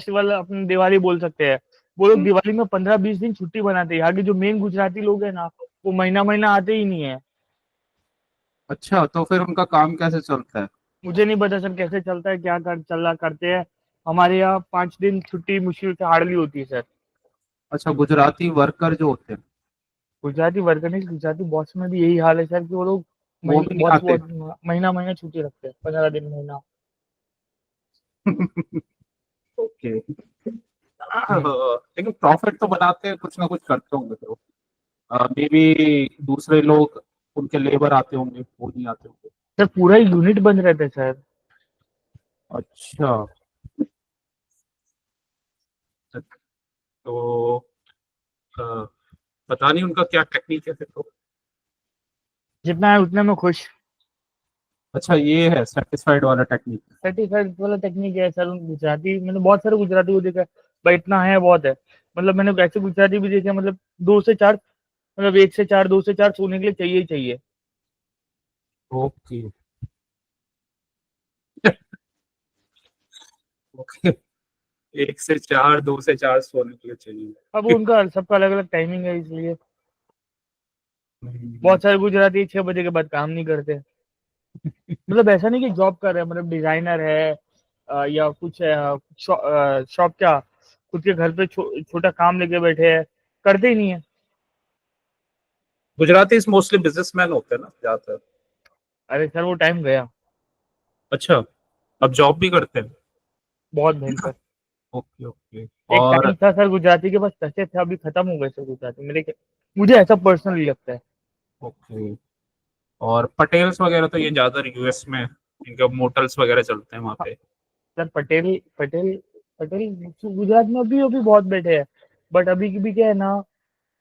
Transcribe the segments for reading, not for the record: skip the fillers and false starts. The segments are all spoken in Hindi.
फेस्टिवल अपनी दिवाली बोल सकते हैं। वो लोग हम्म, दिवाली में 15-20 दिन छुट्टी बनाते हैं। यहाँ के जो मेन गुजराती लोग हैं ना, वो महीना महीना आते ही नहीं है। अच्छा, तो फिर उनका काम कैसे चलता है? मुझे नहीं पता सर कैसे चलता है, क्या कर चल रहा करते हैं। हमारे यहाँ 5 दिन छुट्टी मुश्किल से हार्डली होती है सर। अच्छा, गुजराती वर्कर जो होते हैं गुजराती वर्कर नहीं, गुजराती बॉस में भी यही हाल है सर कि वो लोग वो भी नहीं बहुत आते? बहुत महीना महीना छुट्टी रखते हैं, 15 दिन महीना। ओके। हम्म। लेकिन प्रॉफिट तो बनाते हैं, कुछ ना कुछ करते होंगे तो। मे बी दूसरे लोग, उनके लेबर आते होंगे, वो नहीं आते होंगे। सर पूरा ही यूनिट बंद रहता है सर। अच्छा, तो अ, पता नहीं उनका क्या टेक्निक है फिर तो। जितना है उतने में खुश। अच्छा, ये है सेटिस्फाइड वाला टेक्निक। 35 वाला टेक्निक है सर। गुजराती मैंने बहुत सारे गुजराती को देखा है, भाई इतना है बहुत है। मतलब मैंने ऐसे गुजराती भी देखे हैं, मतलब 2 से 4, मतलब 1 से 4, 2 से 4 सोने के लिए चाहिए ही चाहिए। ओके। ओके, 1 से 4, 2 से 4 सोने के लिए चाहिए। अब उनका सबका अलग अलग टाइमिंग है, इसलिए हम्म, बहुत सारे गुजराती 6 बजे के बाद काम नहीं करते। मतलब ऐसा नहीं कि जॉब कर रहे हैं, मतलब डिजाइनर है या कुछ है, शॉप क्या, खुद के घर पे छोटा काम लेके बैठे हैं, करते ही नहीं है। गुजराती मोस्टली बिजनेसमैन होते हैं ना ज्यादातर। अरे सर वो टाइम गया। अच्छा, अब जॉब भी करते हैं? बहुत भयंकर। Okay okay. एक और टाइम था सर गुजराती के पास पैसे थे, अभी खत्म हो गए सर गुजराती मुझे ऐसा पर्सनली लगता है। ओके, और पटेल्स वगैरह तो ये ज्यादा यूएस में, इनके मोटल्स वगैरह चलते हैं वहाँ हाँ, पे। सर पटेल पटेल पटेल गुजरात में अभी अभी बहुत बैठे हैं। बट अभी की भी क्या है ना,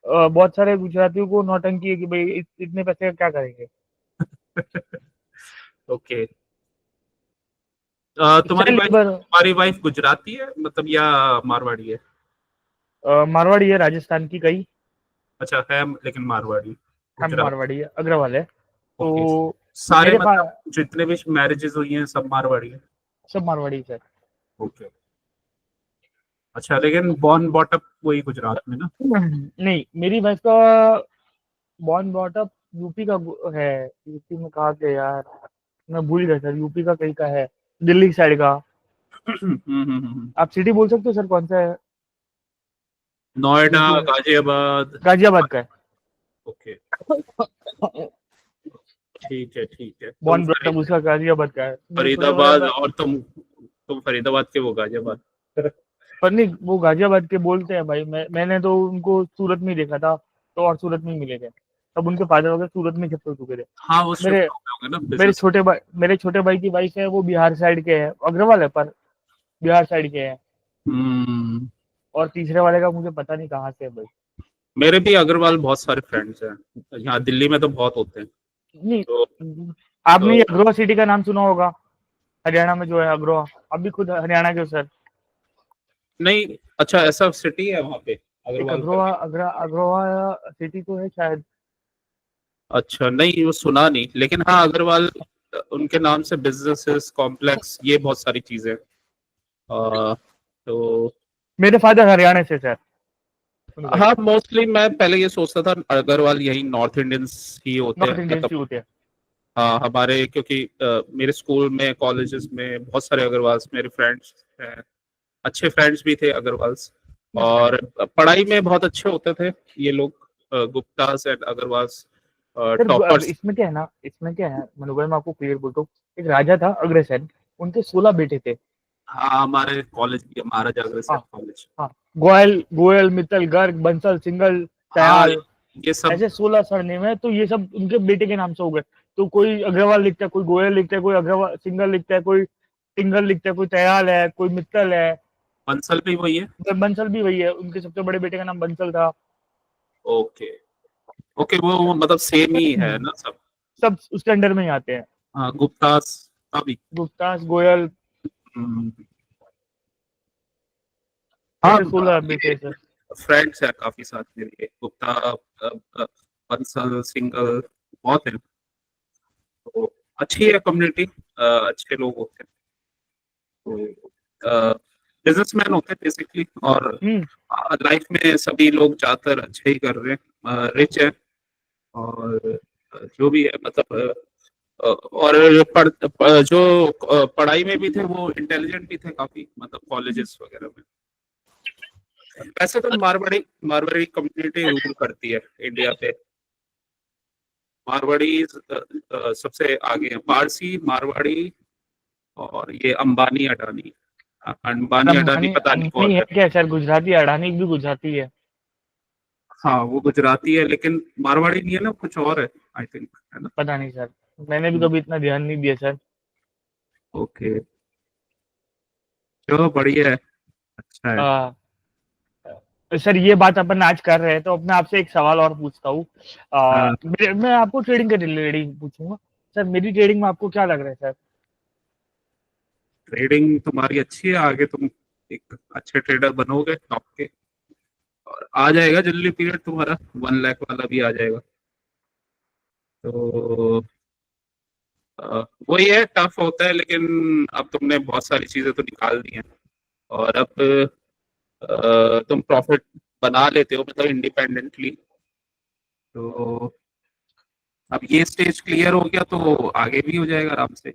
बहुत सारे गुजरातियों को नौटंकी है कि भाई इतने पैसे का क्या करेंगे। ओके। Child labour. तुम्हारी वाइफ गुजराती है मतलब, या मारवाड़ी है? मारवाड़ी है, राजस्थान की कई। अच्छा है, लेकिन मारवाड़ी। हम गुजरात। मारवाड़ी है, अग्रवाल है तो। ओके। सारे मेरे मतलब पास जितने भी मैरिजेस हुई हैं सब मारवाड़ी है? सब मारवाड़ी सर। ओके। अच्छा, लेकिन बॉर्न बॉटअप वही गुजरात में ना? नहीं, मेरी वाइफ का बॉर्न ब्रॉट अप यूपी का है। यूपी में कहा के यार, मैं भूल गया सर, यूपी का कहीं का है, दिल्ली साइड का। आप सिटी बोल सकते हो सर कौन सा है नोएडा, यूपी में? गाजियाबाद। गाजियाबाद का ओके, ठीक है ठीक है। बॉर्न ब्रॉट अप उसका गाजियाबाद का है। मेरे छोटे वाले फरीदाबाद, और तुम फरीदाबाद के, वो गाजियाबाद। पर नहीं, वो गाजियाबाद के बोलते हैं भाई। मैंने तो उनको सूरत में ही देखा था, तो और सूरत में ही मिले थे। तब उनके फादर वगैरह सूरत में शिफ्ट हो चुके थे। हाँ, वो शिफ्ट मेरे हो गए होंगे ना बिजनेस। मेरे छोटे भाई की वाइफ है, वो बिहार साइड के है, अग्रवाल है पर बिहार साइड के हैं। हम्म। और तीसरे वाले का मुझे पता नहीं कहाँ से है भाई। मेरे भी अग्रवाल बहुत सारे फ्रेंड्स हैं, यहाँ दिल्ली में तो बहुत होते हैं। नहीं, तो आपने ये तो अग्रवा सिटी का नाम सुना होगा, हरियाणा में जो है अग्रवा। आप भी खुद हरियाणा के हो सर। नहीं, अच्छा ऐसा सिटी है वहाँ पे एक अग्रवाल अग्रवा करके? अग्रवा सिटी तो है शायद। अच्छा, नहीं वो सुना नहीं, लेकिन हाँ अग्रवाल, उनके नाम से बिजनेसेस, कॉम्प्लेक्स, ये बहुत सारी चीजें। तो मेरे फादर हरियाणा से सर, सुन भाई। हाँ, मोस्टली मैं पहले ये सोचता था अग्रवाल यही नॉर्थ इंडियंस ही होते हैं नॉर्थ इंडियन मतलब। से होते हैं। हाँ, हमारे क्योंकि मेरे स्कूल में, कॉलेजेस में बहुत सारे अग्रवाल्स मेरे फ्रेंड्स हैं। अच्छे फ्रेंड्स भी थे अग्रवाल्स। अच्छा। और पढ़ाई में बहुत अच्छे होते थे ये लोग, Guptas and Agarwals, sir toppers. इसमें क्या है ना, इसमें क्या है मनोज भाई, मैं आपको क्लियर बोलता हूँ। एक राजा था अग्रसेन, उनके 16 बेटे थे। हाँ, हमारे कॉलेज भी, महाराजा अग्रसेन हाँ कॉलेज। हाँ। गोयल गोयल मित्तल गर्ग बंसल सिंगल हाँ, दयाल, ये सब। ऐसे 16 सरनेम है, तो ये सब उनके बेटे के नाम से हो गए। तो कोई अग्रवाल लिखता है, कोई गोयल लिखता है, कोई अग्रवाल सिंगल लिखता है, कोई सिंगल लिखता है, कोई दयाल है, कोई मित्तल है। बंसल भी वही है? बंसल भी वही है, उनके सबसे बड़े बेटे का नाम बंसल था। ओके ओके, वो मतलब सेम ही है ना सब? सब उसके अंडर में ही आते हैं। हाँ, गुप्तास अभी। गुप्तास गोयल, हम्म, हाँ, ऐसे 16 बेटे ये हैं सर। फ्रेंड्स है काफी साथ मेरे, गुप्ता, बंसल, सिंगल, बहुत है। तो अच्छी है कम्युनिटी, अच्छे लोग होते हैं। तो बिजनेसमैन होते हैं बेसिकली, और लाइफ में सभी लोग ज्यादातर अच्छे ही कर रहे हैं, रिच है, और जो भी है मतलब और जो पढ़ाई में भी थे वो इंटेलिजेंट भी थे काफी, मतलब कॉलेजेस वगैरह में। वैसे तो मारवाड़ी मारवाड़ी कम्युनिटी रूल करती है इंडिया पे। मारवाड़ी सबसे आगे है, पारसी, मारवाड़ी, और ये अंबानी अडानी। अंबानी अडानी अंबानी पता नहीं अंबानी कौन है है। क्या सर? गुजराती, अडानी भी गुजराती है। हाँ वो गुजराती है, लेकिन मारवाड़ी नहीं है ना, कुछ और है आई थिंक, है ना। पता नहीं सर, मैंने भी कभी इतना ध्यान नहीं दिया सर। ओके, चलो बढ़िया है, अच्छा है। आ, सर ये बात अपन आज कर रहे हैं तो अपने आपसे एक सवाल और पूछता हूँ। हाँ, मैं आपको ट्रेडिंग के रिलेटेड पूछूंगा। सर मेरी ट्रेडिंग में आपको क्या लग रहा है सर? ट्रेडिंग तुम्हारी अच्छी है, आगे तुम एक अच्छे ट्रेडर बनोगे टॉप के, और आ जाएगा जल्दी पीरियड तुम्हारा, 1 लाख वाला भी आ जाएगा। तो वही है, टफ होता है, लेकिन अब तुमने बहुत सारी चीजें तो निकाल दी हैं, और अब तुम प्रॉफिट बना लेते हो मतलब इंडिपेंडेंटली। तो अब ये स्टेज क्लियर हो गया तो आगे भी हो जाएगा आराम से,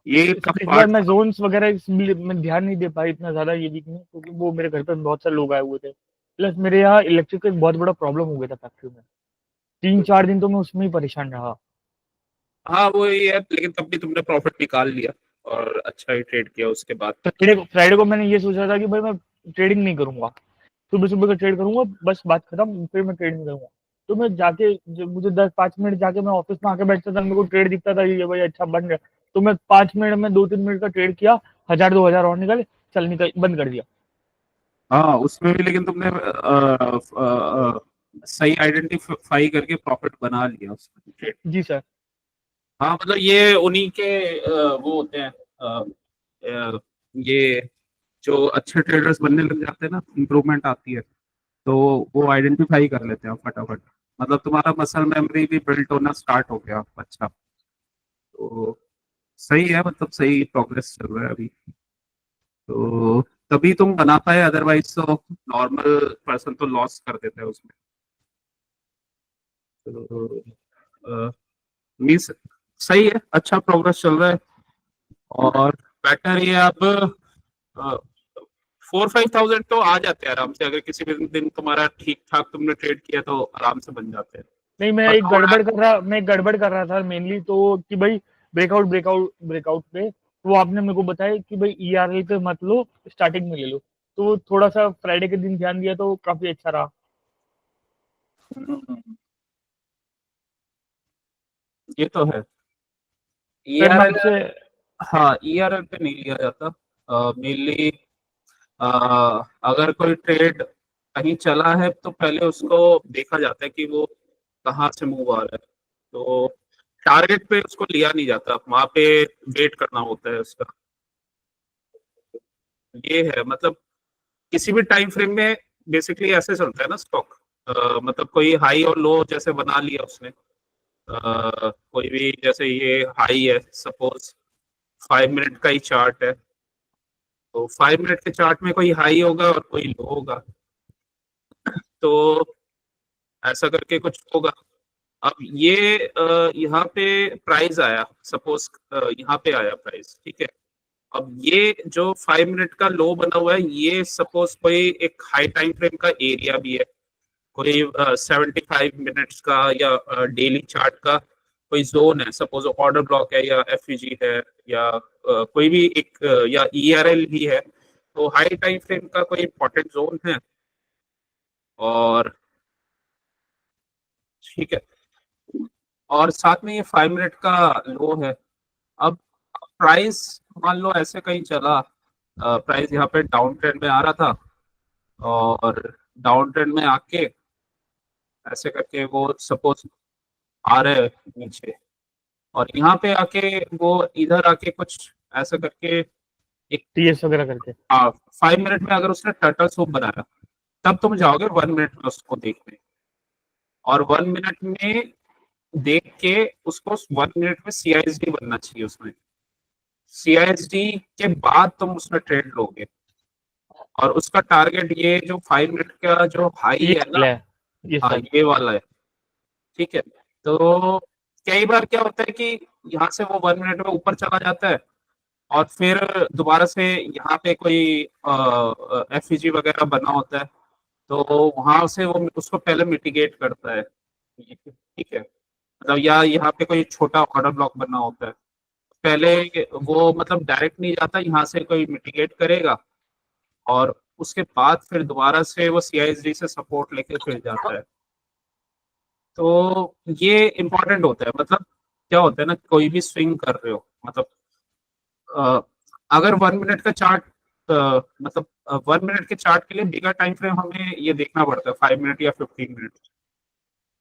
ये टफ सर इस बार पार्ट मैं था। जोन्स वगैरह में ध्यान नहीं दे पाई इतना ज्यादा ये वीक में, क्योंकि वो मेरे घर पे बहुत सारे लोग आए हुए थे। प्लस मेरे यहाँ इलेक्ट्रिक का एक बहुत बड़ा प्रॉब्लम हो गया था फैक्ट्री में। 3-4 दिन तो मैं उसमें ही परेशान रहा। हाँ वो ये है, लेकिन तब भी तुमने प्रॉफिट निकाल लिया और अच्छा ही ट्रेड किया उसके बाद। फ्राइडे को मैंने ये सोचा था कि भाई मैं ट्रेडिंग नहीं करूंगा, सुबह सुबह का ट्रेड करूंगा, बस बात खत्म, फिर मैं ट्रेड नहीं करूंगा। तो मैं जाके, जब मुझे 10-5 मिनट जाके मैं ऑफिस में आके बैठता था, मेरे को ट्रेड दिखता था, ये भाई अच्छा बन गया। तो मैं 5 मिनट में 2-3 मिनट का ट्रेड किया, 1000-2000 और निकले, चल निकल बंद कर दिया। हाँ उसमें भी लेकिन तुमने सही आइडेंटिफाई करके प्रॉफिट बना लिया उसमें ट्रेड। जी सर। हाँ मतलब ये उन्हीं के वो होते हैं, ये जो अच्छे ट्रेडर्स बनने लग जाते हैं ना, इम्प्रूवमेंट आती है, तो वो आइडेंटिफाई कर लेते हैं फटाफट। मतलब तुम्हारा मसल मेमोरी भी बिल्ड होना स्टार्ट हो गया, अच्छा। तो सही है, मतलब सही प्रोग्रेस चल रहा है अभी। तो तभी तुम बना पाए, अदरवाइज तो नॉर्मल पर्सन तो लॉस कर देता है उसमें। तो मीन्स सही है, अच्छा प्रोग्रेस चल रहा है, और बेटर ये अब 4-5 थाउजेंड तो आ जाते हैं आराम से, अगर किसी भी दिन तुम्हारा ठीक ठाक तुमने ट्रेड किया तो आराम से बन जाते हैं। नहीं, और 2 लाख। मैं एक गड़बड़ कर रहा था मेनली तो, कि भाई ब्रेकआउट पे वो आपने मेरे को बताया कि भाई ईआरएल पे मत लो, स्टार्टिंग में ले लो। तो थोड़ा सा फ्राइडे के दिन ध्यान दिया तो काफी अच्छा रहा। ये तो है। सर मैं ईआरएल, आपसे हाँ ईआरएल पे नहीं लिया जाता मेनली। अगर कोई ट्रेड कहीं चला है तो पहले उसको देखा जाता है कि वो कहाँ से मूव आ रहा है, तो टारगेट पे उसको लिया नहीं जाता, वहां पे वेट करना होता है उसका। ये है मतलब, किसी भी टाइम फ्रेम में बेसिकली ऐसे चलता है ना स्टॉक, मतलब कोई हाई और लो जैसे बना लिया उसने, कोई भी जैसे ये हाई है सपोज, 5 मिनट का ही चार्ट है, तो 5 मिनट के चार्ट में कोई हाई होगा और कोई लो होगा, तो ऐसा करके कुछ होगा। अब ये यहाँ पे प्राइस आया सपोज, यहाँ पे आया प्राइस, ठीक है। अब ये जो 5 मिनट का लो बना हुआ है, ये सपोज कोई एक हाई टाइम फ्रेम का एरिया भी है, कोई 75 मिनट्स का या डेली चार्ट का कोई जोन है, सपोज ऑर्डर ब्लॉक है या एफईजी है, या कोई भी एक या ईआरएल भी है, तो हाई टाइम फ्रेम का कोई इंपॉर्टेंट जोन है, और ठीक है, और साथ में ये 5 मिनट का लो है। अब प्राइस मान लो ऐसे कहीं चला, प्राइस यहाँ पे डाउन ट्रेंड में आ रहा था, और डाउन ट्रेंड में आके ऐसे करके वो सपोज आ रहे हैं नीचे, और यहाँ पे आके वो इधर आके कुछ ऐसा करके एक टीएस वगैरह करके। 5 मिनट में अगर उसने टर्टल सूप बनाया, तब तुम जाओगे 1 मिनट में उसको देखने, और 1 मिनट में देख के उसको 1 मिनट में सीआईएसडी बनना चाहिए उसमें, सीआईएसडी के बाद तुम उसमें ट्रेड लोगे। और उसका टारगेट ये जो 5 मिनट का जो हाई ये है ना, वाला है ये हाँ सब। ये वाला है। ठीक है, तो कई बार क्या होता है कि यहाँ से वो 1 मिनट में ऊपर चला जाता है और फिर दोबारा से यहाँ पे कोई एफईजी वगैरह बना होता है, तो वहां से वो उसको पहले मिटिगेट करता है। ठीक है, मतलब या यहाँ पे कोई छोटा ऑर्डर ब्लॉक बना होता है, पहले वो मतलब डायरेक्ट नहीं जाता, यहाँ से कोई मिटिगेट करेगा और उसके बाद फिर दोबारा से वो सीआईएसडी से सपोर्ट लेके फिर जाता है। तो ये इम्पोर्टेंट होता है, मतलब क्या होता है ना, कोई भी स्विंग कर रहे हो, मतलब अ, अगर 1 मिनट का चार्ट, मतलब 1 मिनट के चार्ट के लिए बिगर टाइम फ्रेम हमें ये देखना पड़ता है 5 मिनट या 15 मिनट।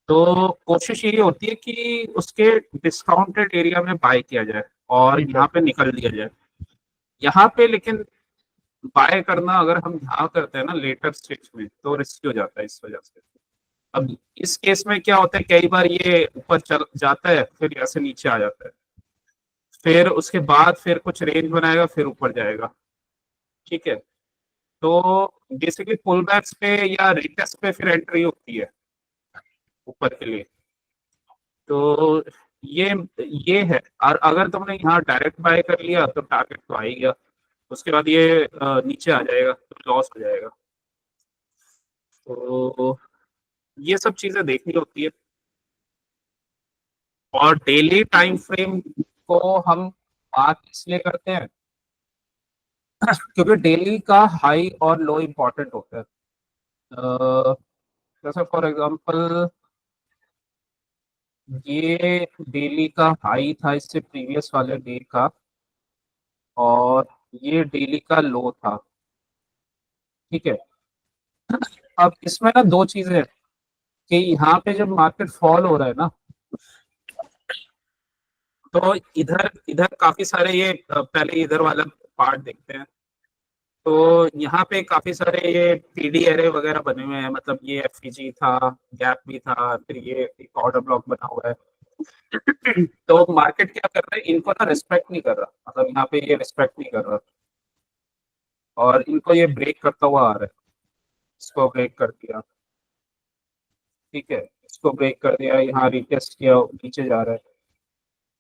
तो कोशिश यही होती है कि उसके डिस्काउंटेड एरिया में बाय किया जाए और ठीक है। यहाँ पे निकल दिया जाए। यहाँ पे लेकिन बाय करना अगर हम यहाँ करते हैं ना लेटर स्टेज में, तो रिस्की हो जाता है इस वजह से। अब इस केस में क्या होता है, कई बार ये ऊपर चल जाता है फिर यहाँ से नीचे आ जाता है, फिर उसके बाद फिर कुछ रेंज बनाएगा फिर ऊपर जाएगा। ठीक है, तो बेसिकली पुल बैक्स पे या रिटेस्ट पे फिर एंट्री होती है ऊपर के लिए। तो ये ये है, और अगर तुमने यहाँ डायरेक्ट बाय कर लिया तो टारगेट तो आ ही गया, उसके बाद ये नीचे आ जाएगा तो लॉस हो जाएगा। तो ये सब चीजें देखनी होती है। और डेली टाइम फ्रेम को हम बात इसलिए करते हैं क्योंकि डेली का हाई और लो इम्पोर्टेंट होता है। जैसे फॉर एग्जांपल ये डेली का हाई था इससे प्रीवियस वाले डे का, और ये डेली का लो था। ठीक है, अब इसमें ना दो चीजें हैं कि यहाँ पे जब मार्केट फॉल हो रहा है ना, तो इधर इधर काफी सारे ये पहले इधर वाला पार्ट देखते हैं। तो यहाँ पे काफी सारे ये पीडी एरे वगैरह बने हुए हैं, मतलब ये एफईजी था, गैप भी था, फिर ये एक ऑर्डर ब्लॉक बना हुआ है। तो मार्केट क्या कर रहा है, इनको ना रिस्पेक्ट नहीं कर रहा, मतलब यहाँ पे ये रिस्पेक्ट नहीं कर रहा और इनको ये ब्रेक करता हुआ आ रहा है। इसको ब्रेक कर दिया, ठीक है, इसको ब्रेक कर दिया, यहाँ रिटेस्ट किया, नीचे जा रहा है।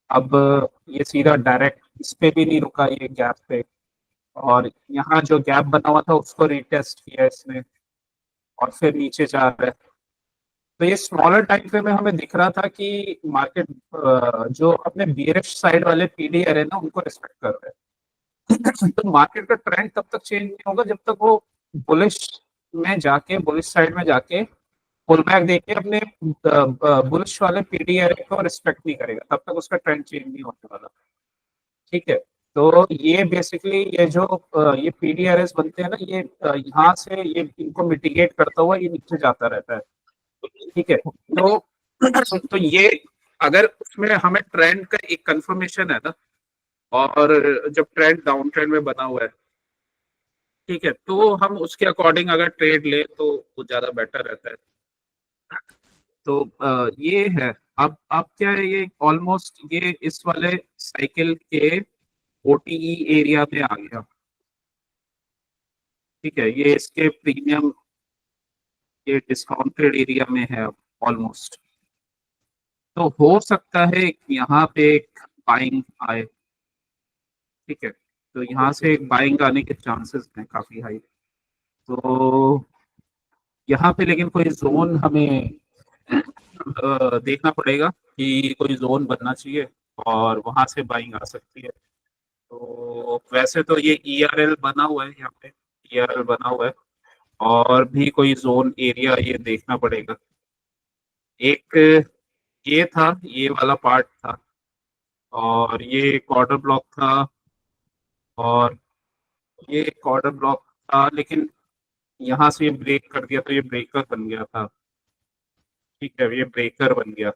अब ये सीधा डायरेक्ट इस पे भी नहीं रुका ये गैप पे, और यहाँ जो गैप बना हुआ था उसको रिटेस्ट किया इसने और फिर नीचे जा रहा है। तो ये स्मॉलर टाइम फ्रेम में हमें दिख रहा था कि मार्केट जो अपने बियरिश साइड वाले पीडी है ना उनको रिस्पेक्ट कर रहे हैं। तो मार्केट का ट्रेंड तब तक चेंज नहीं होगा जब तक वो बुलिश में जाके, बुलिश साइड में जाके पुल बैक देके अपने बुलिश वाले पीडी एरे को रिस्पेक्ट नहीं करेगा, तब तक उसका ट्रेंड चेंज नहीं होने वाला। ठीक है, तो ये बेसिकली ये जो ये पीडीआरएस बनते हैं ना, ये यहाँ से ये इनको मिटिगेट करता हुआ ये नीचे जाता रहता है। ठीक है, तो तो ये अगर उसमें हमें ट्रेंड का एक कंफर्मेशन है ना, और जब ट्रेंड डाउन ट्रेंड में बना हुआ है, ठीक है, तो हम उसके अकॉर्डिंग अगर ट्रेड ले तो वो ज्यादा बेटर रहता है। तो ये है। अब क्या है, ये ऑलमोस्ट ये इस वाले साइकिल के ओटीई एरिया में आ गया। ठीक है, ये इसके प्रीमियम, ये डिस्काउंटेड एरिया में है अब ऑलमोस्ट। तो हो सकता है कि यहाँ पे एक बाइंग आए। ठीक है, तो यहाँ से एक बाइंग आने के चांसेस हैं काफी हाई। तो यहाँ पे लेकिन कोई जोन हमें देखना पड़ेगा कि कोई जोन बनना चाहिए और वहां से बाइंग आ सकती है। तो वैसे तो ये ईआरएल बना हुआ है, यहाँ पे ईआरएल बना हुआ है, और भी कोई जोन एरिया ये देखना पड़ेगा। एक ये था, ये वाला पार्ट था, और ये क्वार्टर ब्लॉक था, और ये क्वार्टर ब्लॉक था, लेकिन यहाँ से ये ब्रेक कर दिया तो ये ब्रेकर बन गया था। ठीक है, ये ब्रेकर बन गया,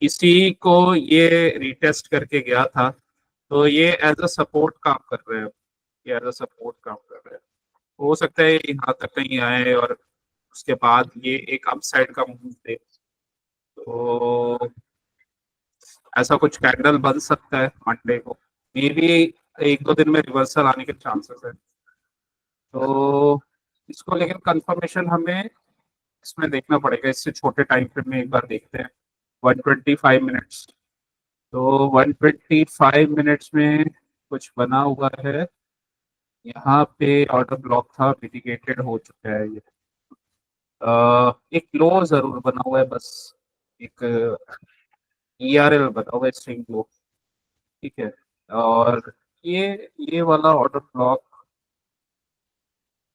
इसी को ये रिटेस्ट करके गया था, तो ये एज अ सपोर्ट काम कर रहे हैं। ये एज अ सपोर्ट काम कर रहे हैं, हो सकता है यहाँ तक कहीं आए और उसके बाद ये एक अपसाइड का मूव दे, तो ऐसा कुछ कैंडल बन सकता है मंडे को। मे बी 1-2 दिन में रिवर्सल आने के चांसेस है। तो इसको लेकिन कंफर्मेशन हमें इसमें देखना पड़ेगा, इससे छोटे टाइम फ्रेम में एक बार देखते हैं। 125 मिनट्स, तो 125 मिनट्स में कुछ बना हुआ है यहाँ पे। ऑर्डर ब्लॉक था, मिटिगेटेड हो चुका है ये। एक लो जरूर बना हुआ है बस, एक ERL बना हुआ है, स्ट्रिंग लो। ठीक है, और ये ये वाला ऑर्डर ब्लॉक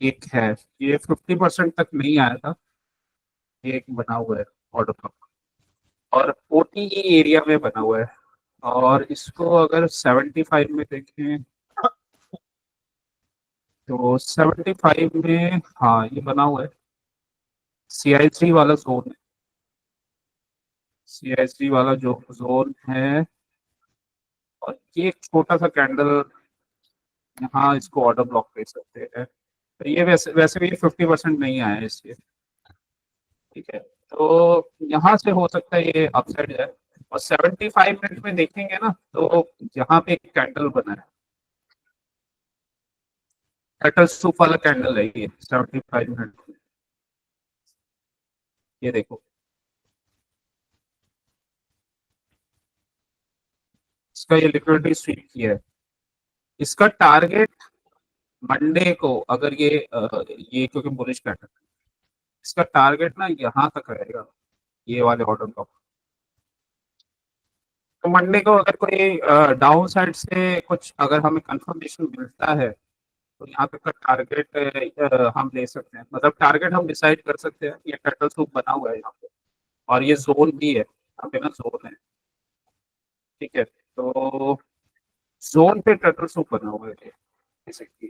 एक है, ये 50% तक नहीं आया था, ये एक बना हुआ है ऑर्डर ब्लॉक, और OTE एरिया में बना हुआ है। और इसको अगर 75 में देखें तो 75 में, हाँ ये बना हुआ है, CI3 वाला जोन है, CI3 वाला जो जोन है। और ये एक छोटा सा कैंडल, यहाँ इसको ऑर्डर ब्लॉक दे सकते हैं। तो ये वैसे वैसे भी 50% नहीं आया है इसलिए। ठीक है, तो यहाँ से हो सकता है ये अपसाइड जाए। और 75 मिनट में देखेंगे ना, तो यहाँ पे एक कैंडल बना है, टर्टल सूप वाला कैंडल है ये 75 मिनट में। ये देखो, इसका ये लिक्विडिटी स्वीप किया है। इसका टारगेट मंडे को, अगर ये क्योंकि बुलिश कैंडल, इसका टारगेट ना यहाँ तक रहेगा, ये वाले ऑर्डर का। तो मंडे को अगर कोई डाउन साइड से कुछ अगर हमें कंफर्मेशन मिलता है, तो यहाँ तक का टारगेट हम ले सकते हैं। मतलब टारगेट हम डिसाइड कर सकते हैं, ये टर्टल सूप बना हुआ है यहाँ पे, और ये जोन भी है यहाँ पे ना, जोन है। ठीक है, तो जोन पे टर्टल सूप बना हुआ है ये basically।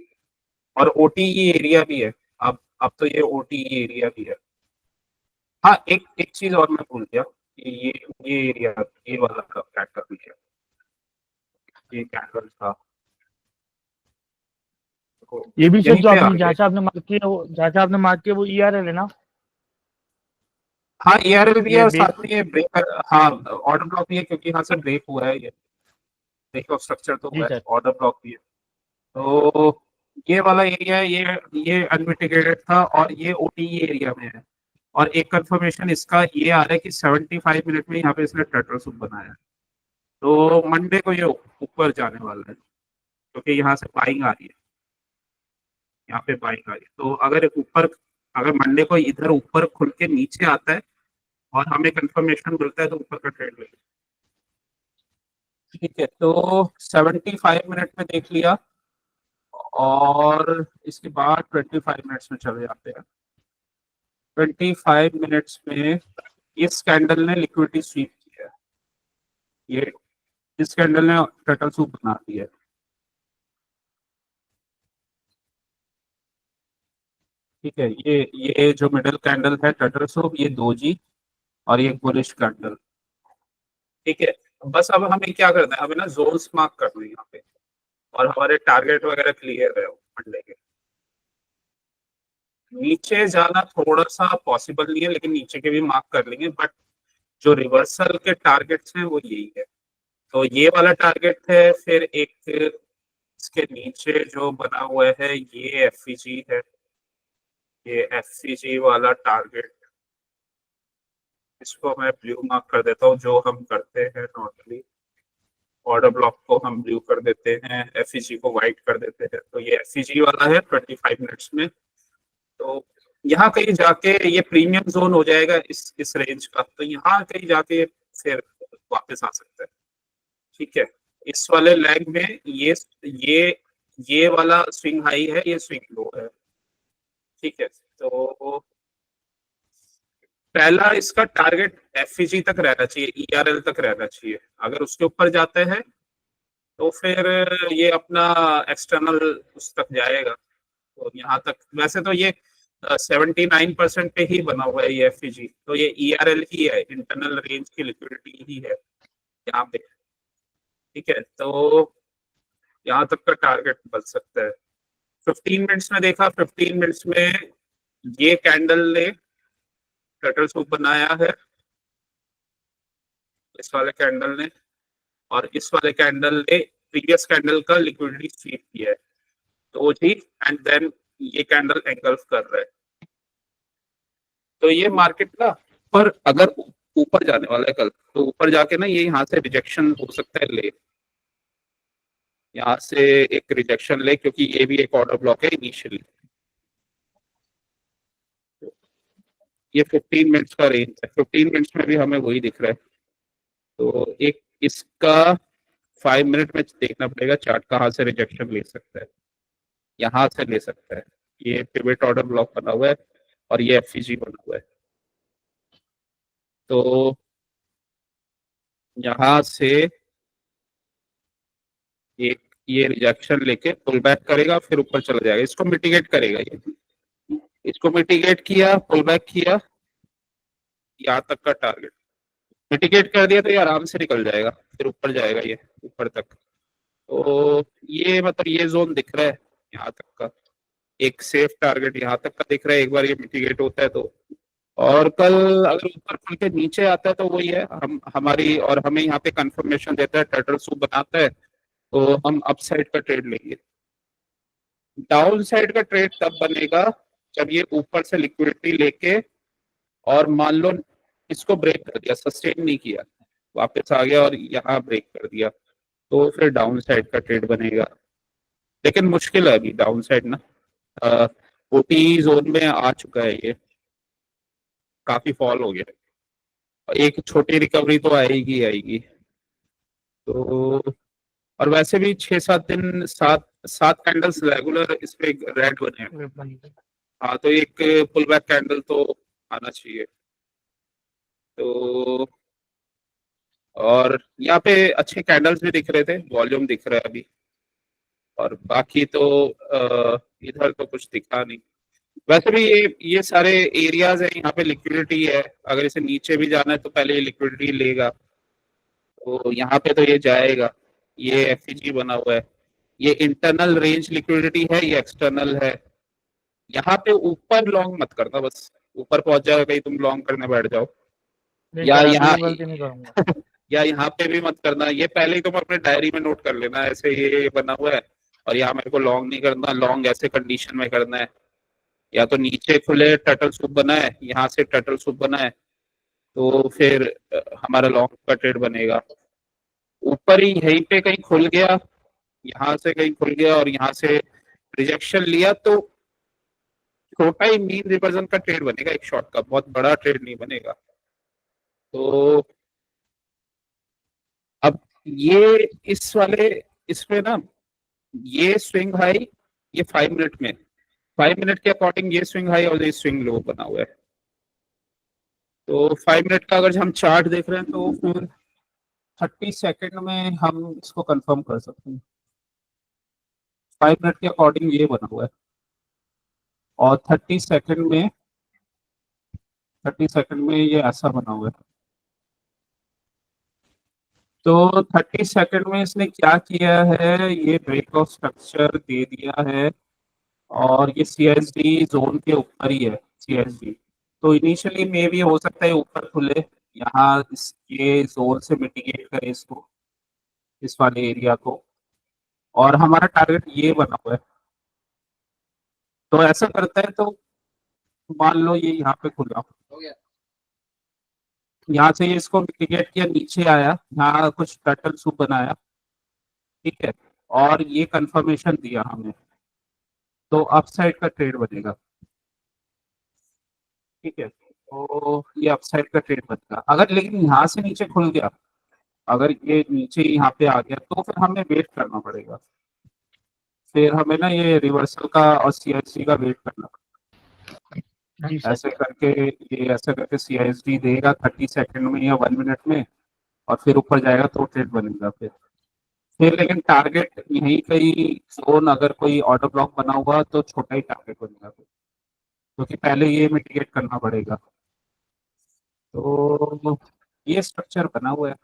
और OTE एरिया भी है। अब तो ये OTE एरिया भी है। हाँ, एक एक चीज और मैं भूल गया, ये एरिया, ये वाला कैंडल भी है, ये कैंडल था, तो ये भी सर यहीं जो पे आ आपने गए। जहाँ से आपने मार्क किया वो ERL है ना? हाँ, ERL भी है, ये और बेस। साथ में ये ब्रेक, हाँ ऑर्डर ब्लॉक भी है, क्योंकि यहाँ से ब्रेक हुआ है, ये ब्रेक ऑफ स्ट्रक्चर तो जी हुआ है, सर। ऑर्डर ब्लॉक भी है। तो ये वाला एरिया है, ये अनमिटिगेटेड था, और ये OTE एरिया में है। और एक कंफर्मेशन इसका ये आ रहा है कि 75 मिनट में यहाँ पे इसने टर्टल सूप बनाया है। तो मंडे को ये ऊपर जाने वाला है, क्योंकि यहाँ से बाइंग आ रही है, यहाँ पे बाइंग आ रही है। तो अगर ऊपर, अगर मंडे को इधर ऊपर खुल के नीचे आता है और हमें कंफर्मेशन मिलता है, तो ऊपर का ट्रेड ले। ठीक है, तो 75 मिनट में देख लिया, और इसके बाद 25 मिनट्स में चले जाते हैं। 25 मिनट्स में इस कैंडल ने लिक्विडिटी स्वीप किया है, ये इस कैंडल ने टर्टल सूप बना दिया है। ठीक है, ये जो मिडिल कैंडल है टर्टल सूप, ये दोजी, और ये बुलिश कैंडल। ठीक है, बस अब हमें क्या करना है, हमें ना जोन्स मार्क करना है यहाँ पे, और हमारे टारगेट वगैरह क्लियर है मंडे के। नीचे जाना थोड़ा सा पॉसिबल नहीं है, लेकिन नीचे के भी मार्क कर लेंगे, बट जो रिवर्सल के टारगेट्स हैं वो यही है। तो ये वाला टारगेट है, फिर एक इसके नीचे जो बना हुआ है ये FVG है, ये FVG वाला टारगेट, इसको मैं ब्लू मार्क कर देता हूँ, जो हम करते हैं नॉर्मली। ऑर्डर ब्लॉक को हम ब्लू कर देते हैं, FVG को व्हाइट कर देते हैं। तो ये FVG वाला है 25 मिनट्स में। तो यहाँ कहीं जाके ये प्रीमियम जोन हो जाएगा इस रेंज का, तो यहाँ कहीं जाके फिर वापस आ सकता है। ठीक है, इस वाले लेग में ये ये वाला स्विंग हाई है, ये स्विंग लो है। ठीक है, तो पहला इसका टारगेट FVG तक रहना चाहिए, ERL तक रहना चाहिए। अगर उसके ऊपर जाते हैं तो फिर ये अपना एक्सटर्नल उस तक जाएगा। तो यहाँ तक वैसे तो ये 79% पे ही बना हुआ है ये FVG, तो ये ERL ही है, इंटरनल रेंज की लिक्विडिटी ही है यहाँ पे। ठीक है, तो यहाँ तक का टारगेट बन सकता है। 15 मिनट्स में देखा, 15 मिनट्स में ये कैंडल ने टर्टल सूप बनाया है, इस वाले कैंडल ने, और इस वाले कैंडल ने प्रीवियस कैंडल का लिक्विडिटी स्वीप किया है, तो जी, एंड देन ये कैंडल एंगल्फ कर रहा है। तो ये मार्केट ना पर अगर ऊपर जाने वाला है कल, तो ऊपर जाके ना ये यहाँ से रिजेक्शन हो सकता है ले, यहाँ से एक रिजेक्शन ले, क्योंकि ये भी एक ऑर्डर ब्लॉक है इनिशियली। ये 15 मिनट्स का रेंज है, 15 मिनट्स में भी हमें वही दिख रहा है। तो एक इसका 5 मिनट में देखना पड़ेगा चार्ट कहाँ से रिजेक्शन ले सकता है। यहाँ से ले सकता है, ये पिवट ऑर्डर ब्लॉक बना हुआ है और ये एफईजी बना हुआ है। तो यहाँ से एक ये रिजेक्शन लेके पुल बैक करेगा, फिर ऊपर चला जाएगा, इसको मिटिगेट करेगा ये, इसको मिटिगेट किया, पुल बैक किया, यहाँ तक का टारगेट मिटिगेट कर दिया, तो ये आराम से निकल जाएगा, फिर ऊपर जाएगा ये ऊपर तक। तो ये मतलब ये जोन दिख रहा है यहाँ तक का, एक सेफ टारगेट यहाँ तक का दिख रहा है, एक बार ये मिटिगेट होता है तो। और कल अगर ऊपर खुल के नीचे आता है तो वही है, हम हमारी और हमें यहाँ पे कंफर्मेशन देता है, टर्टल सूप बनाता है, तो हम अप साइड का ट्रेड लेंगे। डाउन साइड का ट्रेड तब बनेगा जब ये ऊपर से लिक्विडिटी लेके और मान लो इसको ब्रेक कर दिया, सस्टेन नहीं किया, वापस आ गया और यहाँ ब्रेक कर दिया, तो फिर डाउन साइड का ट्रेड बनेगा। लेकिन मुश्किल है अभी डाउन साइड ना, ओटी जोन में आ चुका है ये, काफी फॉल हो गया, एक छोटी रिकवरी तो आएगी आएगी। तो और वैसे भी 6-7 दिन, सात सात कैंडल्स रेगुलर इस पे रेड बने हैं। हाँ, तो एक पुल बैक कैंडल तो आना चाहिए। तो और यहाँ पे अच्छे कैंडल्स भी दिख रहे थे, वॉल्यूम दिख रहा है अभी, और बाकी तो इधर तो कुछ दिखा नहीं। वैसे भी ये सारे एरियाज है, यहाँ पे लिक्विडिटी है, अगर इसे नीचे भी जाना है तो पहले ये लिक्विडिटी लेगा, तो यहाँ पे तो ये जाएगा। ये एफईजी बना हुआ है, ये इंटरनल रेंज लिक्विडिटी है, ये एक्सटर्नल है। यहाँ पे ऊपर लॉन्ग मत करना, बस ऊपर पहुंच जाएगा कहीं तुम लॉन्ग करने बैठ जाओ, या यहाँ नहीं करूंगा। या यहाँ पे भी मत करना, ये पहले ही तुम अपने डायरी में नोट कर लेना, ऐसे ये बना हुआ है और यहाँ मेरे को लॉन्ग नहीं करना, लॉन्ग ऐसे कंडीशन में करना है, या तो नीचे खुले टर्टल सूप बना है, यहाँ से टर्टल सूप बना है, तो फिर हमारा लॉन्ग का ट्रेड बनेगा। ऊपर ही यहीं पे कहीं खुल गया, यहाँ से कहीं खुल गया और यहाँ से रिजेक्शन लिया, तो छोटा ही मीन रिवर्जन का ट्रेड बनेगा एक शॉट का, बहुत बड़ा ट्रेड नहीं बनेगा। तो अब ये इस वाले इसमें ना, ये स्विंग हाई, ये 5 मिनट में, 5 मिनट के अकॉर्डिंग ये स्विंग हाई और ये स्विंग लो बना हुआ है। तो 5 मिनट का अगर हम चार्ट देख रहे हैं तो फिर 30 सेकंड में हम इसको कंफर्म कर सकते हैं। 5 मिनट के अकॉर्डिंग ये बना हुआ है, और 30 सेकंड में ये ऐसा बना हुआ है। तो 30 सेकंड में इसने क्या किया है, ये ब्रेक ऑफ स्ट्रक्चर दे दिया है, और ये सीएसडी जोन के ऊपर ही है सीएसडी। तो इनिशियली मे भी हो सकता है ऊपर खुले, यहाँ ये जोन से मिटिगेट करे इसको, इस वाले एरिया को, और हमारा टारगेट ये बना हुआ है। तो ऐसा करता है तो मान लो ये यहाँ पे खुला, यहाँ से ये इसको मिटिगेट किया, नीचे आया, यहाँ कुछ टर्टल सूप बनाया, ठीक है, और ये कंफर्मेशन दिया हमें, तो अपसाइड का ट्रेड बनेगा, ठीक है। तो ये अपसाइड का ट्रेड बनेगा अगर, लेकिन यहाँ से नीचे खुल गया, अगर ये नीचे यहाँ पे आ गया, तो फिर हमें वेट करना पड़ेगा, फिर हमें ना ये रिवर्सल का और सीआईएसडी का वेट करना पड़ेगा। ऐसे करके ये ऐसे करके सीआईएसडी देगा 30 सेकंड में या 1 मिनट में, और फिर ऊपर जाएगा तो ट्रेड बनेगा। फिर लेकिन टारगेट यहीं कहीं जोन, अगर कोई ऑर्डर ब्लॉक बना हुआ तो छोटा ही टारगेट बनेगा, क्योंकि पहले ये मिटिगेट करना पड़ेगा। तो ये स्ट्रक्चर बना हुआ है।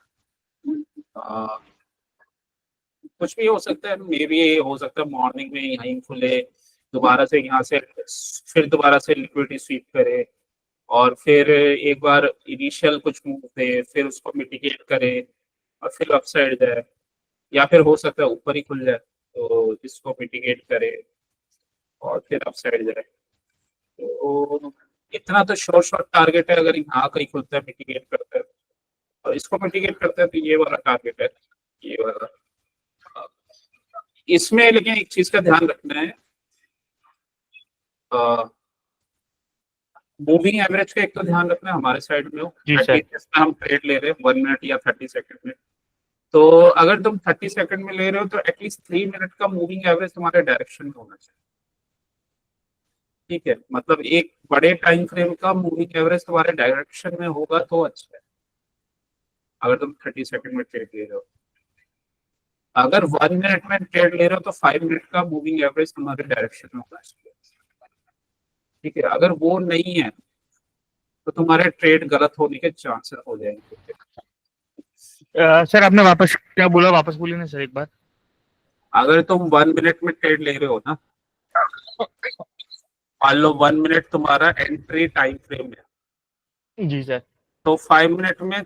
कुछ भी हो सकता है, मे भी हो सकता है मॉर्निंग में यहीं खुले, दोबारा से यहाँ से फिर दोबारा से लिक्विडिटी स्वीप करे, और फिर एक बार इनिशियल कुछ मूव दे, फिर उसको मिटिगेट करे और फिर अपसाइड जाए, या फिर हो सकता है ऊपर ही खुल जाए तो इसको मिटिगेट करे। और फिर अप साइड जाए। तो इतना तो शॉर्ट टारगेट है, अगर यहाँ कहीं खुलता है मिटिगेट करता है, और इसको मिटिगेट करता है तो ये वाला टारगेट है, ये वाला। इसमें लेकिन एक चीज का ध्यान रखना है, मूविंग एवरेज का एक तो ध्यान रखना है हमारे साइड में हो, जी सर। एटलीस्ट जिसमें हम ट्रेड ले रहे हैं 1 मिनट या 30 सेकंड में। तो अगर तुम 30 सेकंड में ले रहे हो तो एटलीस्ट 3 मिनट का मूविंग एवरेज तुम्हारे डायरेक्शन में होना चाहिए। ठीक है, मतलब एक बड़े टाइम फ्रेम का मूविंग एवरेज तुम्हारे डायरेक्शन में होगा तो अच्छा है, अगर तुम 30 सेकंड में ट्रेड ले रहे हो। अगर 1 मिनट में ट्रेड ले रहे हो तो 5 मिनट का मूविंग एवरेज तुम्हारे डायरेक्शन में होना चाहिए। ठीक है, अगर वो नहीं है तो तुम्हारे ट्रेड गलत होने के चांसेस हो जाएंगे। सर आपने वापस क्या बोला, वापस बोलिए ना सर एक बार। अगर तुम 1 मिनट में ट्रेड ले रहे हो ना, मान लो 1 मिनट तुम्हारा एंट्री टाइम फ्रेम है, जी सर। तो 5 मिनट में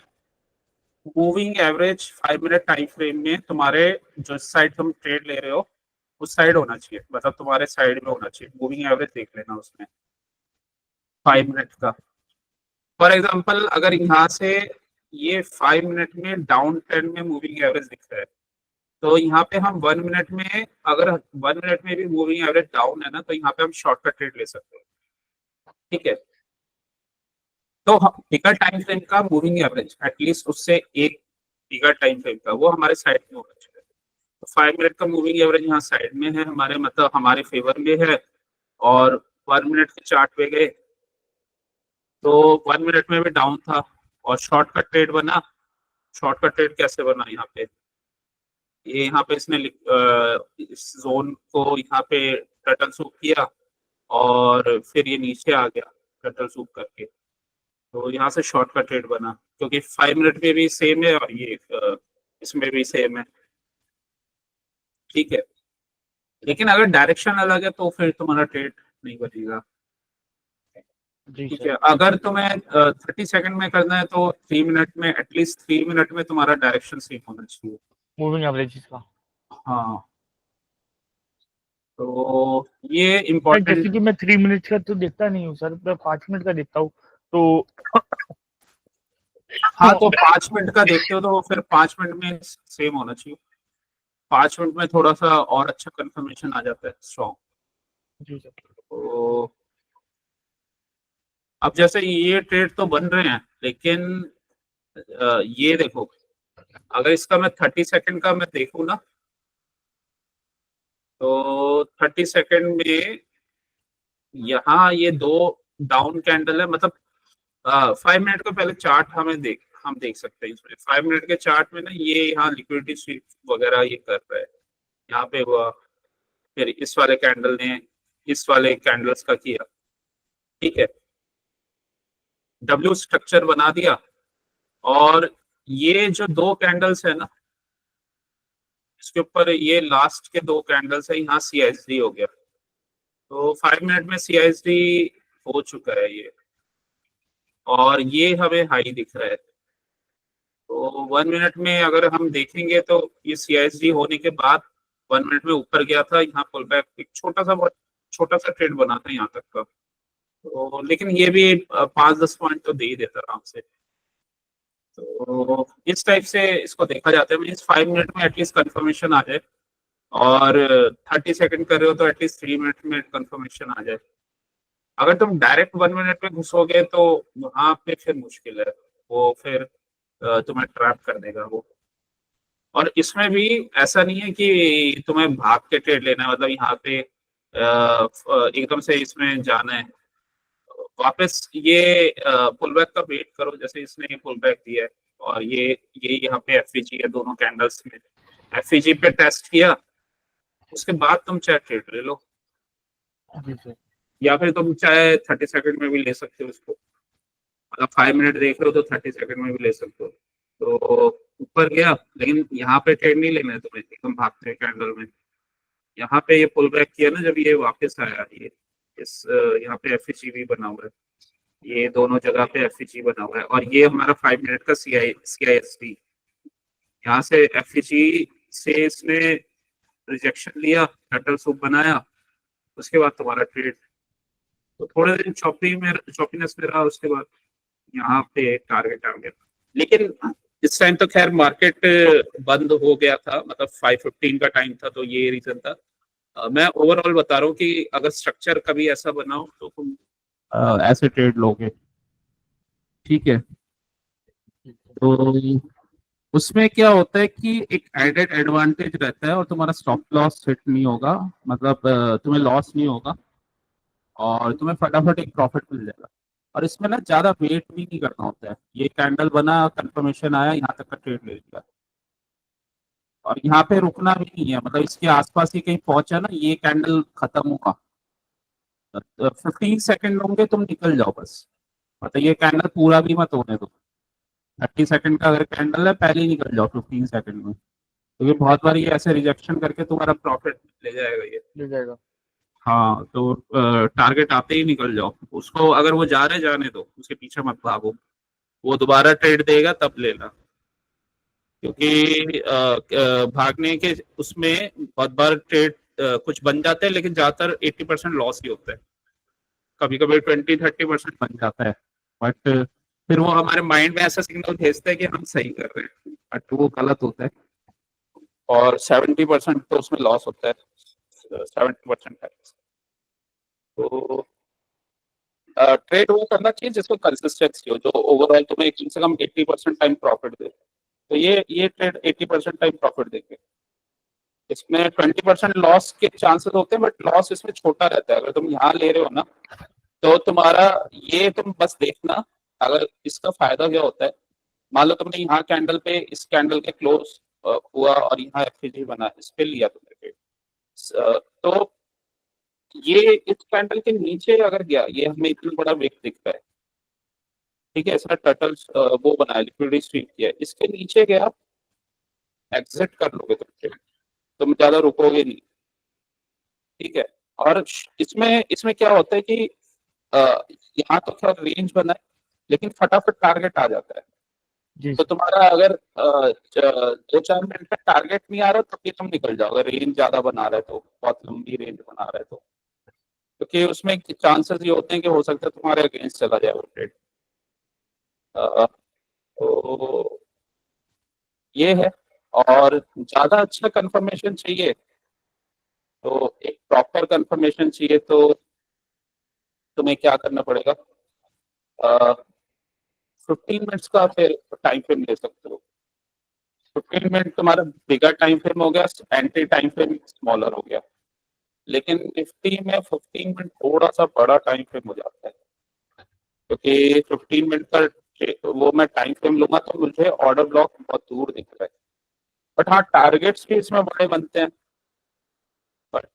moving average 5 minute time frame में तुम्हारे जो साइड तुम ट्रेड ले रहे हो उस साइड होना चाहिए, मतलब तुम्हारे साइड में होना चाहिए। मूविंग एवरेज देख लेना उसमें 5 मिनट का। फॉर एग्जांपल अगर यहाँ से ये 5 मिनट में डाउन ट्रेंड में मूविंग एवरेज दिख रहा है, तो यहाँ पे हम 1 मिनट में, अगर 1 मिनट में भी मूविंग एवरेज डाउन है ना, तो यहाँ पे हम शॉर्टकट ट्रेड ले सकते हैं। ठीक है, तो बिगर टाइम फ्रेम का मूविंग एवरेज एटलीस्ट उससे एक बिगर टाइम फ्रेम का वो हमारे साइड में होना चाहिए। तो 5 मिनट का मूविंग एवरेज यहाँ साइड में है हमारे, मतलब हमारे फेवर में है। और 1 मिनट के चार्ट पे गए तो 1 मिनट में भी डाउन था और शॉर्टकट ट्रेड बना। शॉर्टकट ट्रेड कैसे बना, यहाँ पे ये यहाँ पे इसने इस जोन को यहाँ पे टर्टल सूप किया और फिर ये नीचे आ गया टर्टल सूप करके, तो यहाँ से शॉर्टकट ट्रेड बना, क्योंकि 5 मिनट में भी सेम है और ये इसमें भी सेम है। ठीक है, लेकिन अगर डायरेक्शन अलग है तो फिर तुम्हारा ट्रेड नहीं बनेगा। जी ठीक सर। है, अगर तुम्हें 30 सेकंड में करना है तो 3 मिनट में, एटलीस्ट 3 मिनट में तुम्हारा डायरेक्शन सेम होना चाहिए। मूविंग एवरेज का। हाँ, तो ये सर जैसे इम्पोर्टेंट। कि मैं 3 मिनट का तो देखता नहीं हूँ सर, मैं 5 मिनट का देखता हूँ तो हाँ, तो 5 मिनट का देखते हो तो फिर 5 मिनट में सेम होना चाहिए। 5 मिनट में थोड़ा सा और अच्छा कंफर्मेशन आ जाता है स्ट्रॉन्ग। जी सर। तो अब जैसे ये ट्रेड तो बन रहे हैं, लेकिन ये देखो, अगर इसका मैं 30 सेकंड का मैं देखूँ ना, तो 30 सेकंड में यहाँ ये दो डाउन कैंडल है, मतलब 5 मिनट का पहले चार्ट हम देख सकते हैं। इसमें 5 मिनट के चार्ट में ना ये यहाँ लिक्विडिटी स्वीप वगैरह ये कर रहा है, यहाँ पे हुआ, फिर इस वाले कैंडल ने इस वाले कैंडल्स का किया। ठीक है, डब्ल्यू स्ट्रक्चर बना दिया, और ये जो दो कैंडल्स है ना, इसके ऊपर ये लास्ट के दो कैंडल्स है, यहाँ CSD हो गया। तो 5 मिनट में CSD हो चुका है ये, और ये हमें हाई दिख रहा है। तो 1 मिनट में अगर हम देखेंगे तो ये CSD होने के बाद 1 मिनट में ऊपर गया था, यहाँ पुल बैक एक बहुत छोटा सा ट्रेड बना था यहाँ तक का। तो लेकिन ये भी 5-10 पॉइंट तो दे ही देता आराम से। तो इस टाइप से इसको देखा जाता है, मीन्स 5 मिनट में एटलीस्ट कंफर्मेशन आ जाए, और 30 सेकंड कर रहे हो तो एटलीस्ट 3 मिनट में कंफर्मेशन आ जाए। अगर तुम डायरेक्ट 1 मिनट में घुसोगे तो वहां पे फिर मुश्किल है, वो फिर तुम्हें ट्रैप कर देगा वो। और इसमें भी ऐसा नहीं है कि तुम्हें भाग के ट्रेड लेना है, मतलब यहाँ पे एकदम से इसमें जाना है। वापस ये पुल बैक का वेट करो, जैसे इसने पुल बैक दिया है और ये यहाँ पे FVG है दोनों कैंडल्स में, FVG पे टेस्ट किया, उसके बाद तुम चाहे ट्रेड ले लो, जी सर। या फिर तुम चाहे 30 सेकंड में भी ले सकते हो इसको। अगर 5 मिनट देख रहे हो तो 30 सेकंड में भी ले सकते हो। तो ऊपर गया, लेकिन यहाँ पे ट्रेड नहीं लेना है तुम्हें एकदम भागते कैंडल में। यहाँ पे ये पुल बैक किया ना, जब ये वापस आया, ये इस यहाँ पे FVG भी बना हुआ है, ये दोनों जगह पे FVG बना हुआ है, और ये हमारा 5 मिनट का CISD। यहाँ से FVG से इसने रिजेक्शन लिया, टर्टल सूप बनाया, उसके बाद तुम्हारा ट्रेड, तो थोड़े दिन चॉपीनेस में रहा, उसके बाद यहाँ पे टारगेट आ गया। लेकिन इस टाइम तो खैर मार्केट बंद हो गया था, मतलब 5:15 का टाइम था, तो ये रीजन था। मैं ओवरऑल बता रहा हूँ कि अगर स्ट्रक्चर कभी ऐसा बनाओ तो तुम ऐसे ट्रेड लोगे, ठीक है। तो उसमें क्या होता है कि एक एडेड एडवांटेज रहता है, और तुम्हारा स्टॉप लॉस हिट नहीं होगा, मतलब तुम्हें लॉस नहीं होगा, और तुम्हें फटाफट एक प्रॉफिट मिल जाएगा। और इसमें ना ज्यादा वेट भी नहीं करना होता है, ये कैंडल बना, कंफर्मेशन आया, यहाँ तक का ट्रेड ले लिया, और यहाँ पे रुकना भी नहीं है, मतलब इसके आसपास ही कहीं पहुंचा ना, ये कैंडल खत्म हुआ, 15 सेकंड होंगे, तुम निकल जाओ बस, मतलब ये कैंडल पूरा भी मत होने दो। 30 सेकंड का अगर कैंडल है, पहले ही निकल जाओ 15 सेकंड में, तो ये बहुत बार ये ऐसे रिजेक्शन करके तुम्हारा प्रॉफिट ले जाएगा ये। ले जाएगा। हाँ, तो टारगेट आते ही निकल जाओ उसको, अगर वो जा रहे जाने दो, उसके पीछे मत भागो, वो दोबारा ट्रेड देगा तब लेना, क्योंकि भागने के उसमें बहुत बार ट्रेड कुछ बन जाते हैं, लेकिन ज्यादातर 80% लॉस ही होता है, कभी कभी 20-30% बन जाता है, बट फिर वो हमारे माइंड में ऐसा सिग्नल भेजता है कि हम सही कर रहे हैं, बट वो गलत होता है, और 70% तो उसमें लॉस होता है, 70% है। तो ट्रेड वो करना चाहिए जिसको कंसिस्टेंसी हो, जो ओवरऑल तुम्हें कम से कम 80% टाइम प्रॉफिट दे, तो ये ट्रेड 80% टाइम प्रॉफिट देंगे। इसमें 20% लॉस के चांसेस होते हैं, बट लॉस इसमें छोटा रहता है। अगर तुम यहाँ ले रहे हो ना, तो तुम्हारा ये, तुम बस देखना, अगर इसका फायदा क्या होता है, मान लो तुमने यहाँ कैंडल पे, इस कैंडल के क्लोज हुआ और यहाँ एफपीजी बना, इस पे लिया तुमने trade, तो ये इस कैंडल के नीचे अगर गया, ये हमें इतना बड़ा विक दिख रहा है, ठीक है, इसका टर्टल वो बनाया, लिक्विडिटी स्वीप किया, इसके नीचे गया, एग्जिट कर लोगे तुम ज्यादा रुकोगे नहीं, ठीक है। और इसमें इसमें क्या होता है कि अ, यहाँ तो थोड़ा रेंज बना है, लेकिन फटाफट टारगेट आ जाता है, जी तो तुम्हारा अगर 2-4 मिनट का टारगेट नहीं आ रहा, तब भी तुम निकल जाओ, अगर रेंज ज्यादा बना रहा है तो, बहुत लंबी रेंज बना रहा है तो, क्योंकि उसमें चांसेस ये होते हैं कि हो सकता है तुम्हारे अगेंस्ट चला जाए वो ट्रेड। तो ये है, और ज्यादा अच्छा कंफर्मेशन चाहिए, तो एक प्रॉपर कंफर्मेशन चाहिए, तो तुम्हें क्या करना पड़ेगा, 15 मिनट्स का फिर टाइम फ्रेम ले सकते हो। 15 मिनट तुम्हारा बिगर टाइम फ्रेम हो गया, एंट्री टाइम फ्रेम स्मॉलर हो गया, लेकिन निफ्टी में 15 मिनट थोड़ा सा बड़ा टाइम फ्रेम हो जाता है, क्योंकि 15 मिनट का वो मैं टाइम फ्रेम लूंगा तो मुझे ऑर्डर ब्लॉक बहुत दूर दिख रहा है, बट हाँ टारगेट्स भी इसमें बड़े बनते हैं, बट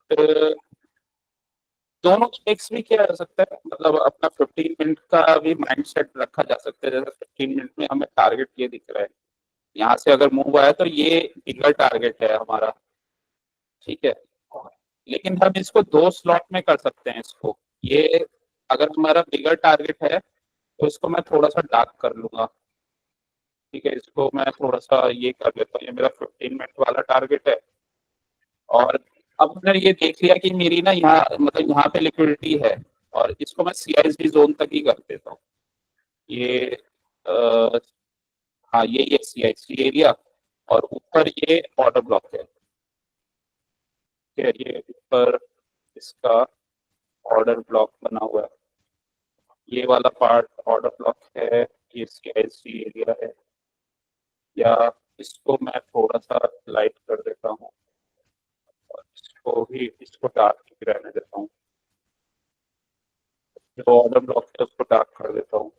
दोनों मिक्स भी किया जा सकता है, मतलब अपना 15 मिनट का भी माइंड सेट रखा जा सकता है, जैसे 15 मिनट में हमें टारगेट ये दिख रहा है, यहाँ से अगर मूव आया तो ये बिगर टारगेट है हमारा, ठीक है। लेकिन हम इसको 2 स्लॉट में कर सकते हैं इसको, ये अगर हमारा बिगर टारगेट है तो इसको मैं थोड़ा सा डार्क कर लूंगा, ठीक है, इसको मैं थोड़ा सा ये कर लेता हूँ, ये मेरा 15 मिनट वाला टारगेट है, और अब मैंने ये देख लिया कि मेरी ना यहाँ, मतलब यहाँ पे लिक्विडिटी है, और इसको मैं सीआईएसडी जोन तक ही कर देता हूँ, ये आ, हाँ ये सीआईएसडी एरिया, और ऊपर ये ऑर्डर ब्लॉक है, ठीक है, ये ऊपर इसका ऑर्डर ब्लॉक बना हुआ है, ये वाला पार्ट ऑर्डर ब्लॉक है, ये सीआईएसडी एरिया है, या इसको मैं थोड़ा सा लाइट कर देता हूँ, और इसको डार्क ही रहने देता हूँ, जो ऑर्डर ब्लॉक है उसको डार्क कर देता हूँ,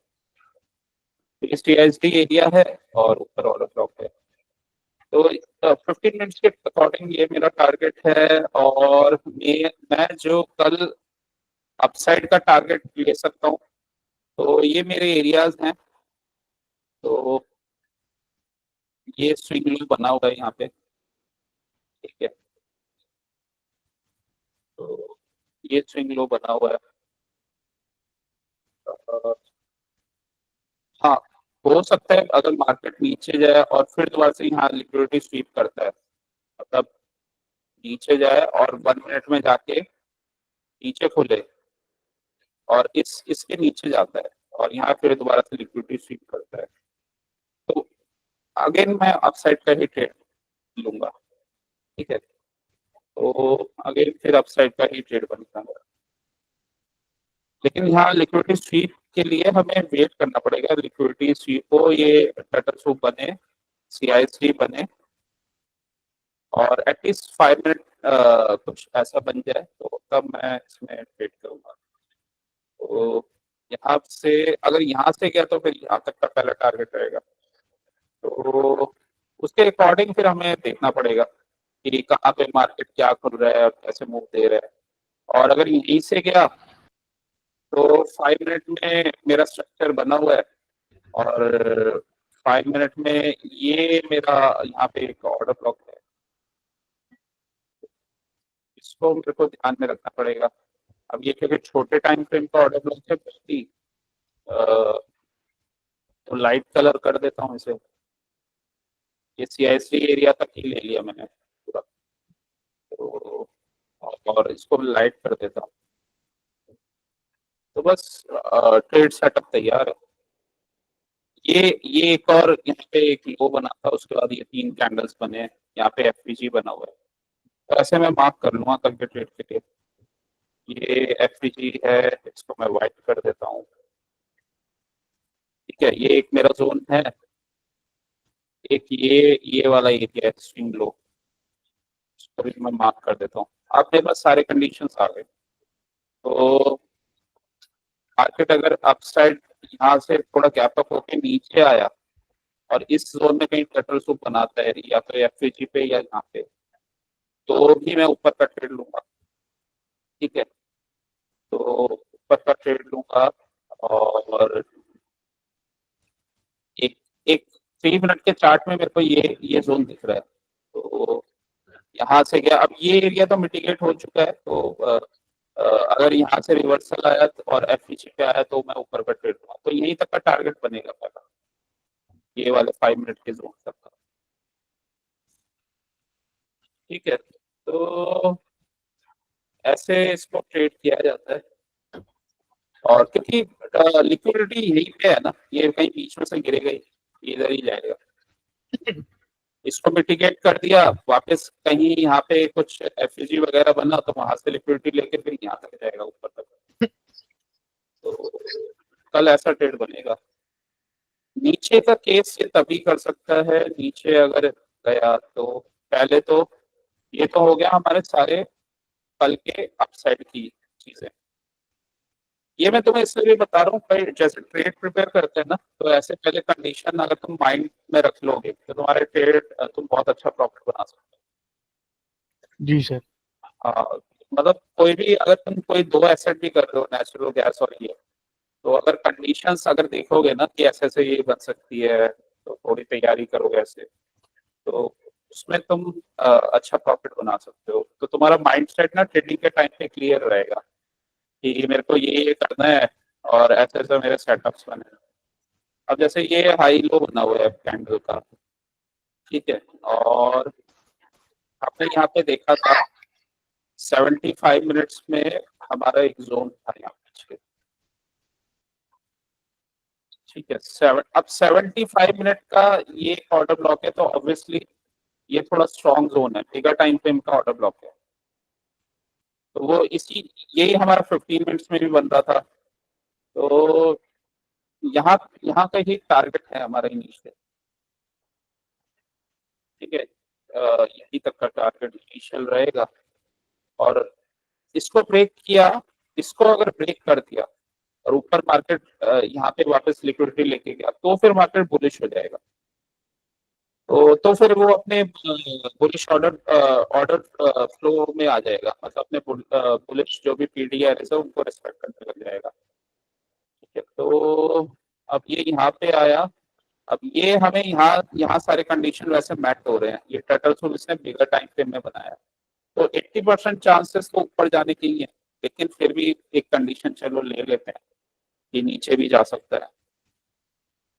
तो सीआईएसडी एरिया है और ऊपर ऑर्डर ब्लॉक है, तो 15 मिनट्स के अकॉर्डिंग ये मेरा टारगेट है, और मैं जो कल अपसाइड का टारगेट ले सकता हूँ, तो ये मेरे एरियाज हैं, तो ये स्विंग लो बना हुआ है यहाँ पे, ठीक है, तो ये स्विंग लो बना हुआ है, अ, हाँ, हो सकता है अगर मार्केट नीचे जाए और फिर दोबारा से यहाँ लिक्विडिटी स्वीप करता है, मतलब नीचे जाए और 1 मिनट में जाके नीचे खुले और इसके नीचे जाता है और यहाँ फिर दोबारा से लिक्विडिटी स्वीप करता है, तो अगेन मैं अपसाइड का ही ट्रेड लूंगा। ठीक है, तो अगेन फिर अपसाइड का ही ट्रेड बनता है, लेकिन यहाँ लिक्विडिटी स्वीप के लिए हमें वेट करना पड़ेगा। लिक्विडिटी स्वीप हो, ये टर्टल सूप बने, CIC बने और एटलीस्ट 5 मिनट कुछ ऐसा बन जाए, तो तब मैं इसमें ट्रेड करूंगा। तो यहाँ से अगर यहाँ से गया तो फिर यहाँ तक का पहला टारगेट रहेगा, तो उसके अकॉर्डिंग फिर हमें देखना पड़ेगा कि कहाँ पे मार्केट क्या खुल रहा है और कैसे मूव दे रहा है। और अगर यहीं से गया तो 5 मिनट में मेरा स्ट्रक्चर बना हुआ है और 5 मिनट में ये मेरा यहाँ पे एक ऑर्डर ब्लॉक है, इसको मेरे को ध्यान में रखना पड़ेगा। अब ये क्योंकि छोटे टाइम फ्रेम का ऑर्डर ब्लॉक है, पहली तो लाइट कलर कर देता हूँ इसे, ये CIC एरिया तक ही ले लिया मैंने पूरा, तो और इसको लाइट कर देता हूँ, तो बस ट्रेड सेटअप तैयार है। ये एक और यहाँ पे एक लो बना था, उसके बाद ये 3 कैंडल्स बने हैं, यहाँ पे FPG बना हुआ है, तो ऐसे मैं मार्क कर लूंगा कल के ट्रेड के लिए। ये FPG है, इसको मैं व्हाइट कर देता हूँ। ठीक है, ये एक मेरा जोन है, एक ये वाला एरिया है स्विंग लो, इसको भी मैं मार्क कर देता हूँ। अब मेरे पास सारे कंडीशंस आ गए, तो मार्केट अगर अपसाइड यहाँ से थोड़ा गैप अप होके नीचे आया और इस जोन में कहीं टर्टल सूप बनाता है या तो FPG पे या यहाँ पे, तो भी मैं ऊपर का ट्रेड लूंगा। ठीक है, तो ऊपर का ट्रेड लूंगा और एक एक 3 मिनट के चार्ट में मेरे को ये जोन दिख रहा है, तो यहाँ से गया। अब ये एरिया तो मिटिगेट हो चुका है, तो अगर यहाँ से रिवर्सल आया और FPG पे आया तो मैं ऊपर का ट्रेड लूंगा, तो यहीं तक का टारगेट बनेगा पहला, ये वाले 5 मिनट के जोन तक का। ठीक है, तो ऐसे इसको ट्रेड किया जाता है, और क्योंकि लिक्विडिटी यहीं पे है ना, ये कहीं बीच में से गिरेगा ही, इधर ही जाएगा। इसको मिटिगेट कर दिया, वापस कहीं यहाँ पे कुछ FPG वगैरह बना तो वहां से लिक्विडिटी लेके फिर यहाँ तक जाएगा ऊपर तक, तो कल ऐसा ट्रेड बनेगा। नीचे का केस ये तभी कर सकता है, नीचे अगर गया तो पहले तो ये तो हो गया हमारे सारे कल के अपसाइड की चीजें। ये मैं तुम्हें इसलिए भी बता रहा हूँ, भाई जैसे ट्रेड प्रिपेयर करते हैं ना, तो ऐसे पहले कंडीशन अगर तुम माइंड में रख लोगे तो तुम्हारे ट्रेड तुम बहुत अच्छा प्रॉफिट बना सकते जी सर। हो। मतलब कोई भी अगर तुम कोई 2 एसेट भी कर रहे हो, नेचुरल गैस और ये, तो अगर कंडीशंस अगर देखोगे ना कि ऐसे ऐसे ये बन सकती है, तो थोड़ी तैयारी करोगे ऐसे, तो उसमें तुम अच्छा प्रॉफिट बना सकते हो। तो तुम्हारा माइंडसेट ना ट्रेडिंग के टाइम पे क्लियर रहेगा कि मेरे को ये करना है और ऐसे ऐसे मेरे सेटअप्स बने हैं। अब जैसे ये हाई लो बना हुआ है कैंडल का, ठीक है, और आपने यहाँ पे देखा था 75 मिनट्स में हमारा एक जोन था यहाँ पे, ठीक है। अब 75 मिनट का ये ऑर्डर ब्लॉक है, तो ऑब्वियसली ये थोड़ा स्ट्रॉन्ग जोन है, बिगर टाइम फ्रेम का ऑर्डर ब्लॉक है, तो वो इसी यही हमारा 15 मिनट्स में भी बन रहा था, तो यहाँ यहाँ का ही टारगेट है हमारा इनिशियल। ठीक है, यही तक का टारगेट इनिशियल रहेगा, और इसको ब्रेक किया, इसको अगर ब्रेक कर दिया और ऊपर मार्केट यहाँ पे वापस लिक्विडिटी लेके गया, तो फिर मार्केट बुलिश हो जाएगा, तो फिर वो अपने बुलिश ऑर्डर ऑर्डर फ्लो में आ जाएगा, मतलब अपने बुलिश जो भी PDR है उनको रिस्पेक्ट करने लग जाएगा। ठीक है, तो अब ये यहाँ पे आया, अब ये हमें यहाँ सारे कंडीशन वैसे मैट हो रहे हैं, ये टर्टल सूप इसने बिगर टाइम फ्रेम में बनाया, तो 80% चांसेस तो ऊपर जाने के ही है, लेकिन फिर भी एक कंडीशन चलो ले लेते हैं कि नीचे भी जा सकता है,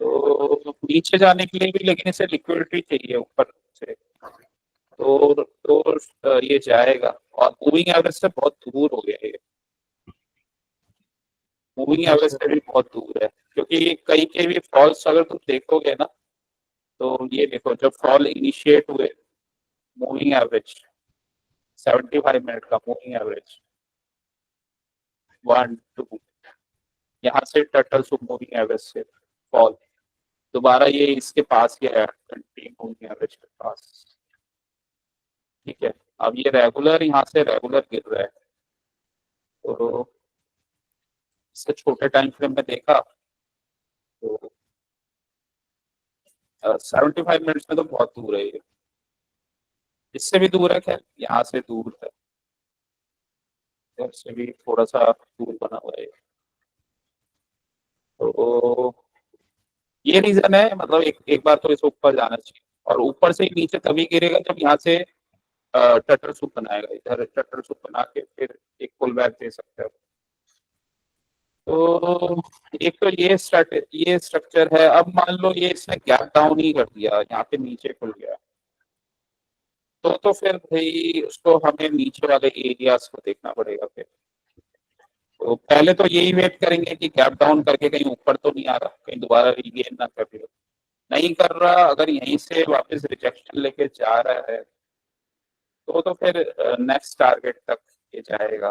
तो नीचे जाने के लिए भी लेकिन इसे लिक्विडिटी चाहिए ऊपर से, तो ये जाएगा, और मूविंग एवरेज से बहुत दूर हो गया है, मूविंग एवरेज अच्छा से भी बहुत दूर है, क्योंकि कई के भी फॉल्स अगर तुम देखोगे ना, तो ये देखो जब फॉल इनिशिएट हुए, मूविंग एवरेज 75 मिनट का मूविंग एवरेज 1 2, यहाँ से टर्टल सुप मूविंग एवरेज से फॉल दोबारा ये इसके पास ही है 20 मूविंग एवरेज के पास। ठीक है, अब ये रेगुलर यहाँ से रेगुलर गिर रहा है, तो इससे छोटे टाइम फ्रेम में देखा तो 75 मिनट्स में तो बहुत दूर है ये, इससे भी दूर है, खैर यहाँ से दूर है, इधर से भी थोड़ा सा दूर बना हुआ है, तो ये रीजन है, मतलब एक बार तो इसे ऊपर जाना चाहिए, और ऊपर से नीचे तभी गिरेगा जब यहाँ से टटर सूप बनाएगा, इधर टटर सूप बना के फिर एक पुल बैक दे सकते हो। तो एक तो ये स्ट्रक्चर है। अब मान लो ये इसने गैप डाउन ही कर दिया, यहाँ पे नीचे खुल गया, तो फिर भाई उसको हमें नीचे वाले एरियाज को देखना पड़ेगा फिर। तो पहले तो यही वेट करेंगे कि गैप डाउन करके कहीं ऊपर तो नहीं आ रहा, कहीं दोबारा रीगेन ना कर ले, नहीं कर रहा, अगर यहीं से वापस रिजेक्शन लेके जा रहा है तो फिर नेक्स्ट टारगेट तक ये जाएगा।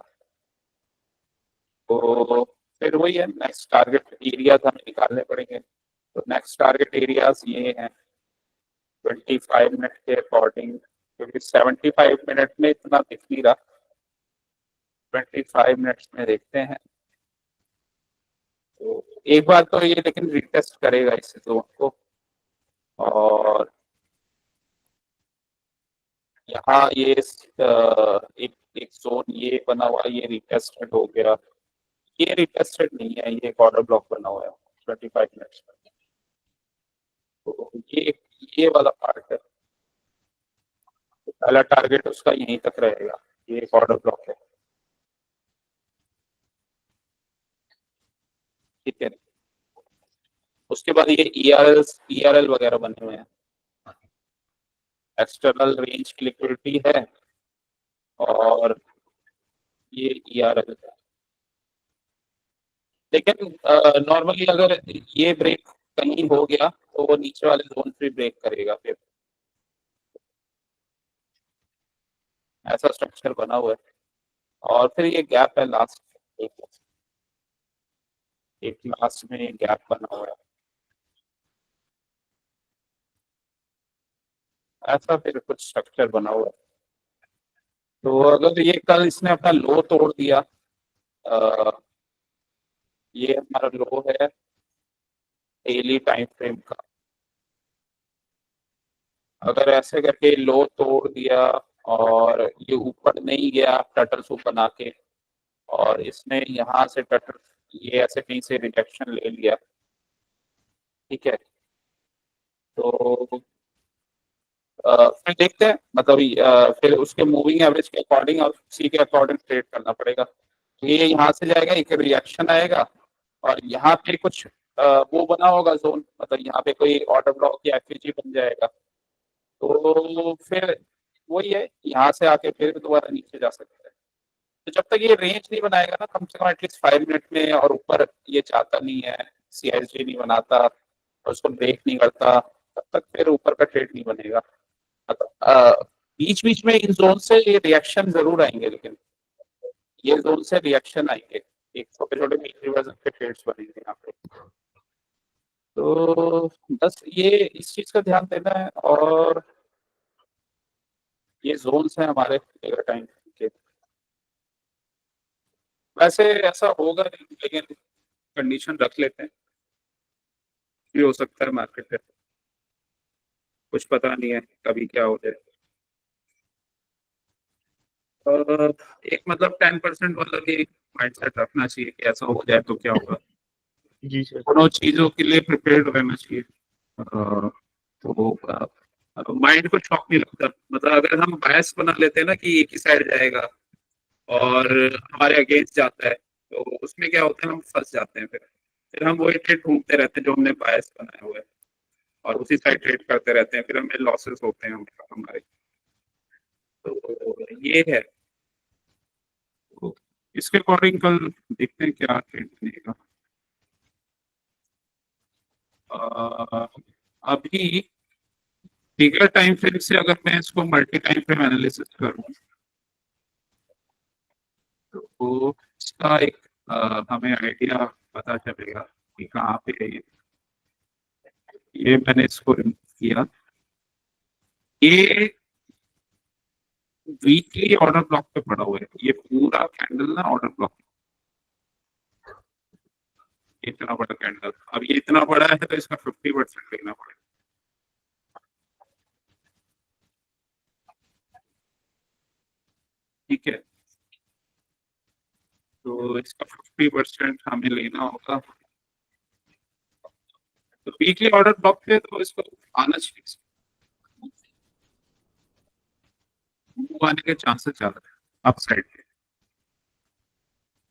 तो फिर वही है, नेक्स्ट टारगेट एरियाज हमें निकालने पड़ेंगे। तो नेक्स्ट टारगेट एरियाज ये हैं 25 मिनट के अकॉर्डिंग, क्योंकि 75 मिनट में इतना दिख नहीं रहा, 25 मिनट्स में देखते हैं। तो एक बार तो ये लेकिन रिटेस्ट करेगा इस जोन को, और यहाँ ये एक एक जोन ये बना हुआ, ये रिटेस्टेड हो गया, ये रिटेस्टेड नहीं है, ये एक ऑर्डर ब्लॉक बना हुआ है 25 मिनट्स में, तो ये वाला पार्ट है, तो पहला टारगेट उसका यहीं तक रहेगा, ये एक ऑर्डर ब्लॉक है। ठीक है, उसके बाद ये ERL वगैरह बने हुए हैं, एक्सटर्नल रेंज की लिक्विडिटी है, और ये ERL है। लेकिन नॉर्मली अगर ये ब्रेक कहीं हो गया तो वो नीचे वाले जोन पे ब्रेक करेगा फिर, ऐसा स्ट्रक्चर बना हुआ है। और फिर ये गैप है लास्ट, एक लास्ट में गैप बना हुआ है, ऐसा फिर कुछ स्ट्रक्चर बना हुआ है। तो अगर ये कल इसने अपना लो तोड़ दिया, अ, ये हमारा लो है डेली टाइम फ्रेम का, अगर ऐसे करके लो तोड़ दिया और ये ऊपर नहीं गया टटर सूप बना के, और इसने यहाँ से टटर ये ऐसे कहीं से रिजेक्शन ले लिया, ठीक है, तो फिर देखते हैं, मतलब फिर उसके मूविंग एवरेज के अकॉर्डिंग और उसी के अकॉर्डिंग ट्रेड करना पड़ेगा। तो ये यहाँ से जाएगा, एक रिएक्शन आएगा, और यहाँ पे कुछ वो बना होगा जोन, मतलब यहाँ पे कोई ऑर्डर ब्लॉक या एफईजी बन जाएगा, तो फिर वही है, यहाँ से आके फिर दोबारा नीचे जा सकता है। तो जब तक ये रेंज नहीं बनाएगा ना, कम से कम एटलीस्ट 5 मिनट में, और ऊपर ये जाता नहीं है, CSG नहीं बनाता और उसको ब्रेक नहीं करता, तब तक फिर ऊपर का ट्रेड नहीं बनेगा। बीच बीच में इन जोन से ये रिएक्शन जरूर आएंगे, लेकिन ये जोन से रिएक्शन आएंगे, एक छोटे छोटे मीन रिवर्सल के ट्रेड्स बनेंगे यहाँ पे। तो बस ये इस चीज का ध्यान देना है, और ये जोन्स हैं हमारे टाइम के। वैसे ऐसा होगा नहीं, लेकिन कंडीशन रख लेते हैं, ये हो सकता है मार्केट में, कुछ पता नहीं है कभी क्या हो जाए। और एक मतलब 10% वाला भी माइंडसेट रखना चाहिए कि ऐसा हो जाए तो क्या होगा, जी सर। दोनों चीजों के लिए प्रिपेयर्ड रहना चाहिए। तो माइंड को शॉक नहीं लगता, मतलब अगर हम बायस बना लेते हैं ना कि एक ही साइड जाएगा और हमारे अगेंस्ट जाता है, तो उसमें क्या होता है, हम फंस जाते हैं, फिर हम वही ट्रेड ढूंढते रहते हैं जो हमने बायस बनाया हुआ है, और उसी साइड ट्रेड करते रहते हैं, फिर हमें लॉसेस होते हैं हमारे। तो ये है, तो इसके अकॉर्डिंग कल देखते हैं क्या ट्रेड बनेगा। अभी बिगर टाइम फ्रेम से अगर मैं इसको मल्टी टाइम फ्रेम एनालिसिस करूं तो इसका एक हमें आइडिया पता चलेगा कि कहाँ पे है ये मैंने इसको remove किया। ये वीकली ऑर्डर ब्लॉक पे पड़ा हुआ है, ये पूरा कैंडल ना ऑर्डर ब्लॉक, इतना बड़ा कैंडल। अब ये इतना बड़ा है तो इसका 50% लेना पड़ेगा। ठीक है, तो इसका 50% हमें लेना होगा। तो वीकली ऑर्डर ब्लॉक पे तो इसको आना चाहिए, आने के चांसेस ज्यादा है अप साइड के।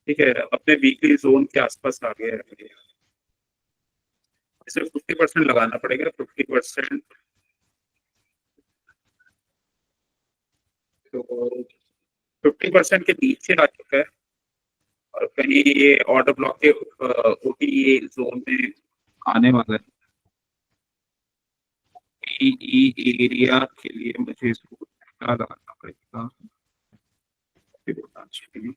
ठीक है, अपने वीकली जोन के आसपास आ गया है, इसे 50% लगाना पड़ेगा। 50% तो 50% के नीचे आ चुका है और कहीं ये ऑर्डर ब्लॉक के ओटी जोन में आने वाला है। ई एरिया के लिए मुझे इसको क्या लगाना पड़ेगा, फिबोनाची।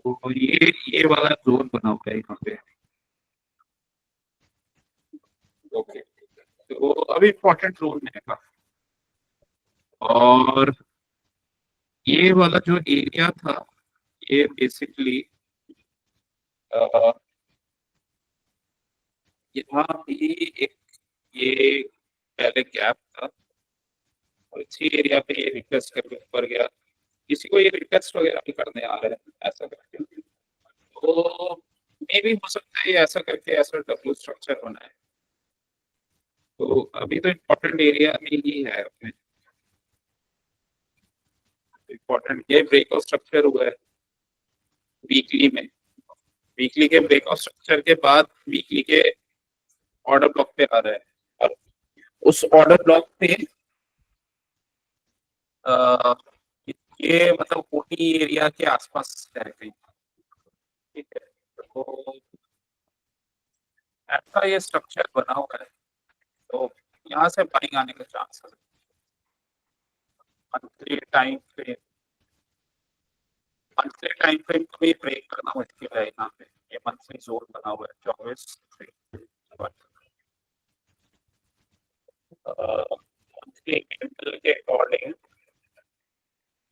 तो ये वाला जोन बना हुआ है यहाँ पे। ओके, तो अभी इम्पोर्टेंट जोन है काफी। और ये वाला जो एरिया था ये बेसिकली यहाँ भी एक ये पहले गैप था और इसी एरिया पे ये रिक्वेस्ट करके ऊपर गया। किसी को ये रिक्वेस्ट वगैरह भी करने आ रहे हैं ऐसा करके, तो मे भी हो सकता है ये ऐसा करके ऐसा डब्ल्यू स्ट्रक्चर बना है। तो अभी तो इम्पोर्टेंट एरिया में ही है अपने, इम्पोर्टेंट ये ब्रेकआउट स्ट्रक्चर हुआ है वीकली में। वीकली के ब्रेकआउट स्ट्रक्चर के बाद वीकली के ऑर्डर ब्लॉक पे आ रहा है और उस ऑर्डर ब्लॉक पे अ, ये मतलब ओटी एरिया के आसपास है कहीं। ठीक है, तो ऐसा ये स्ट्रक्चर बना हुआ है, तो यहाँ से बाइंग आने का चांस है। Monthly time frame, monthly time frame को भी ब्रेक करना मुश्किल है यहाँ पे। ये मंथली जोन बना हुआ है 24 मंथली कैंडल के अकॉर्डिंग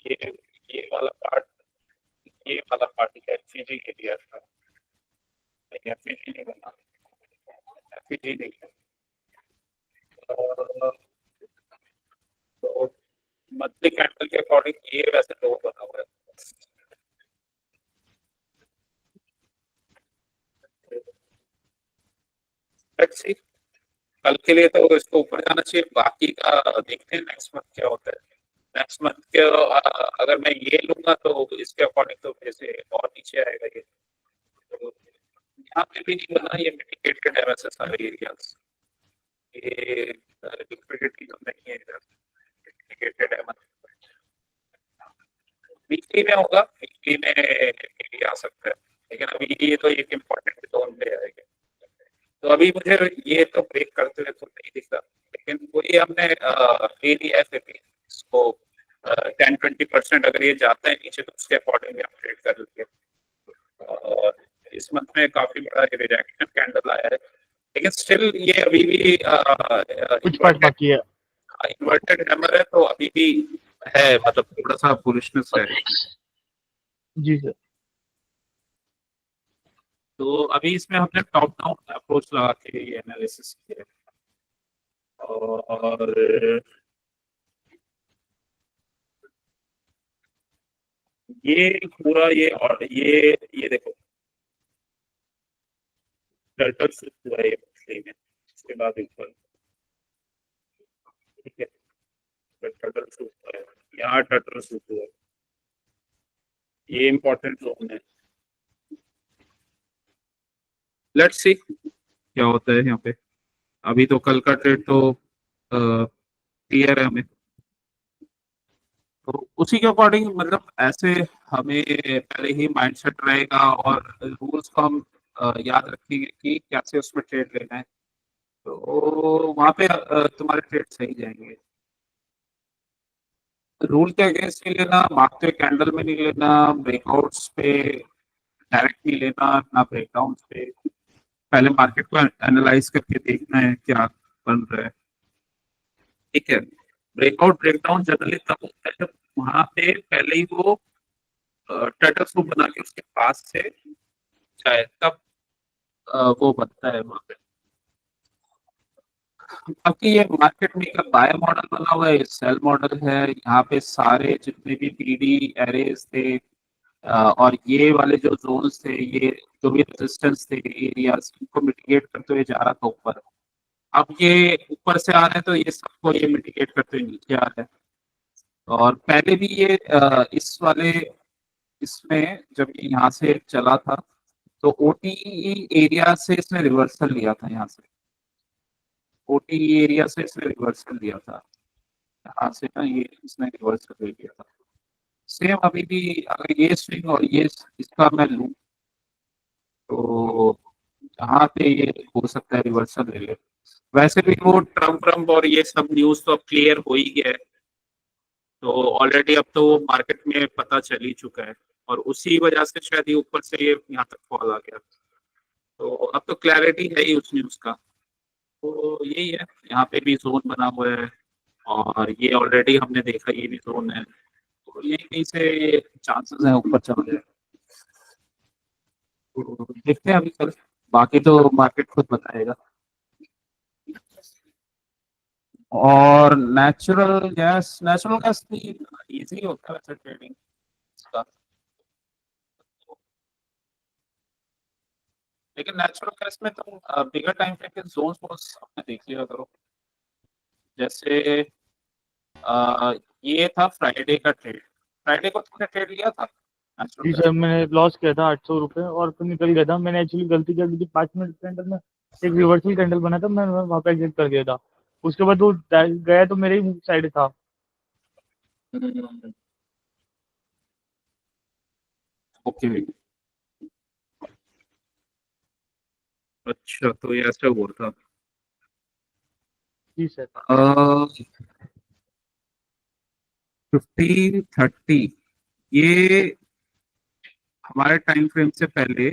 ये ये वाला पार्ट, ये वाला पार्ट एफईजी एरिया था। एफईजी नहीं बना, एफईजी नहीं है। तो मंथली कैंडल के अकॉर्डिंग ये वैसे लो बना हुआ है। लेट्स सी, कल के लिए तो इसको ऊपर जाना चाहिए, बाकी का देखते हैं नेक्स्ट मंथ क्या होता है। नेक्स्ट मंथ के अगर मैं ये लूंगा तो इसके अकॉर्डिंग तो फिर से और नीचे आएगा ये। तो यहाँ पे भी नहीं बना, ये मिटिगेटेड है वैसे सारे एरियाज। ये लिक्विडिटी तो नहीं है इधर, मिटिगेटेड है। मतलब वीकली में होगा, वीकली में भी आ सकता है, लेकिन अभी ये तो एक इम्पोर्टेंट जोन पे आएगा। तो अभी मुझे ये तो ब्रेक करते हुए तो नहीं दिख रहा, लेकिन वही हमने ले लिया है फिर भी इसको 10-20% अगर ये जाता है नीचे तो उसके अकॉर्डिंग भी अपडेट कर लेंगे। और इस मंथ में काफी बड़ा रिजेक्शन कैंडल आया है, लेकिन स्टिल ये अभी भी कुछ पार्ट बाकी है। इन्वर्टेड हैमर है तो अभी भी है, मतलब थोड़ा सा बुलिशनेस है। जी सर। तो अभी इसमें हमने टॉप डाउन अप्रोच लगा के ये एनालिसिस किया और ये पूरा ये और ये देखो टर्टल सूट हुआ है ये मछली में, इसके बाद ऊपर। ठीक है, टर्टल सूट हुआ है, यहाँ टर्टल सूट हुआ है, ये इंपॉर्टेंट जोन है। लेट्स सी क्या होता है यहाँ पे। अभी तो कल का ट्रेड तो क्लियर है हमें। तो उसी के अकॉर्डिंग मतलब ऐसे हमें पहले ही माइंडसेट रहेगा और रूल्स को हम याद रखेंगे कि कैसे उसमें ट्रेड लेना है, तो वहां पे तुम्हारे ट्रेड सही जाएंगे। रूल के अगेंस्ट नहीं लेना, भागते कैंडल में नहीं लेना, ब्रेकआउट्स पे डायरेक्ट नहीं लेना, ना ब्रेकडाउन पे। पहले मार्केट को एनालाइज करके देखना है क्या बन रहा है। ठीक है, ब्रेकआउट ब्रेकडाउन जनरली तब होता है जब वहां पे पहले ही वो टाटा स्टॉक बना के उसके पास से जाए, तब वो बनता है वहां पे। बाकी ये मार्केट में एक बाय मॉडल बना हुआ है, सेल मॉडल है। यहाँ पे सारे जितने भी पीडी एरेज थे और ये वाले जो जोन्स थे, ये जो भी रेजिस्टेंस थे एरियाज, इनको मिटिगेट करते हुए जा रहा था ऊपर। अब ये ऊपर से आ रहे हैं तो ये सबको ये मिटिगेट करते हुए नीचे आ रहा है। और पहले भी ये इस वाले इसमें जब ये यहाँ से चला था तो ओटी एरिया से इसने रिवर्सल लिया था। यहाँ से ओटी एरिया से इसने रिवर्सल लिया था, यहाँ से ना ये इसने रिवर्सल ले लिया था। सेम अभी भी अगर ये स्विंग और ये इसका मैं लूँ तो यहाँ पे ये हो सकता है रिवर्सल ले ले। वैसे भी वो ट्रम्प ट्रम्प और ये सब न्यूज तो अब क्लियर हो ही गया है, तो ऑलरेडी अब तो वो मार्केट में पता चल ही चुका है, और उसी वजह से शायद ये ऊपर से ये यहाँ तक फॉल आ गया। तो अब तो क्लैरिटी है ही उस न्यूज का। तो यही है, यहाँ पे भी जोन बना हुआ है और ये ऑलरेडी हमने देखा ये भी जोन है, तो यही कहीं से चांसेस है ऊपर चल जाए। तो देखते हैं अभी कल, बाकी तो मार्केट खुद बताएगा। और नेचुरल गैस भी इजी होता है वैसे ट्रेडिंग का, लेकिन नेचुरल गैस में तुम बिगर टाइम फ्रेम के जोन्स को अपने देख लिया करो। जैसे ये था फ्राइडे का ट्रेड, फ्राइडे को तुमने ट्रेड लिया था नेचुरल जी गैस। सर, मैंने लॉस किया था 800 रुपये और फिर निकल गया था। मैंने एक्चुअली गलती क्या की थी, 5 मिनट के अंदर में एक रिवर्सल कैंडल बना था, मैंने वहाँ पे एग्जिट कर दिया था। उसके बाद वो गया तो मेरे ही साइड था। ओके, अच्छा तो ये ऐसा हुआ था। जी सर। 15:30 ये हमारे टाइम फ्रेम से पहले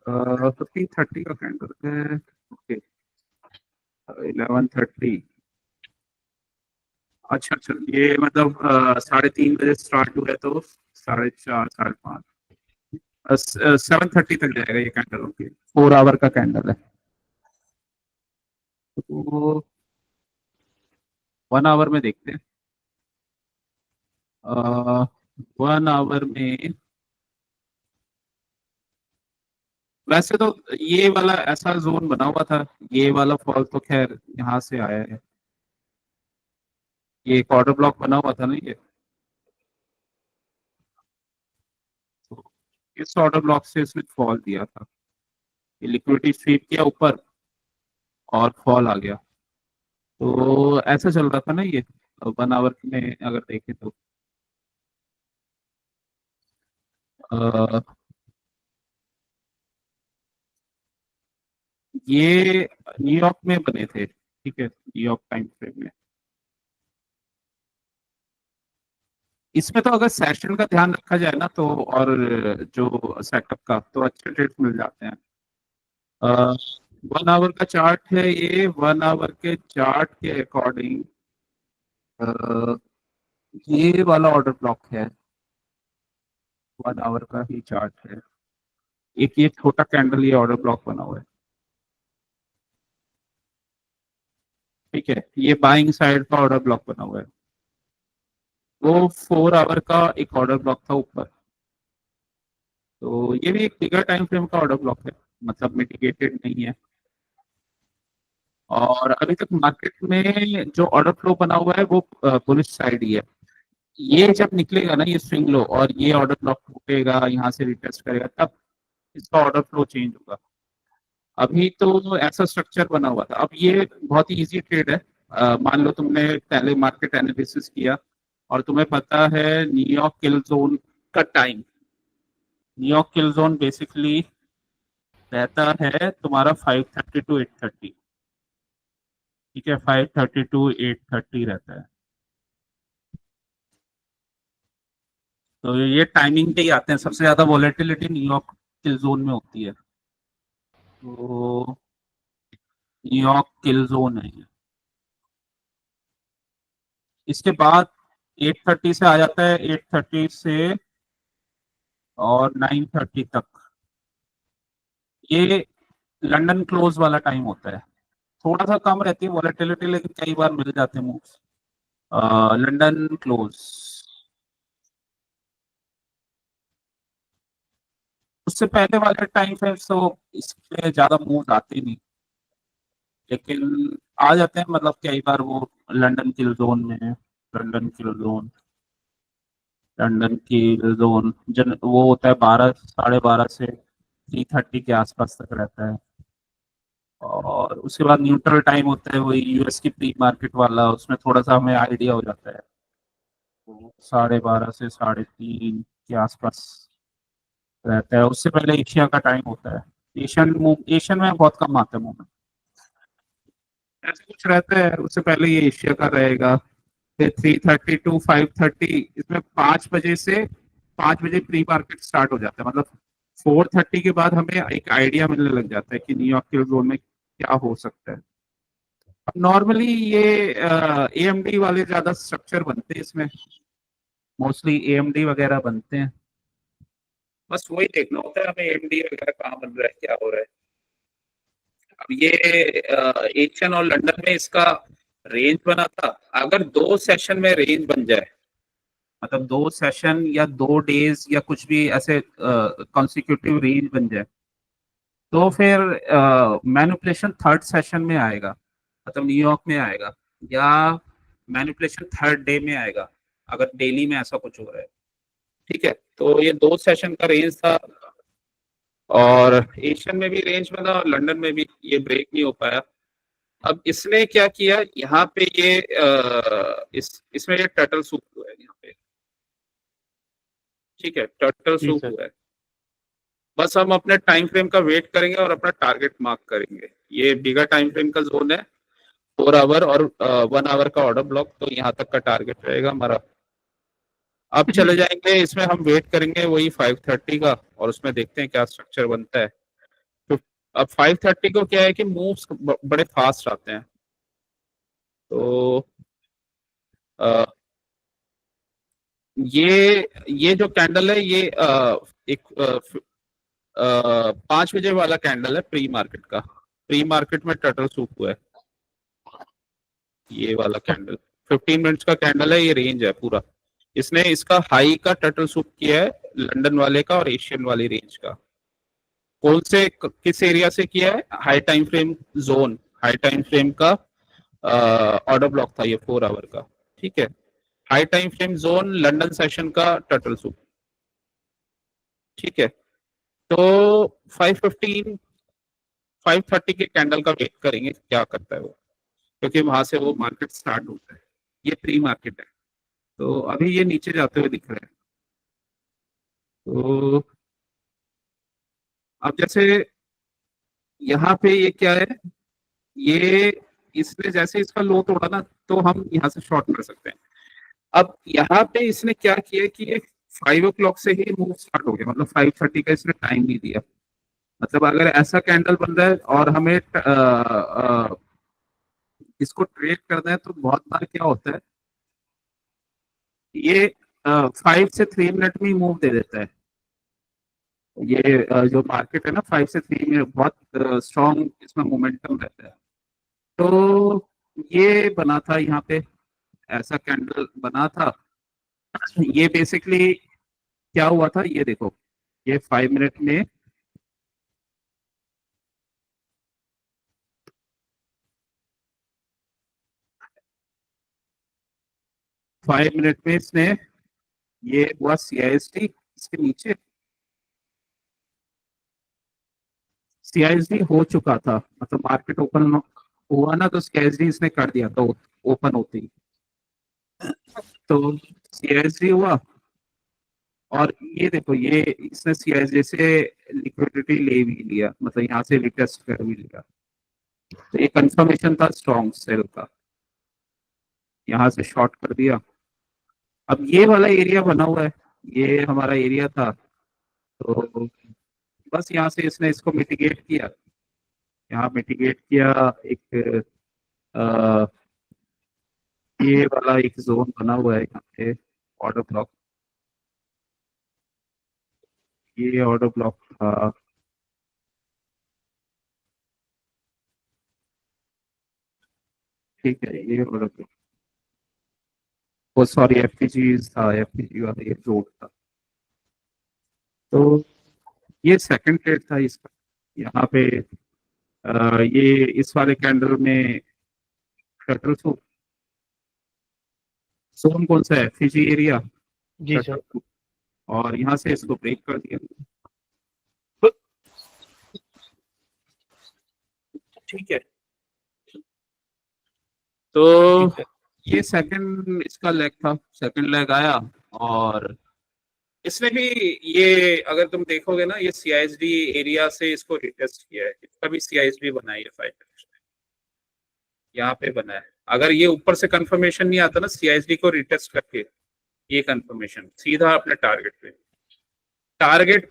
15:30 का कैंडल है। ओके, 11:30। अच्छा अच्छा, ये मतलब 3:30 बजे स्टार्ट हुआ है तो 4:30 5:30 7:30 तक जाएगा ये कैंडल। ओके, 4 आवर का कैंडल है। तो 1 आवर में देखते हैं। 1 आवर में वैसे तो ये वाला ऐसा जोन बना हुआ था, ये वाला फॉल तो खैर यहाँ से आया है। ये एक ऑर्डर ब्लॉक बना हुआ था ना ये, तो इस ऑर्डर ब्लॉक से इसने फॉल दिया था। ये लिक्विडिटी स्वीप किया ऊपर और फॉल आ गया। तो ऐसा चल रहा था ना ये 1 आवर में अगर देखें तो अ, ये न्यूयॉर्क में बने थे। ठीक है, न्यूयॉर्क टाइम फ्रेम में। इसमें तो अगर सेशन का ध्यान रखा जाए ना तो, और जो सेटअप का, तो अच्छे ट्रेड्स मिल जाते हैं। 1 आवर का चार्ट है ये। 1 आवर के चार्ट के अकॉर्डिंग ये वाला ऑर्डर ब्लॉक है, 1 आवर का ही चार्ट है। एक ये छोटा कैंडल ये ऑर्डर ब्लॉक बना हुआ है। ठीक है, ये बाइंग साइड का ऑर्डर ब्लॉक बना हुआ है। वो 4 आवर का एक ऑर्डर ब्लॉक था ऊपर। तो ये भी एक बिगर टाइम फ्रेम का ऑर्डर ब्लॉक है, मतलब मिटिगेटेड नहीं है। और अभी तक मार्केट में जो ऑर्डर फ्लो बना हुआ है वो बुलिश साइड ही है। ये जब निकलेगा ना ये स्विंग लो और ये ऑर्डर ब्लॉक टूटेगा, यहाँ से रिटेस्ट करेगा, तब इसका ऑर्डर फ्लो चेंज होगा। अभी तो ऐसा स्ट्रक्चर बना हुआ था। अब ये बहुत ही इजी ट्रेड है। मान लो तुमने पहले मार्केट एनालिसिस किया और तुम्हें पता है न्यूयॉर्क किल जोन का टाइम। न्यूयॉर्क किल जोन बेसिकली रहता है तुम्हारा 5:30 टू 8:30। ठीक है, 5:30 टू 8:30 रहता है। तो ये टाइमिंग पे ही आते हैं, सबसे ज्यादा वॉलेटिलिटी न्यूयॉर्क किल जोन में होती है। तो न्यूयॉर्क किल जोन है ये। इसके बाद 8:30 से आ जाता है, 8:30 से और 9:30 तक ये लंदन क्लोज वाला टाइम होता है। थोड़ा सा कम रहती है वॉलेटिलिटी, लेकिन कई बार मिल जाते हैं मूव्स। लंदन क्लोज, उससे पहले वाले टाइम फ्रेम तो इसमें ज्यादा मूव आते नहीं, लेकिन आ जाते हैं। मतलब कई बार वो लंदन किल जोन में है। लंदन किल जोन, लंदन किल जोन वो होता है 12, 12:30 से 3:30 के आसपास तक रहता है। और उसके बाद न्यूट्रल टाइम होता है वही यूएस की प्री मार्केट वाला, उसमें थोड़ा सा हमें आइडिया हो जाता है। तो 12:30 से 3:30 के आसपास रहता है। उससे पहले एशिया का टाइम होता है। एशियन में बहुत कम आता है मूवमेंट, ऐसे कुछ रहता है। उससे पहले ये एशिया का रहेगा। फिर 3:30 टू 5:30, इसमें 5 बजे से 5 बजे प्री मार्केट स्टार्ट हो जाता है। मतलब 4:30 के बाद हमें एक आइडिया मिलने लग जाता है कि न्यूयॉर्क के जोन में क्या हो सकता है। नॉर्मली ये एएमडी वाले ज्यादा स्ट्रक्चर बनते हैं इसमें, मोस्टली एएमडी वगैरह बनते हैं। बस वही देखना होता है हमें एएमडी वगैरह कहाँ बन रहा है, क्या हो रहा है। अब ये एशियन और लंदन में इसका रेंज बना था। अगर 2 सेशन में रेंज बन जाए, मतलब 2 सेशन या 2 डेज या कुछ भी ऐसे कॉन्सिक्यूटिव रेंज बन जाए, तो फिर मैनिपुलेशन थर्ड सेशन में आएगा, मतलब न्यूयॉर्क में आएगा, या मैनिपुलेशन थर्ड डे में आएगा अगर डेली में ऐसा कुछ हो रहा है। ठीक है, तो ये 2 सेशन का रेंज था। और एशियन में भी रेंज बना और लंदन में भी ये ब्रेक नहीं हो पाया। अब इसने क्या किया यहाँ पे, ये इसमें ये टर्टल सूप हुआ है यहाँ पे। ठीक है, टर्टल जी सूप सर। हुआ है। बस हम अपने टाइम फ्रेम का वेट करेंगे और अपना टारगेट मार्क करेंगे। ये बिगर टाइम फ्रेम का जोन है, 4 आवर और 1 आवर का ऑर्डर ब्लॉक। तो यहाँ तक का टारगेट रहेगा हमारा। अब चले जाएंगे इसमें, हम वेट करेंगे वही 5:30 का, और उसमें देखते हैं क्या स्ट्रक्चर बनता है। तो अब 5:30 को क्या है कि मूव्स बड़े फास्ट आते हैं। तो अ, ये जो कैंडल है ये एक 5 बजे वाला कैंडल है प्री मार्केट का। प्री मार्केट में टर्टल सूप हुआ है ये वाला कैंडल। 15 मिनट्स का कैंडल है, ये रेंज है पूरा। इसने इसका हाई का टर्टल सूप किया है, लंदन वाले का और एशियन वाली रेंज का। कौन से किस एरिया से किया है? High time frame zone, high time frame का ऑर्डर ब्लॉक था ये 4 आवर का। ठीक है, high time frame zone London session का टर्टल सूप। ठीक है, तो 5:15 5:30 के कैंडल का वेट करेंगे क्या करता है वो, क्योंकि वहां से वो मार्केट स्टार्ट होता है। ये प्री मार्केट है, तो अभी ये नीचे जाते हुए दिख रहा है। तो अब जैसे यहाँ पे ये क्या है, ये इसने जैसे इसका लो तोड़ा ना, तो हम यहाँ से शॉर्ट कर सकते हैं। अब यहाँ पे इसने क्या किया कि ये 5 o'clock से ही मूव स्टार्ट हो गया, मतलब 5:30 का इसने टाइम नहीं दिया। मतलब अगर ऐसा कैंडल बन रहा है और हमें इसको ट्रेड करना है, तो बहुत बार क्या होता है, ये 5 से 3 मिनट में ही मूव दे देता है। ये जो मार्केट है ना, 5 से 3 में बहुत स्ट्रॉन्ग इसमें मोमेंटम रहता है। तो ये बना था यहाँ पे, ऐसा कैंडल बना था। ये बेसिकली क्या हुआ था ये देखो, ये 5 मिनट में 5 मिनट में इसने, ये हुआ CIST, इसके नीचे सीआईएसडी हो चुका था, मतलब मार्केट ओपन हुआ ना तो सीआईएसडी इसने कर दिया था ओपन होते ही। तो सीआईएसडी हुआ और ये देखो ये इसने सीआईएसडी से लिक्विडिटी ले भी लिया, मतलब यहाँ से रिटेस्ट कर भी लिया। तो ये कंफर्मेशन था स्ट्रॉन्ग सेल का, यहाँ से शॉर्ट कर दिया। अब ये वाला एरिया बना हुआ है, ये हमारा एरिया था, तो बस यहाँ से इसने इसको मिटिगेट किया। यहाँ मिटिगेट किया एक अ, ये वाला एक जोन बना हुआ है यहाँ पे, ऑर्डर ब्लॉक, ये ऑर्डर ब्लॉक था। ठीक है, ये ऑर्डर ब्लॉक, वो सॉरी एफपीजी था, एफपीजी वाला ये जोन था। तो ये सेकंड ट्रेड था इसका, यहाँ पे ये इस वाले कैंडल में शटर सो जोन कौन सा है, एफपीजी एरिया, जी सर। शटर, और यहाँ से इसको ब्रेक कर दिया। ठीक है, तो ठीक है। ये सेकंड इसका लेग था, सेकंड लेग आया और इसने भी, ये अगर तुम देखोगे ना, ये सीआईएसडी एरिया से इसको रिटेस्ट किया है, इसका भी सीआईएसडी बना है, ये 5 यहाँ पे बना है। अगर ये ऊपर से कंफर्मेशन नहीं आता ना सीआईएसडी को रिटेस्ट करके, ये कंफर्मेशन सीधा अपने टारगेट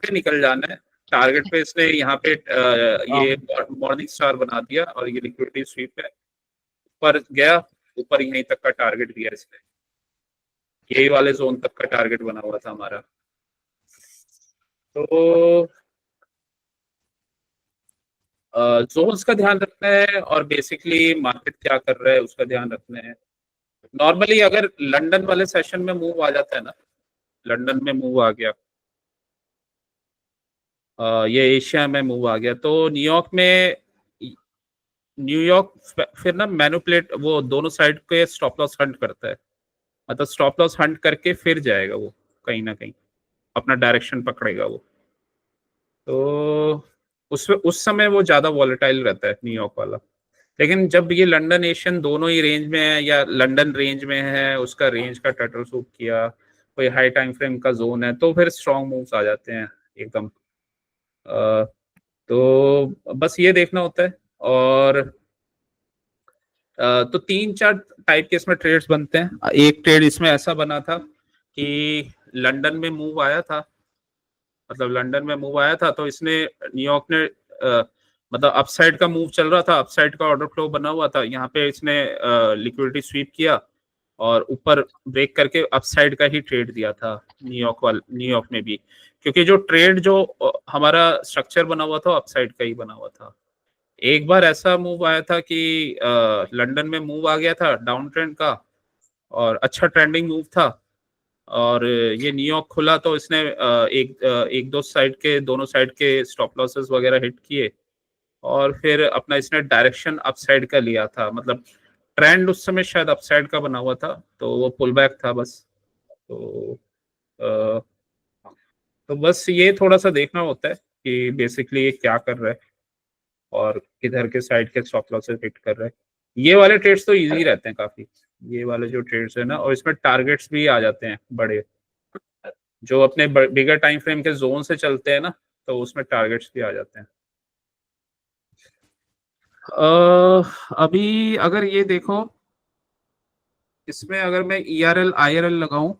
पे निकल जाना है। टारगेट पे इसने यहाँ पे ये मॉर्निंग स्टार बना दिया और ये लिक्विडिटी स्वीप है, ऊपर गया, ऊपर यहीं तक का टारगेट दिया इसने, यही वाले जोन तक का टारगेट बना हुआ था हमारा। तो जोन्स का ध्यान रखना है और बेसिकली मार्केट क्या कर रहा है उसका ध्यान रखना है। नॉर्मली अगर लंदन वाले सेशन में मूव आ जाता है ना, लंदन में मूव आ गया, ये एशिया में मूव आ गया, तो न्यूयॉर्क फिर ना मैनिपुलेट, वो दोनों साइड के स्टॉप लॉस हंट करता है, मतलब स्टॉप लॉस हंट करके फिर जाएगा वो, कहीं ना कहीं अपना डायरेक्शन पकड़ेगा वो। तो उस समय वो ज्यादा वॉलेटाइल रहता है न्यूयॉर्क वाला। लेकिन जब ये लंदन एशियन दोनों ही रेंज में है या लंदन रेंज में है, उसका रेंज का टर्टल सूप किया, कोई हाई टाइम फ्रेम का जोन है, तो फिर स्ट्रॉन्ग मूव्स आ जाते हैं एकदम। तो बस ये देखना होता है। और तो 3-4 टाइप के इसमें ट्रेड्स बनते हैं। एक ट्रेड इसमें ऐसा बना था कि लंदन में मूव आया था, मतलब लंदन में मूव आया था तो इसने न्यूयॉर्क ने मतलब अपसाइड का मूव चल रहा था, अपसाइड का ऑर्डर फ्लो बना हुआ था, यहाँ पे इसने लिक्विडिटी स्वीप किया और ऊपर ब्रेक करके अपसाइड का ही ट्रेड दिया था न्यूयॉर्क में भी, क्योंकि जो ट्रेड जो हमारा स्ट्रक्चर बना हुआ था अपसाइड का ही बना हुआ था। एक बार ऐसा मूव आया था कि लंदन में मूव आ गया था डाउन ट्रेंड का और अच्छा ट्रेंडिंग मूव था, और ये न्यूयॉर्क खुला तो इसने एक दो साइड के, दोनों साइड के स्टॉप लॉसेस वगैरह हिट किए और फिर अपना इसने डायरेक्शन अपसाइड का लिया था, मतलब ट्रेंड उस समय शायद अपसाइड का बना हुआ था तो वो पुल बैक था बस। तो अ, तो बस ये थोड़ा सा देखना होता है कि बेसिकली ये क्या कर रहा है और किधर के साइड के स्टॉप लॉसेस हिट कर रहा है। ये वाले ट्रेड्स तो इजी रहते हैं काफी, ये वाले जो ट्रेड्स है ना, और इसमें टारगेट्स भी आ जाते हैं बड़े, जो अपने बिगर टाइम फ्रेम के जोन से चलते हैं ना, तो उसमें टारगेट्स भी आ जाते हैं। अभी अगर ये देखो, इसमें अगर मैं ERL IRL लगाऊं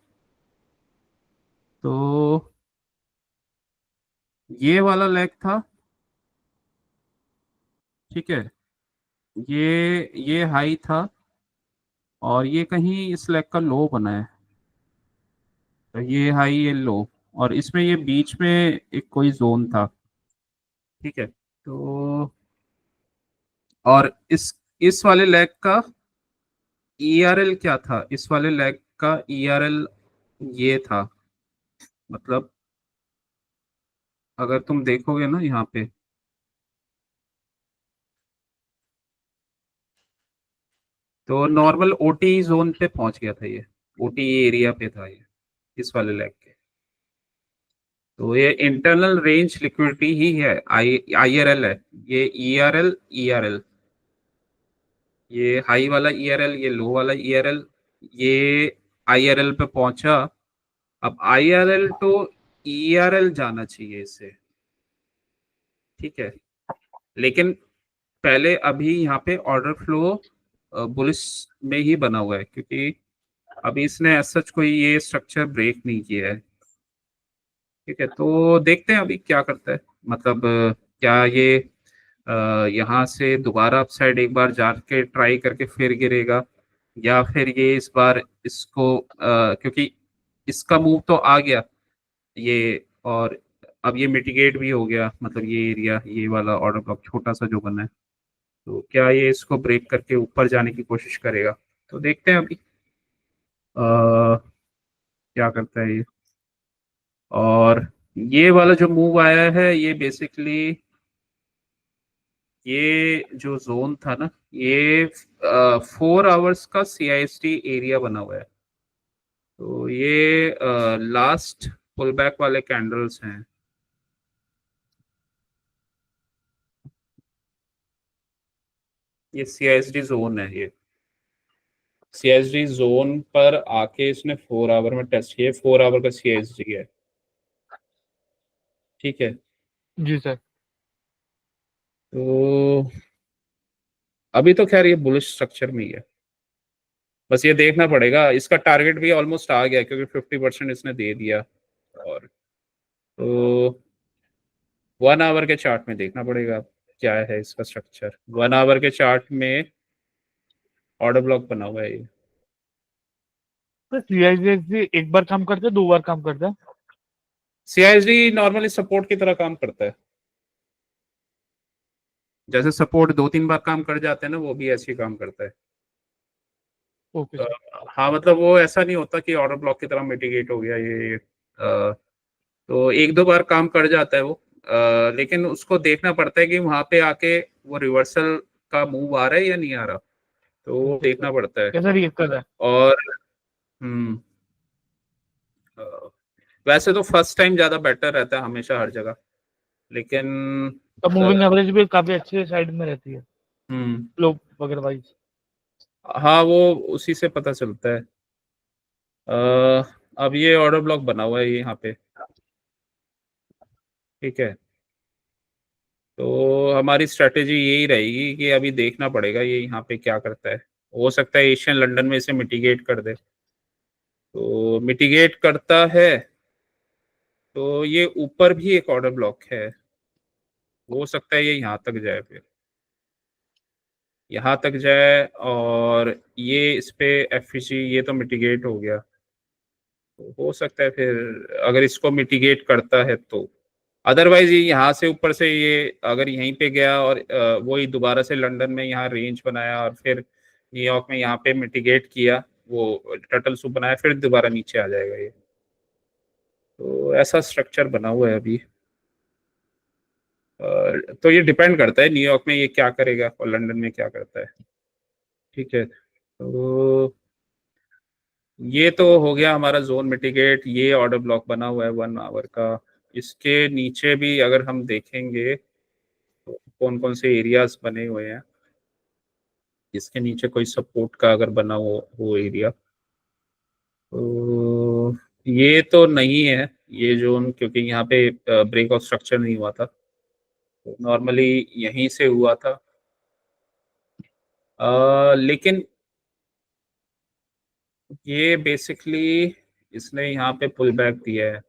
तो ये वाला लेग था, ठीक है, ये हाई था और ये कहीं इस लेग का लो बना है, तो ये हाई ये लो, और इसमें ये बीच में एक कोई जोन था, ठीक है। तो और इस वाले लेग का ERL क्या था, इस वाले लेग का ERL ये था, मतलब अगर तुम देखोगे ना यहाँ पे, तो नॉर्मल OT जोन पे पहुंच गया था ये, OT एरिया पे था ये, इस वाले लेग के। तो ये इंटरनल रेंज लिक्विडिटी ही है, IRL है ये, ERL, ये हाई वाला ERL, ये लो वाला ERL, ये IRL पे पहुंचा। अब IRL तो ERL जाना चाहिए इसे, ठीक है। लेकिन पहले अभी यहाँ पे ऑर्डर फ्लो बुलिश में ही बना हुआ है, क्योंकि अभी इसने एज सच कोई ये स्ट्रक्चर ब्रेक नहीं किया है, ठीक है। तो देखते हैं अभी क्या करता है, मतलब क्या ये यहाँ से दोबारा अपसाइड एक बार जाके ट्राई करके फिर गिरेगा, या फिर ये इस बार इसको क्योंकि इसका मूव तो आ गया ये, और अब ये मिटिगेट भी हो गया, मतलब ये एरिया, ये वाला ऑर्डर ब्लॉक छोटा सा जो बना है, तो क्या ये इसको ब्रेक करके ऊपर जाने की कोशिश करेगा। तो देखते हैं अभी क्या करता है ये। और ये वाला जो मूव आया है, ये बेसिकली ये जो जोन था ना, ये 4 आवर्स का CIST एरिया बना हुआ है। तो ये लास्ट पुल बैक वाले कैंडल्स हैं, ये CISD जोन है, ये CISD जोन पर आके इसने 4 आवर में टेस्ट किया, 4 आवर का CISD है, ठीक है। जी सर। तो अभी तो खैर ये बुलिश स्ट्रक्चर में ही है, बस ये देखना पड़ेगा, इसका टारगेट भी ऑलमोस्ट आ गया क्योंकि 50% इसने दे दिया। और तो 1 आवर के चार्ट में देखना पड़ेगा क्या है इसका स्ट्रक्चर। 1 आवर के चार्ट में ऑर्डर ब्लॉक बना हुआ है ये। तो CISD एक बार काम करता है, 2 बार काम करता है? CISD नॉर्मली सपोर्ट की तरह काम करता है, जैसे सपोर्ट 2-3 बार काम कर जाते हैं ना, वो भी ऐसे ही काम करता है। Okay sir. हाँ, मतलब वो ऐसा नहीं होता कि ऑर्डर ब्लॉक की तरह मिटिगेट हो गया ये, तो 1-2 बार काम कर जाता है वो, लेकिन उसको देखना पड़ता है कि वहां पे आके वो रिवर्सल का मूव आ रहा है या नहीं आ रहा, तो वो जी देखना सर। पड़ता है। कैसा रिएक्ट कर रहा है? और हम्म अ, वैसे तो फर्स्ट टाइम ज्यादा बेटर रहता है हमेशा हर जगह, लेकिन तो मूविंग एवरेज भी काफी अच्छे साइड में रहती है, हम्म लो वगैरह वाइज। हाँ, वो उसी से पता चलता है। अब ये ऑर्डर ब्लॉक बना हुआ है यहाँ पे, ठीक है। तो हमारी स्ट्रेटेजी यही रहेगी कि अभी देखना पड़ेगा ये यहाँ पे क्या करता है। हो सकता है एशियन लंदन में इसे मिटिगेट कर दे, तो मिटिगेट करता है तो ये ऊपर भी एक ऑर्डर ब्लॉक है, हो सकता है ये यहाँ तक जाए, फिर यहाँ तक जाए, और ये इस पे FEC ये तो मिटिगेट हो गया, तो हो सकता है फिर अगर इसको मिटिगेट करता है तो, अदरवाइज ये यहाँ से ऊपर से ये अगर यहीं पे गया और वही दोबारा से लंदन में यहाँ रेंज बनाया और फिर न्यूयॉर्क में यहाँ पे मिटिगेट किया, वो टर्टल सूप बनाया, फिर दोबारा नीचे आ जाएगा ये। तो ऐसा स्ट्रक्चर बना हुआ है अभी। तो ये डिपेंड करता है न्यूयॉर्क में ये क्या करेगा और लंदन में क्या करता है, ठीक है। तो ये तो हो गया हमारा जोन मिटिगेट, ये ऑर्डर ब्लॉक बना हुआ है 1 आवर का। इसके नीचे भी अगर हम देखेंगे तो कौन कौन से एरियाज बने हुए हैं, इसके नीचे कोई सपोर्ट का अगर बना हो एरिया, तो ये तो नहीं है ये जोन, क्योंकि यहाँ पे ब्रेक ऑफ स्ट्रक्चर नहीं हुआ था, तो नॉर्मली यहीं से हुआ था। लेकिन ये बेसिकली इसने यहाँ पे पुल बैक दिया है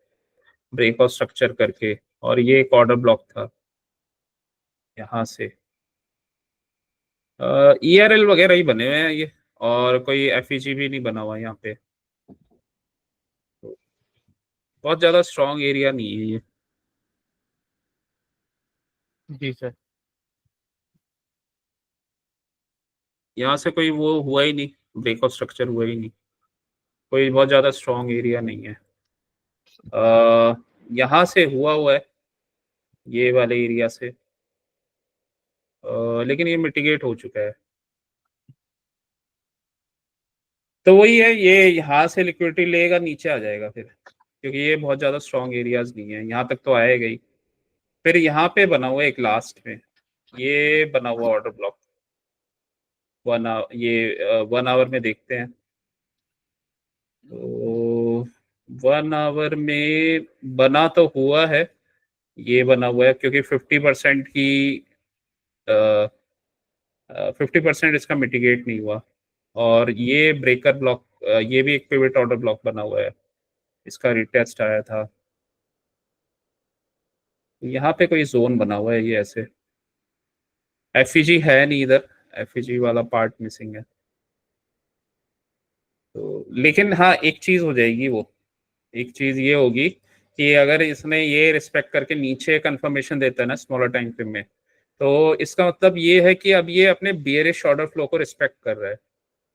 ब्रेक ऑफ स्ट्रक्चर करके, और ये एक ऑर्डर ब्लॉक था यहाँ से। ERL वगैरह ही बने हुए हैं ये, और कोई FEG भी नहीं बना हुआ यहाँ पे, तो बहुत ज़्यादा स्ट्रॉन्ग एरिया नहीं है ये। जी सर। यहाँ से कोई वो हुआ ही नहीं, ब्रेक ऑफ स्ट्रक्चर हुआ ही नहीं, कोई बहुत ज़्यादा स्ट्रॉन्ग एरिया नहीं है। यहाँ से हुआ है ये वाले एरिया से, लेकिन ये मिटिगेट हो चुका है। तो वही है, ये यहाँ से लिक्विडिटी लेगा नीचे आ जाएगा फिर, क्योंकि ये बहुत ज्यादा स्ट्रॉन्ग एरियाज नहीं है, यहाँ तक तो आएगा ही। फिर यहाँ पे बना हुआ है एक लास्ट में, ये बना हुआ ऑर्डर ब्लॉक 1 आवर, ये 1 आवर में देखते हैं। तो 1 आवर में बना तो हुआ है, ये बना हुआ है क्योंकि 50% की 50% इसका मिटिगेट नहीं हुआ। और ये ब्रेकर ब्लॉक, ये भी एक पिवट ऑर्डर ब्लॉक बना हुआ है, इसका रिटेस्ट आया था। यहाँ पे कोई जोन बना हुआ है, ये ऐसे एफईजी है नहीं इधर, एफईजी वाला पार्ट मिसिंग है। तो लेकिन हाँ एक चीज हो जाएगी, वो एक चीज ये होगी कि अगर इसने ये रिस्पेक्ट करके नीचे कंफर्मेशन देता है ना स्मॉलर टाइम फ्रेम में, तो इसका मतलब ये है कि अब ये अपने बियरिश ऑर्डर फ्लो को रिस्पेक्ट कर रहा है,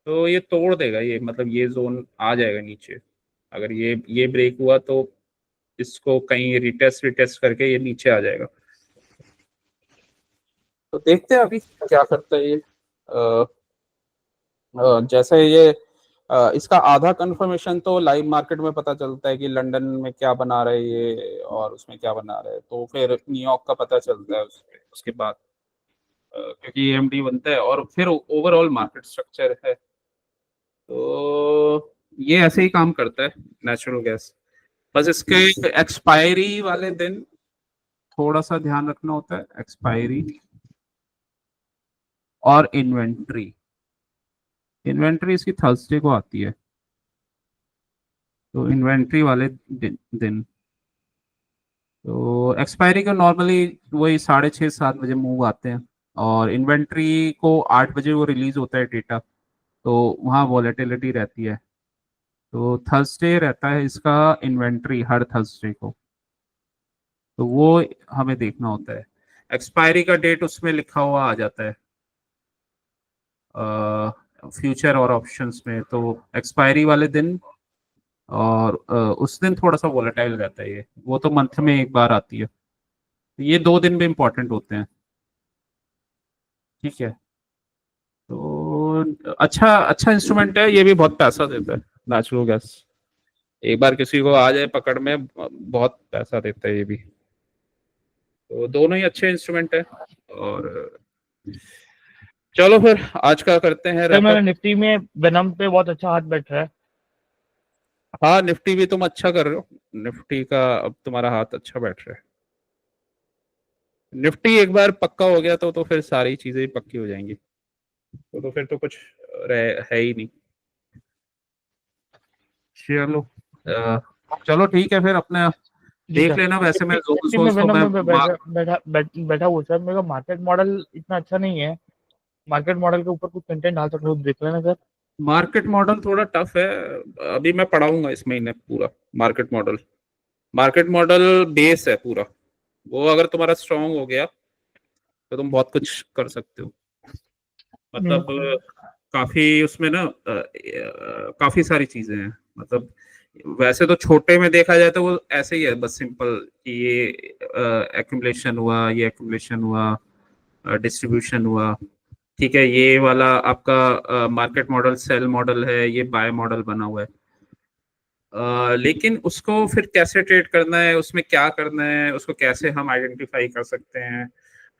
तो ये तोड़ देगा, ये मतलब ये जोन आ जाएगा नीचे। अगर ये ब्रेक हुआ तो इसको कहीं रिटेस्ट रिटेस्ट करके ये नीचे आ जाएगा। तो देखते हैं अभी क्या करता है ये। जैसे ये इसका आधा कंफर्मेशन तो लाइव मार्केट में पता चलता है कि लंदन में क्या बना रहे हैं ये और उसमें क्या बना रहे हैं, तो फिर न्यूयॉर्क का पता चलता है उसके बाद, क्योंकि एएमडी बनता है और फिर ओवरऑल मार्केट स्ट्रक्चर है। तो ये ऐसे ही काम करता है नेचुरल गैस, बस इसके एक्सपायरी वाले दिन थोड़ा सा ध्यान रखना होता है, एक्सपायरी और इन्वेंट्री। इन्वेंट्री इसकी थर्सडे को आती है, तो इन्वेंट्री वाले दिन तो एक्सपायरी को नॉर्मली वही 6:30-7 बजे मूव आते हैं, और इन्वेंट्री को 8 बजे वो रिलीज होता है डेटा, तो वहाँ वॉलेटिलिटी रहती है। तो थर्सडे रहता है इसका इन्वेंट्री हर थर्सडे को, तो वो हमें देखना होता है। एक्सपायरी का डेट उसमें लिखा हुआ आ जाता है फ्यूचर और ऑप्शंस में, तो एक्सपायरी वाले दिन और उस दिन थोड़ा सा वोलेटाइल रहता है ये, वो तो मंथ में एक बार आती है, तो ये 2 दिन भी इम्पोर्टेंट होते हैं। ठीक है, तो अच्छा अच्छा इंस्ट्रूमेंट है, ये भी बहुत पैसा देता है नेचुरल गैस, एक बार किसी को आ जाए पकड़ में बहुत पैसा देता है ये भी। तो दोनों ही अच्छे इंस्ट्रूमेंट है। और चलो फिर आज का करते हैं सर रैप मेरा अप। निफ्टी में वेनम पे बहुत अच्छा हाथ बैठ रहा है। हाँ निफ्टी भी तुम अच्छा कर रहे हो, निफ्टी का अब तुम्हारा हाथ अच्छा बैठ रहा है। निफ्टी एक बार पक्का हो गया तो फिर सारी चीजें ही पक्की हो जाएंगी, तो फिर तो कुछ है ही नहीं। चलो चलो ठीक है फिर अपने जी देख सर, लेना, वैसे मैं जोन निफ्टी में सोच तो वेनम मैं में बैठा हुआ सर। मेरा मार्केट मॉडल इतना अच्छा नहीं है, मार्केट मॉडल के ऊपर कुछ कंटेंट डाल सकते हो तो देख लेना सर। मार्केट मॉडल थोड़ा टफ है, अभी मैं पढ़ाऊंगा इस महीने पूरा market model. Market model base है पूरा, वो अगर तुम्हारा स्ट्रांग हो गया तो तुम बहुत कुछ कर सकते हो। मतलब काफी उसमें ना काफी सारी चीजें हैं, मतलब वैसे तो छोटे में देखा जाए तो वो ऐसे ही है बस सिंपल कि ये एक्यूमुलेशन हुआ, ये एक्यूमुलेशन हुआ, डिस्ट्रीब्यूशन हुआ। ठीक है, ये वाला आपका मार्केट मॉडल सेल मॉडल है, ये बाय मॉडल बना हुआ है। लेकिन उसको फिर कैसे ट्रेड करना है, उसमें क्या करना है, उसको कैसे हम आइडेंटिफाई कर सकते हैं,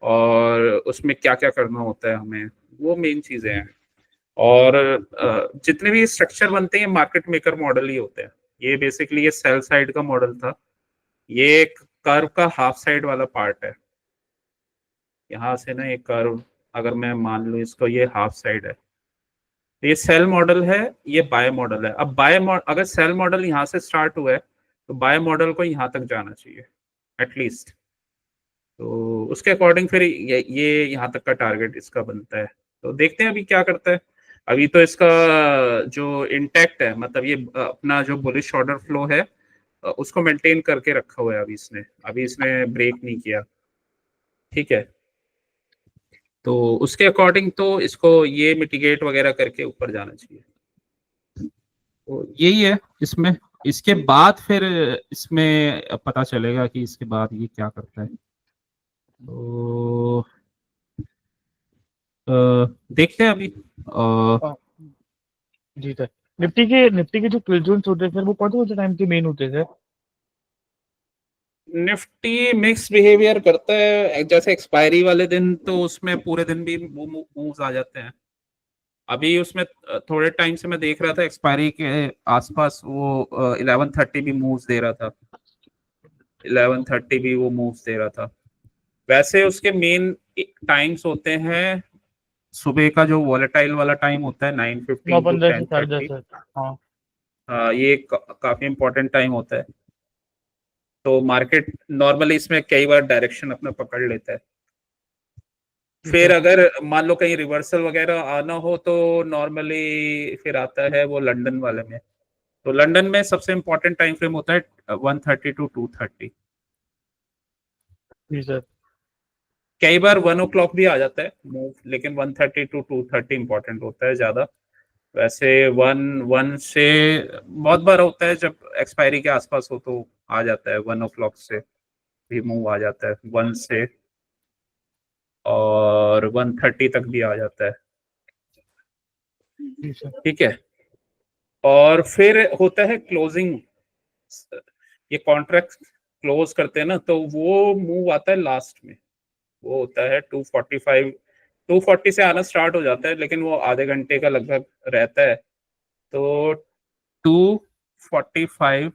और उसमें क्या क्या करना होता है हमें, वो मेन चीजें हैं। और जितने भी स्ट्रक्चर बनते हैं मार्केट मेकर मॉडल ही होते हैं। ये बेसिकली ये सेल साइड का मॉडल था, ये एक कर्व का हाफ साइड वाला पार्ट है। यहाँ से ना एक कर्व अगर मैं मान लूँ इसको, ये हाफ साइड है, ये सेल मॉडल है, ये बाय मॉडल है। अब अगर सेल मॉडल यहाँ से स्टार्ट हुआ है तो बाय मॉडल को यहाँ तक जाना चाहिए एटलीस्ट, तो उसके अकॉर्डिंग फिर ये यहाँ तक का टारगेट इसका बनता है। तो देखते हैं अभी क्या करता है। अभी तो इसका जो इंटैक्ट है, मतलब ये अपना जो बुलिश ऑर्डर फ्लो है उसको मेंटेन करके रखा हुआ है अभी इसने ब्रेक नहीं किया। ठीक है, तो उसके अकॉर्डिंग तो इसको ये मिटिगेट वगैरह करके ऊपर जाना चाहिए। तो यही है इसमें, इसके बाद फिर इसमें पता चलेगा कि इसके बाद ये क्या करता है। तो देखते हैं अभी। हाँ, जी सर। निफ्टी के जो किल जोन्स होते हैं सर, वो कौन से टाइम के मेन होते हैं सर? निफ्टी मिक्स बिहेवियर करता है, जैसे एक्सपायरी वाले दिन तो उसमें पूरे दिन भी मूव्स आ जाते हैं। अभी उसमें थोड़े टाइम से मैं देख रहा था एक्सपायरी के आसपास वो 11:30 भी मूव्स दे रहा था, 11:30 भी वो मूव्स दे रहा था। वैसे उसके मेन टाइम्स होते हैं, सुबह का जो वॉलेटाइल वाला टाइम होता है 9:15 टू 9:15 से 10:30। 10:30 हाँ। ये काफी इंपॉर्टेंट टाइम होता है। तो मार्केट नॉर्मली इसमें कई बार डायरेक्शन अपना पकड़ लेता है। ठीक फिर है। अगर मान लो कहीं रिवर्सल वगैरह आना हो तो नॉर्मली फिर आता है वो लंदन वाले में। तो लंदन में सबसे इंपॉर्टेंट टाइम फ्रेम होता है 1:30 टू 2:30। Ji sir. कई बार 1 o'clock भी आ जाता है मूव, लेकिन 1:30 टू 2:30 इंपॉर्टेंट होता है ज्यादा। वैसे वन वन से बहुत बार होता है जब एक्सपायरी के आसपास हो तो आ जाता है, 1 o'clock से भी मूव आ जाता है, 1 से और 1:30 तक भी आ जाता है। जी सर। ठीक है। और फिर होता है क्लोजिंग, ये कॉन्ट्रैक्ट क्लोज करते हैं ना, तो वो मूव आता है लास्ट में। वो होता है 2:45, 2:40 से आना स्टार्ट हो जाता है, लेकिन वो आधे घंटे का लगभग रहता है। तो 2:45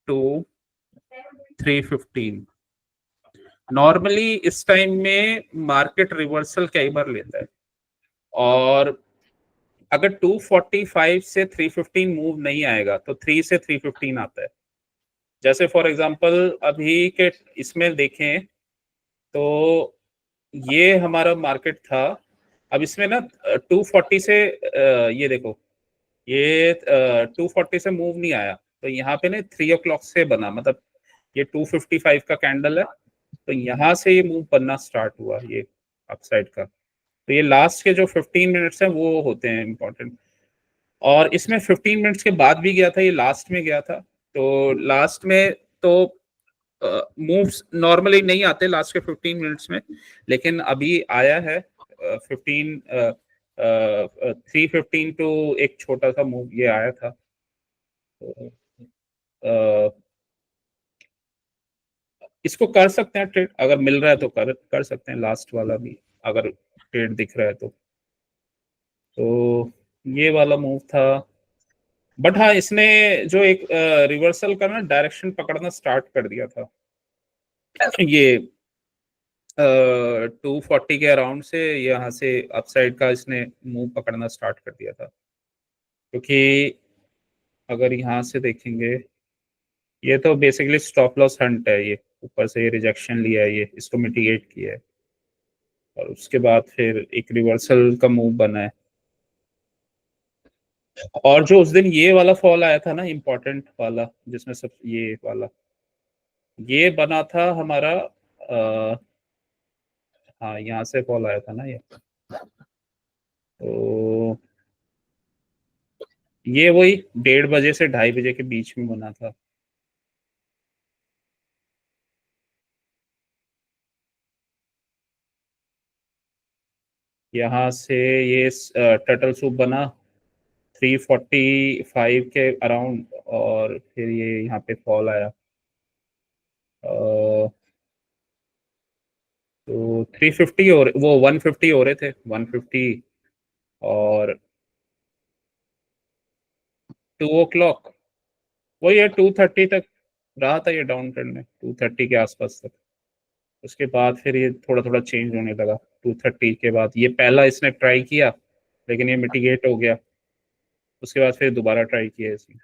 टू 3:15 नॉर्मली इस टाइम में मार्केट रिवर्सल कई बार लेता है। और अगर 2:45 से 3:15 मूव नहीं आएगा तो 3 से 3:15 आता है। जैसे फॉर एग्जांपल अभी के इसमें देखें तो ये हमारा मार्केट था। अब इसमें ना 240 से ये देखो, ये 240 से मूव नहीं आया, तो यहाँ पे ना 3 o'clock से बना, मतलब ये 255 का कैंडल है, तो यहाँ से ये मूव बनना स्टार्ट हुआ ये अपसाइड का। तो ये लास्ट के जो 15 मिनट्स हैं वो होते हैं इंपॉर्टेंट। और इसमें 15 मिनट्स के बाद भी गया था, ये लास्ट में गया था। तो लास्ट में तो मूव्स नॉर्मली नहीं आते लास्ट के 15 मिनट्स में, लेकिन अभी आया है 15 3:15 टू एक छोटा सा मूव ये आया था। तो, अ, इसको कर सकते हैं ट्रेड, अगर मिल रहा है तो कर सकते हैं लास्ट वाला भी, अगर ट्रेड दिख रहा है तो ये वाला मूव था। बट हाँ, इसने जो एक रिवर्सल का ना डायरेक्शन पकड़ना स्टार्ट कर दिया था, ये 240 के अराउंड से यहाँ से अपसाइड का इसने मूव पकड़ना स्टार्ट कर दिया था। क्योंकि अगर यहाँ से देखेंगे, ये तो बेसिकली स्टॉप लॉस हंट है, ये ऊपर से ये रिजेक्शन लिया है, ये इसको मिटिगेट किया है, और उसके बाद फिर एक रिवर्सल का मूव बना है। और जो उस दिन ये वाला फॉल आया था ना इम्पोर्टेंट वाला, जिसमें सब ये वाला ये बना था हमारा हाँ, यहाँ से फॉल आया था ना ये। तो ये वही 1:30 से 2:30 के बीच में बना था। यहाँ से ये टर्टल सूप बना 3:45 के अराउंड, और फिर ये यहाँ पे फॉल आया। तो 350 और वो 150 हो रहे थे, 150 और 2 o'clock, वही है 2:30 तक रहा था ये डाउन ट्रेंड में, 2:30 के आसपास तक। उसके बाद फिर ये थोड़ा थोड़ा चेंज होने लगा 2:30 के बाद। ये पहला इसने ट्राई किया, लेकिन ये मिटिगेट हो गया। उसके बाद फिर दोबारा ट्राई किया इसने।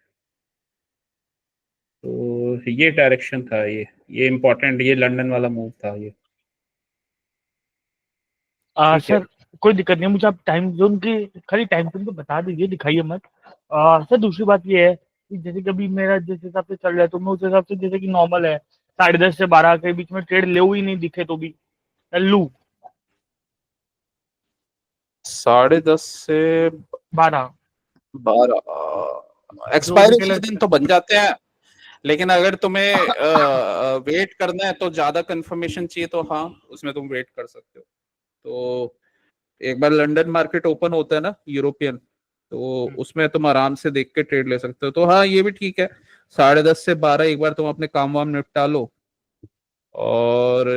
तो ये डायरेक्शन था, ये इम्पोर्टेंट, ये लंदन वाला मूव था ये। ठीक है। सर कोई दिक्कत नहीं है, मुझे आप टाइम जोन की खाली टाइम जोन तो बता दीजिए, दिखाइए मत। सर दूसरी बात ये है कि जैसे कभी मेरा जिस हिसाब से चल रहा है तो मैं उस हिसाब से, जैसे कि नॉर्मल है 10:30 से 12 के बीच में ट्रेड ले हुई नहीं दिखे तो भी लू 10:30 से 12 जो एक्सपायरी मुझे वाले लगता दिन है। तो बन जाते हैं, लेकिन अगर तुम्हें वेट करना है तो ज्यादा कंफर्मेशन चाहिए तो हाँ, उसमें तुम वेट कर सकते हो। तो एक बार लंदन मार्केट ओपन होता है ना यूरोपियन, तो उसमें तुम आराम से देख के ट्रेड ले सकते हो। तो हाँ, ये भी ठीक है। 10:30 से 12 एक बार तुम अपने काम वाम निपटा लो, और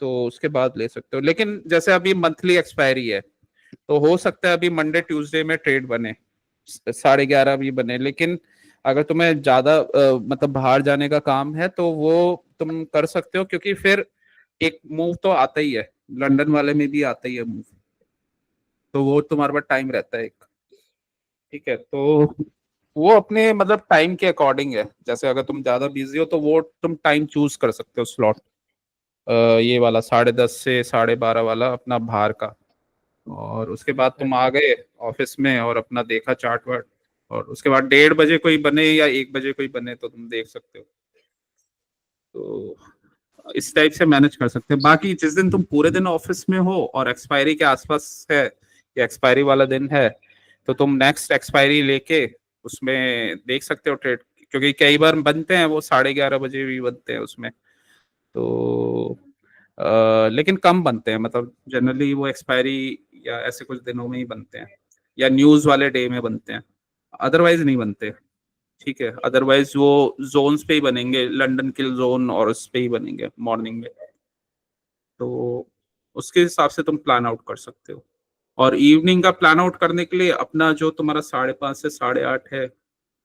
तो उसके बाद ले सकते हो। लेकिन जैसे अभी मंथली एक्सपायरी है, तो हो सकता है अभी मंडे ट्यूसडे में ट्रेड बने, 11:30 भी बने। लेकिन अगर तुम्हें ज्यादा मतलब बाहर जाने का काम है तो वो तुम कर सकते हो, क्योंकि फिर एक मूव तो आता ही है, लंदन वाले में भी आता ही है मूव, तो वो तुम्हारे पास टाइम रहता है एक। ठीक है, तो वो अपने मतलब टाइम के अकॉर्डिंग है। जैसे अगर तुम ज्यादा बिजी हो तो वो तुम टाइम चूज कर सकते हो स्लॉट, ये वाला 10:30 से 12:30 वाला अपना बाहर का। और उसके बाद तुम आ गए ऑफिस में और अपना देखा चार्ट वार्ट, और उसके बाद 1:30 बजे कोई बने या 1 बजे कोई बने तो तुम देख सकते हो। तो इस टाइप से मैनेज कर सकते हैं। बाकी जिस दिन तुम पूरे दिन ऑफिस में हो और एक्सपायरी के आसपास है या एक्सपायरी वाला दिन है, तो तुम नेक्स्ट एक्सपायरी लेके उसमें देख सकते हो ट्रेड, क्योंकि कई बार बनते हैं वो 11:30 बजे भी बनते हैं उसमें। तो लेकिन कम बनते हैं, मतलब जनरली वो एक्सपायरी या ऐसे कुछ दिनों में ही बनते हैं, या न्यूज वाले डे में बनते हैं, अदरवाइज नहीं बनते। ठीक है, अदरवाइज वो जोन्स पे ही बनेंगे, लंदन किल जोन और उस पे ही बनेंगे मॉर्निंग में। तो उसके हिसाब से तुम प्लान आउट कर सकते हो। और इवनिंग का प्लान आउट करने के लिए अपना जो तुम्हारा 5:30 से 8:30 है,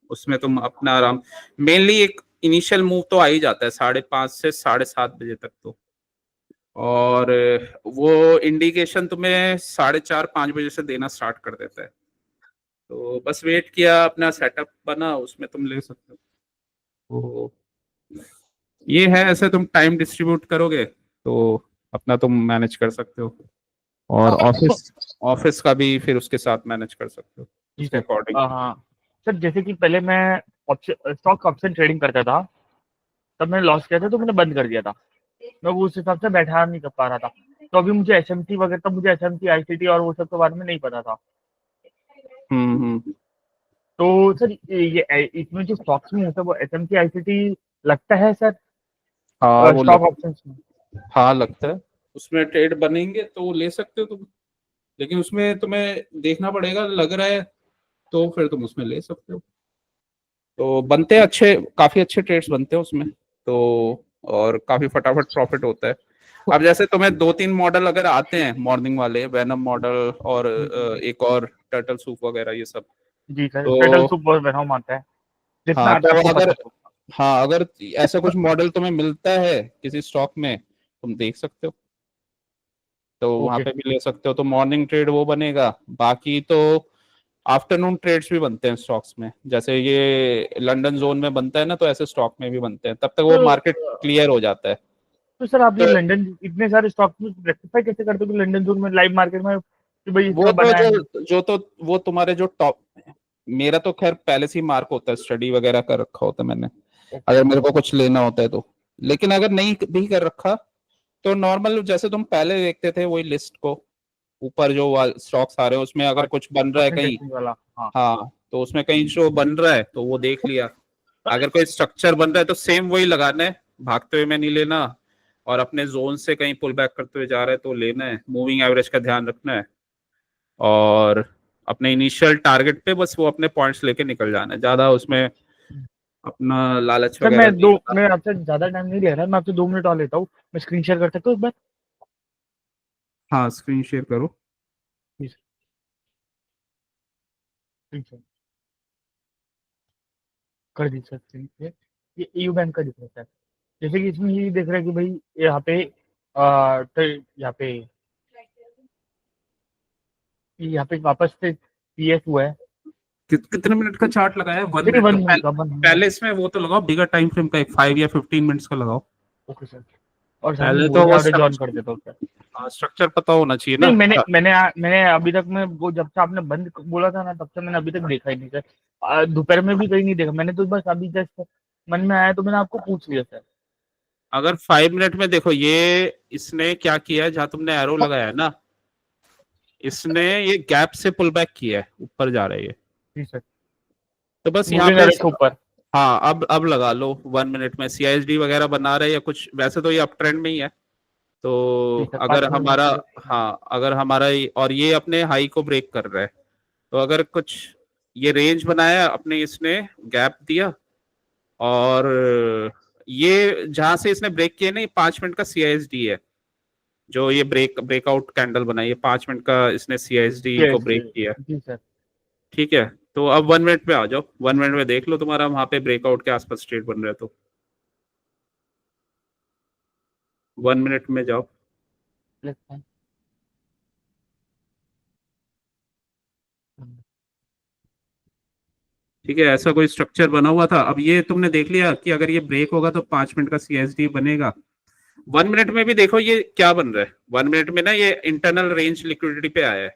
उसमें तुम अपना आराम, मेनली एक इनिशियल मूव तो आ ही जाता है 5:30 से 7:30 बजे तक तो। और वो इंडिकेशन तुम्हें 4:30 5 बजे से देना स्टार्ट कर देता है। तो बस वेट किया, अपना सेटअप बना, उसमें तुम ले सकते हो। तो ये है, ऐसे तुम टाइम डिस्ट्रीब्यूट करोगे तो अपना तुम मैनेज कर सकते हो, और ऑफिस ऑफिस का भी फिर उसके साथ मैनेज कर सकते हो जी उसके सर। अकॉर्डिंग। हाँ सर, जैसे कि पहले मैं ऑप्शन स्टॉक ऑप्शन ट्रेडिंग करता था, तब मैंने लॉस किया था तो मैंने बंद कर दिया था। मैं वो उस हिसाब से बैठा नहीं कर पा रहा था। तो अभी मुझे एसएमटी वगैरह, तब मुझे एसएमटी आईसीटी और वो सब के बारे में नहीं पता था। हम्म। तो सर ये इसमें जो स्टॉक्स में होता है वो एसएमटी आईसीटी लगता है सर, हाँ वो स्टॉक ऑप्शंस में? हाँ लगता है, उसमें ट्रेड बनेंगे तो ले सकते हो तुम। लेकिन उसमें तुम्हें देखना पड़ेगा, लग रहा है तो फिर तुम उसमें ले सकते हो। तो बनते हैं अच्छे, काफी अच्छे ट्रेड्स बनते हैं उसमें तो, और काफी फटाफट प्रॉफिट होता है। अब जैसे तुम्हें 2-3 मॉडल अगर आते हैं मॉर्निंग वाले, वेनम मॉडल और एक और टर्टल सूप वगैरह ये सब, जी सर, टर्टल तो सूप बहुत वेनम आता है, जितना हाँ आता है तो आपको अगर, पता तो। हाँ अगर ऐसा कुछ मॉडल तुम्हें मिलता है किसी स्टॉक में, तुम देख सकते हो, तो वहां ओके। पे भी ले सकते हो। तो मॉर्निंग ट्रेड वो बनेगा। बाकी तो आफ्टरनून ट्रेड्स भी बनते हैं स्टॉक्स में, जैसे ये लंदन जोन में बनता है ना, तो ऐसे स्टॉक में भी बनते हैं, तब तक वो तो मार्केट क्लियर हो जाता है। तो सर आप ये तो लंदन इतने सारे स्टॉक में रेक्टिफाई कैसे करते हो कि लंदन जोन में लाइव मार्केट में कि भाई वो इसमें तो बना है? जो तो वो तुम्हारे जो टॉप, मेरा तो खैर पहले से ही मार्क होता है, स्टडी वगैरह कर रखा होता है मैंने, ओके। अगर मेरे को कुछ लेना होता है तो। लेकिन अगर नहीं भी कर रखा तो नॉर्मल जैसे तुम पहले देखते थे वही लिस्ट को, ऊपर जो स्टॉक्स आ रहे हैं उसमें अगर कुछ बन रहा है ऑप्शन कहीं, टेस्टिंग वाला, हाँ। हाँ तो उसमें कहीं जो बन रहा है तो वो देख लिया। अगर कोई स्ट्रक्चर बन रहा है तो सेम वही लगाना है, भागते हुए में नहीं लेना। और अपने जोन से कहीं पुल बैक करते हुए जा रहा है तो लेना है, मूविंग एवरेज का ध्यान रखना है, और अपने इनिशियल टारगेट पे बस वो अपने पॉइंट्स लेके निकल जाना है, ज्यादा उसमें अपना लालच सर वगैरह नहीं होता। मैं आपसे ज्यादा टाइम नहीं ले रहा, मैं आपसे 2 मिनट और लेता हूँ। मैं स्क्रीन शेयर कर सकता हूँ एक बार? हाँ स्क्रीन शेयर करो। प्लीज, स्क्रीन शेयर कर दी सर, स्क्रीन शेयर। ये ईयू बैंक का दिख रहा है सर। जैसे कि इसमें ये देख रहा है कि भाई यहाँ पे तो यहाँ पे वापस से पीएस हुआ है। कितने मिनट का चार्ट लगाया है? वन नहीं, मिनट का 1 मिनट का, 1 मिनट। पहले इसमें वो तो लगाओ बिगर टाइम फ्रेम का, एक 5 या 15 मिनट्स का लगाओ। Okay sir. और साथ में पहले तो मूविंग वो एवरेज ऑन कर देता हूँ सर। स्ट्रक्चर पता होना चाहिए ना। नहीं, मैंने अभी तक में वो जब से आपने बंद बोला था ना, तब से मैंने अभी तक देखा ही नहीं सर। दोपहर में भी कहीं नहीं देखा मैंने, तो बस अभी जस्ट मन में आया तो मैंने आपको पूछ लिया सर। अगर 5 मिनट में देखो, ये इसने क्या किया है, जहां तुमने एरो लगाया है ना, इसने ये गैप से पुल बैक किया है, ऊपर जा रहा है ये। जी सर। तो बस यहाँ मूविंग पे एवरेज के ऊपर। हाँ अब लगा लो 1 मिनट में सीआईएसडी वगैरह बना रहे हैं या कुछ, वैसे तो ये अप ट्रेंड में ही है। तो जी सर, अगर 5 मिनट हमारा, में। हाँ अगर हमारा और ये अपने हाई को ब्रेक कर रहा है, तो अगर कुछ ये रेंज बनाया अपने, इसने गैप दिया, और ये जहां से इसने ब्रेक किया ना, ये 5 मिनट का सीआईएसडी है। जो ये ब्रेकआउट कैंडल बनाई है, 5 मिनट का इसने सीआईएसडी को यस ब्रेक किया। जी सर। ठीक है, तो अब 1 मिनट में आ जाओ, 1 मिनट में देख लो तुम्हारा वहां पे ब्रेकआउट के आसपास ट्रेड बन रहा है तो 1 मिनट में जाओ। ठीक है, ऐसा कोई स्ट्रक्चर बना हुआ था। अब ये तुमने देख लिया कि अगर ये ब्रेक होगा तो 5 मिनट का सीएसडी बनेगा। 1 मिनट में भी देखो ये क्या बन रहा है। 1 मिनट में ना ये इंटरनल रेंज लिक्विडिटी पे आया है।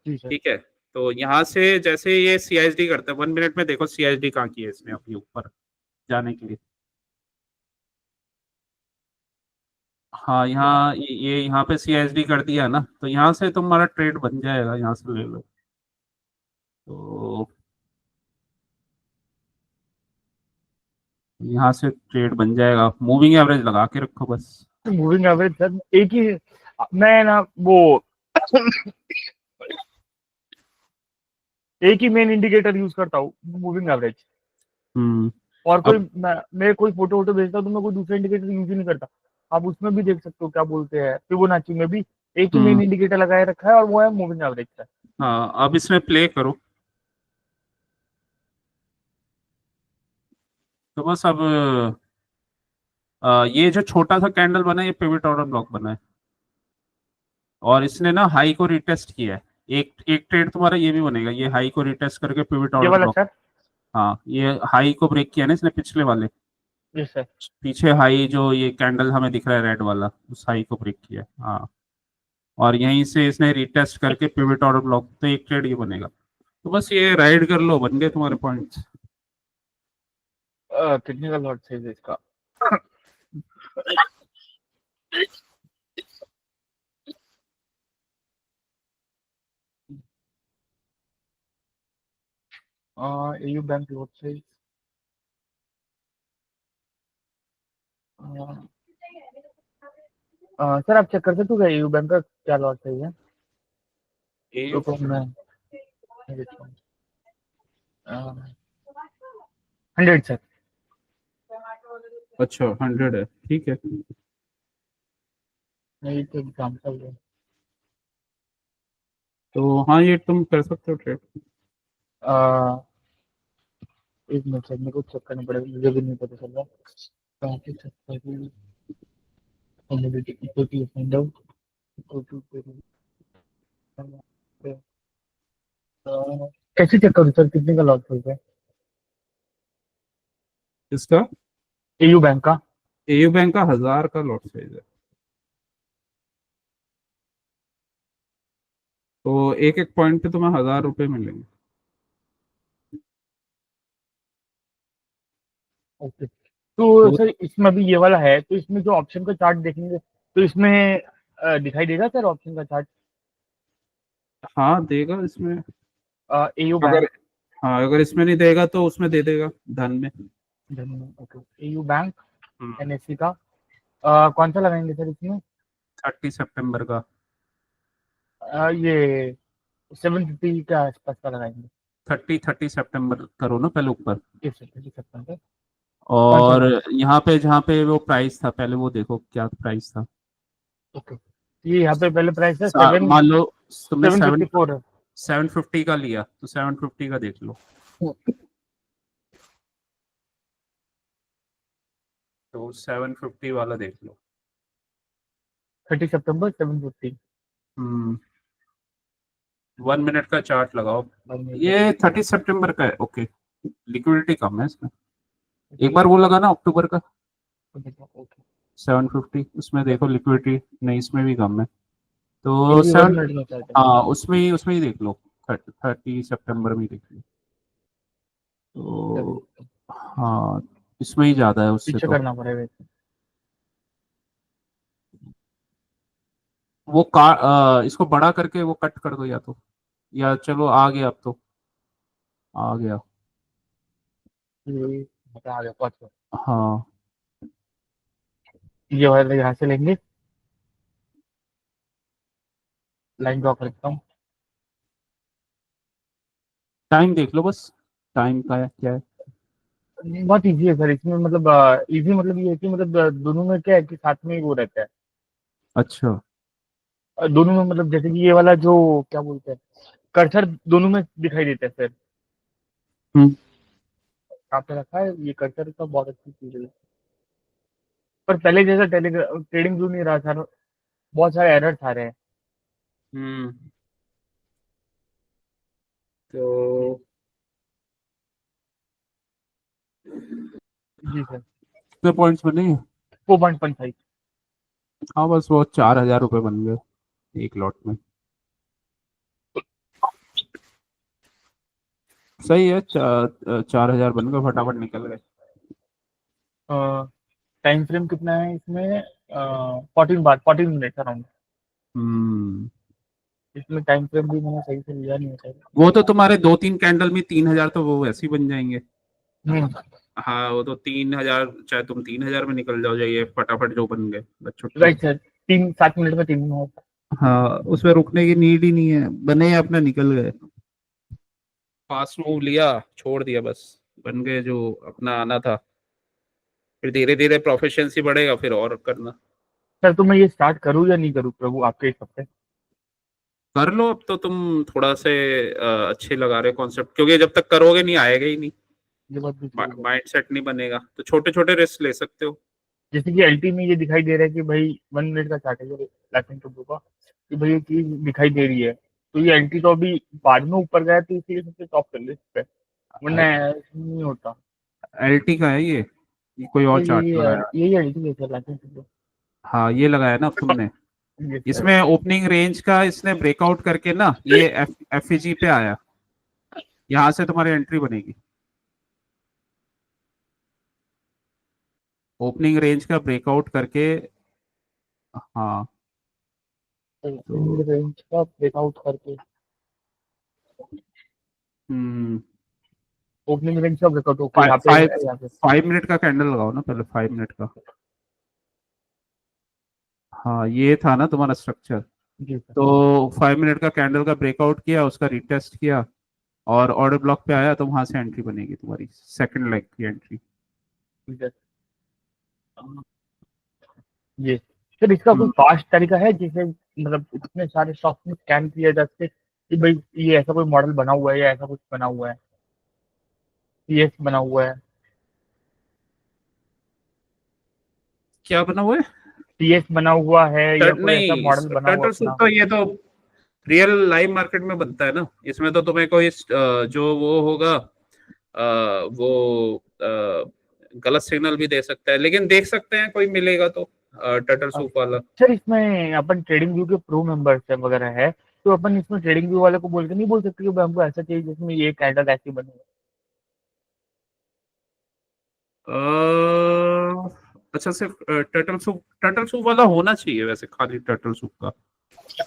जी सर। ठीक है, तो यहाँ से जैसे ये सीएसडी करता है, 1 मिनट में देखो सीएसडी कहाँ की है इसने अपने ऊपर जाने के लिए। हाँ, यहाँ ये यहाँ पे सीएसडी कर दिया ना, तो यहाँ से तुम्हारा ट्रेड बन जाएगा, यहाँ से ले लो। तो यहाँ से ट्रेड बन जाएगा, मूविंग एवरेज लगा के रखो बस। मूविंग एवरेज सर एक ही, मैं ना वो एक ही मेन इंडिकेटर यूज करता हूँ, मूविंग एवरेज। हम्म। और कोई अब मैं कोई फोटो वोटो भेजता हूँ तो मैं कोई दूसरा इंडिकेटर यूज ही नहीं करता। आप उसमें भी देख सकते हो क्या बोलते हैं, फिबोनाची में भी एक ही मेन इंडिकेटर लगाए रखा है और वो है मूविंग एवरेज का। हाँ, अब इसमें प्ले करो। तो बस अब ये जो छोटा सा कैंडल बना है, ये पिवट ऑर्डर ब्लॉक बना है, और इसने ना हाई को रिटेस्ट किया है। एक एक ट्रेड तुम्हारा ये भी बनेगा, ये हाई को रिटेस्ट करके पिवट ये ऑर्डर वाला ब्लॉक। सर। हाँ, ये हाई को ब्रेक किया ना इसने, पिछले वाले जी सर। पीछे हाई जो ये कैंडल हमें दिख रहा है रेड वाला, उस हाई को ब्रेक किया है। हाँ, और यहीं से इसने रिटेस्ट करके पिवट ऑर्डर ब्लॉक, तो एक ट्रेड ये बनेगा। तो बस ये राइड कर लो, बन गए तुम्हारे पॉइंट्स। कितने का लॉट साइज है इसका? AU bank lot size, sir आप चेक कर सकते हो क्या एयू बैंक का क्या लॉट साइज है? तो मैं 100 सर। अच्छा, 100 है, ठीक है। नहीं तो एग्जाम्पल है। तो हाँ, ये तुम कर सकते हो ट्रेड। एक मिनट सर, मेरे को चेक करना पड़ेगा, मुझे भी नहीं पता चल रहा कहाँ से चेक करूँ। कमोडिटी इक्विटी फाइंड आउट, कैसे चेक करूँ सर कितने का लॉट साइज है इसका एयू बैंक का? एयू बैंक का 1000 का लॉट साइज है। तो एक एक पॉइंट पे तुम्हें 1000 रुपए मिलेंगे। ओके, तो तो सर इसमें भी ये वाला है, तो इसमें जो ऑप्शन का चार्ट देखेंगे तो इसमें दिखाई देगा सर ऑप्शन का चार्ट? हाँ, देगा इसमें। एयू अगर बैंक। हाँ, अगर इसमें नहीं देगा तो उसमें दे देगा, धन में। ओके, एयू बैंक हम्म, एनएससी का कौन सा लगाएंगे सर इसमें? 30 सितंबर का। ये 750 के आसपास का लगाएंगे। 30 सितंबर करो ना पहले ऊपर। इस 30 सितंबर कौन सा और लॉट? यहाँ पे जहाँ पे वो प्राइस था पहले, वो देखो क्या प्राइस था। ओके, ये यहाँ पे पहले प्राइस है सेवन मान लो तुमने सेवन सेवन फिफ्टी फोर है। 750 का लिया, तो 750 का देख लो। तो 750 वाला देख लो। 30 सितंबर 750। 1 मिनट का चार्ट लगाओ। ये 30 सितंबर का है, ओके। लिक्विडिटी कम है इसमें। एक बार वो लगा ना अक्टूबर का ओके, 750, उसमें देखो लिक्विडिटी। नहीं, इसमें भी कम है। ये तो भी 1 मिनट में चार्ट है। हाँ, उसमें ही देख लो। 30 सितंबर में ही देख लो। तो हाँ, इसमें ही ज्यादा है उससे पीछे तो। करना पड़ेगा इसे। वो इसको बड़ा करके वो कट कर दो, या चलो आ गया, अब तो आ गया। ये आ गया 5। हाँ, ये वाला यहाँ से लेंगे, लाइन ड्रॉ करता हूँ। टाइम देख लो बस, टाइम का है क्या है। बहुत इजी है सर इसमें, मतलब इजी मतलब ये है कि मतलब दोनों में क्या है कि साथ में ही वो रहता है। अच्छा। दोनों में मतलब जैसे कि ये वाला जो क्या बोलते हैं, कर्सर दोनों में दिखाई देता है सर। हम्म। कहाँ पे रखा है ये कर्सर, का बहुत अच्छी चीज है। पर पहले जैसा ट्रेडिंग व्यू नहीं रहा सर, बहुत सारे एरर्स आ रहे हैं। हम्म। तो जी सर। कितने पॉइंट्स बने? 4.15। हाँ बस वो 4,000 रुपये बन गए एक लॉट में। सही है, 4,000 बन गए, फटाफट निकल गए। टाइम फ्रेम कितना है इसमें? 14 मिनट अराउंड। हम्म। इसमें टाइम फ्रेम भी मैंने सही से लिया नहीं है सर। वो तो तुम्हारे 2-3 कैंडल में 3,000 तो वो वैसे ही बन जाएंगे। हम्म। हाँ वो तो 3,000, चाहे तुम 3,000 में निकल जाओ, जाइए फटाफट जो बन गए बस छुट्टी। राइट सर, 7 मिनट में 3 मिनट। हाँ उसमें रुकने की नीड ही नहीं है, बने अपने निकल गए। फास्ट मूव लिया, छोड़ दिया, बस बन गए जो अपना आना था। फिर धीरे धीरे प्रोफिशिएंसी बढ़ेगा, फिर और करना। सर तो मैं ये स्टार्ट करूँ या नहीं करूँ प्रभु, आपके हिसाब से? कर लो, अब तो तुम थोड़ा से अच्छे लगा रहे हो कॉन्सेप्ट, क्योंकि जब तक करोगे नहीं आएगा ही नहीं, ये बात भी सही है। माइंड सेट नहीं बनेगा, तो छोटे छोटे रिस्क ले सकते हो। जैसे कि एलटी में ये दिखाई दे रहा है कि भाई 1 मिनट का चार्ट है ये लैटिन टू का, कि भाई ये चीज दिखाई दे रही है, तो ये एलटी तो अभी बाद में ऊपर गया तो इसीलिए सबसे टॉप कर लिस्ट पे, वरना ऐसा नहीं होता। एलटी का है ये कोई और चार्ट यही लगाया? यही एलटी है सर, लैटिन टू। हाँ ये लगाया ना अब तुमने। ये सर। इसमें ओपनिंग रेंज का इसने ब्रेकआउट करके ना ये एफ पे आया, यहाँ से तुम्हारी एंट्री बनेगी। ओपनिंग रेंज का ब्रेकआउट करके। हाँ तो रेंज का ब्रेकआउट करके हम्म ओपनिंग रेंज का ब्रेकआउट, ओके फाइव यहाँ पे फाइव है, यहाँ पे। 5 मिनट का कैंडल लगाओ ना पहले, 5 मिनट का। हाँ ये था ना तुम्हारा स्ट्रक्चर। जी सर। तो 5 मिनट का कैंडल का ब्रेकआउट किया, उसका रिटेस्ट किया और ऑर्डर ब्लॉक पे आया, तो वहां से एंट्री बनेगी तुम्हारी, सेकंड लेग की एंट्री। ठीक है। ये सर इसका कोई हम्म। फास्ट तरीका है जिसे मतलब इतने सारे स्टॉक में स्कैन किया जा सके कि भाई ये ऐसा कोई मॉडल बना हुआ है या ऐसा कुछ बना हुआ है, सीएस बना हुआ है, क्या बना हुआ है? सीएस बना हुआ है या कोई ऐसा नहीं, मॉडल बना हुआ टर्टल सूट अपना? तो ये तो रियल लाइव मार्केट में बनता है ना, इसमें तो तुम्हें कोई जो वो होगा, वो गलत सिग्नल भी दे सकता है, लेकिन देख सकते हैं कोई मिलेगा तो टर्टल सूप वाला। सर इसमें अपन ट्रेडिंग व्यू के प्रो मेंबर्स है वगैरह है, तो अपन इसमें ट्रेडिंग व्यू वाले को बोल के नहीं बोल सकते कि भाई हमको ऐसा चाहिए जिसमें ये कैंडल ऐसी बने? अच्छा, सिर्फ टर्टल सूप वाला होना चाहिए वैसे, खाली टर्टल सूप का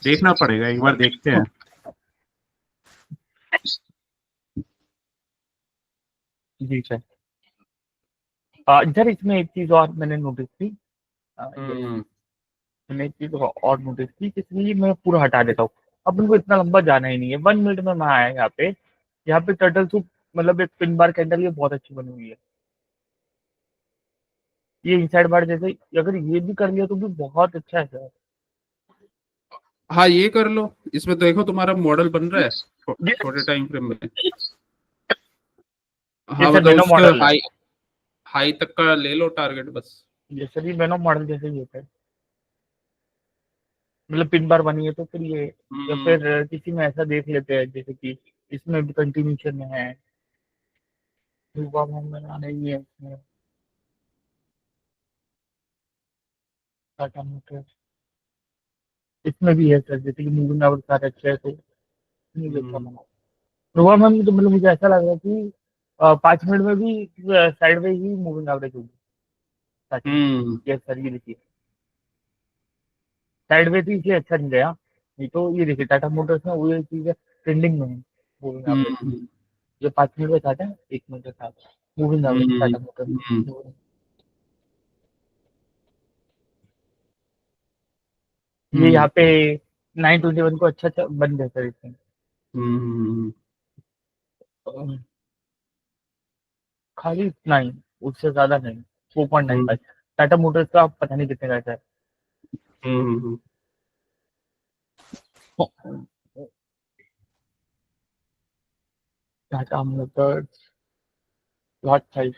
देखना पड़ेगा, एक बार देखते हैं। जी सर। सर इसमें एक चीज और मैंने नोटिस की, ये हम्म। मैंने एक चीज और नोटिस की कि इसमें ये मैं पूरा हटा देता हूँ, अपन को इतना लंबा जाना ही नहीं है, 1 मिनट में मैं आया यहाँ पे। यहाँ पे टर्टल सूप मतलब एक पिन बार कैंडल ये बहुत अच्छी बनी हुई है, ये इनसाइड बार जैसे अगर ये भी कर लिया तो भी बहुत अच्छा है सर। हाँ ये कर लो, इसमें देखो तुम्हारा मॉडल बन रहा है ये छोटे टाइम फ्रेम में। ये हाँ सर मतलब मेनो उसके मॉडल है। हाई हाई तक का ले लो टारगेट बस। ये सर ये मेनो मॉडल जैसे ही होता है, मतलब पिन बार बनी है तो फिर ये, या हम्म। फिर किसी में ऐसा देख लेते हैं जैसे कि इसमें भी कंटिन्यूशन में है, सुबह में बना नहीं है इसमें, टाटा मोटर्स इसमें भी है सर, जैसे कि मूविंग आवर सारे अच्छे है तो नहीं अच्छा हम्म। बना। सुबह में तो मतलब मुझे ऐसा लग रहा है कि 5 मिनट में भी साइड में ही मूविंग एवरेज होगी स्टार्टिंग। हम्म। ये सर ये देखिए, साइड में थी इसलिए अच्छा नहीं गया, नहीं तो ये देखिए टाटा मोटर्स में वही चीज है, ट्रेंडिंग में है मूविंग एवरेज। हम्म। ये 5 मिनट का था, 1 मिनट का था मूविंग एवरेज हम्म। टाटा मोटर्स। हम्म। ये हम्म। यहाँ पे 921 को अच्छा अच्छा बन गया सर इसमें। हम्म। खाली इतना ही, उससे ज्यादा नहीं। 4.95। हम्म टाटा मोटर्स का पता नहीं कितने का है। हम्म। Tata Motors lot size.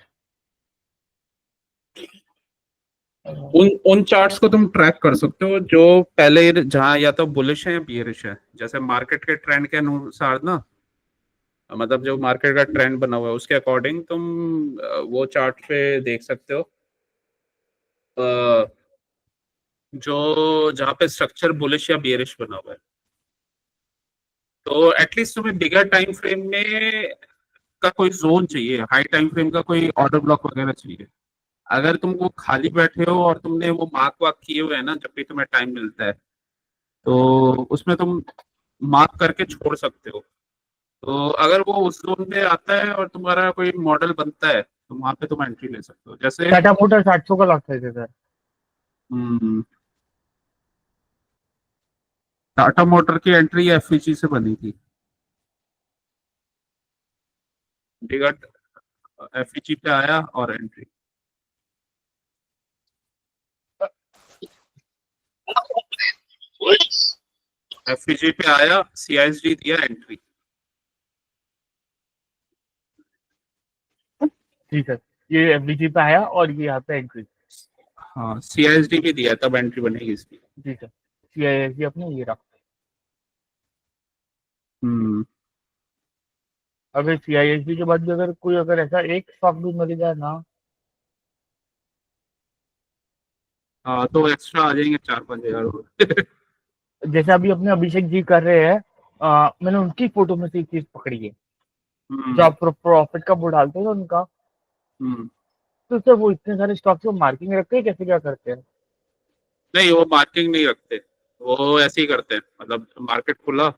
उन उन चार्ट्स को तुम ट्रैक कर सकते हो जो पहले जहां या तो बुलिश है या बियरिश है, जैसे मार्केट के ट्रेंड के अनुसार ना, मतलब जो मार्केट का ट्रेंड बना हुआ है उसके अकॉर्डिंग तुम वो चार्ट पे देख सकते हो। अ, जो जहाँ पे स्ट्रक्चर बुलिश या बियरिश बना हुआ है, तो एटलीस्ट तुम्हें बिगर टाइम फ्रेम में का कोई जोन चाहिए, हाई टाइम फ्रेम का कोई ऑर्डर ब्लॉक वगैरह चाहिए। अगर तुम वो खाली बैठे हो और तुमने वो मार्क वार्क किए हुए हैं ना, जब भी तुम्हें टाइम मिलता है तो उसमें तुम मार्क करके छोड़ सकते हो। तो अगर वो उस जोन पे आता है और तुम्हारा कोई मॉडल बनता है तो वहां पे तुम एंट्री ले सकते हो, जैसे टाटा मोटर्स 800 का लॉट साइज है सर। टाटा मोटर की एंट्री एफईजी से बनी थी। बिगट एफईजी पे आया और एंट्री। एफईजी पे आया, सीआईएसडी दिया, एंट्री। जी सर, ये एफबीजी पे आया और ये यहाँ पे एंट्री। हाँ, सीआईएसडी भी दिया तब एंट्री बनेगी इसकी। जी सर, ये अपने ये रहा। हम्म। अगर सीआईएसबी के बाद भी अगर कोई अगर ऐसा एक स्टॉक भी मिल जाए ना। हाँ, तो एक्स्ट्रा आ जाएंगे 4-5 हज़ार। जैसे अभी अपने अभिषेक जी कर रहे हैं, मैंने उनकी फोटो में से एक चीज पकड़ी है। जो हम्म आप प्रॉफिट का वो डालते हैं ना उनका, हम्म। तो सर वो इतने सारे स्टॉक्स को मार्किंग रखते हैं, कैसे क्या करते हैं? नहीं, वो मार्किंग नहीं रखते, वो ऐसे ही करते हैं, मतलब मार्केट खुला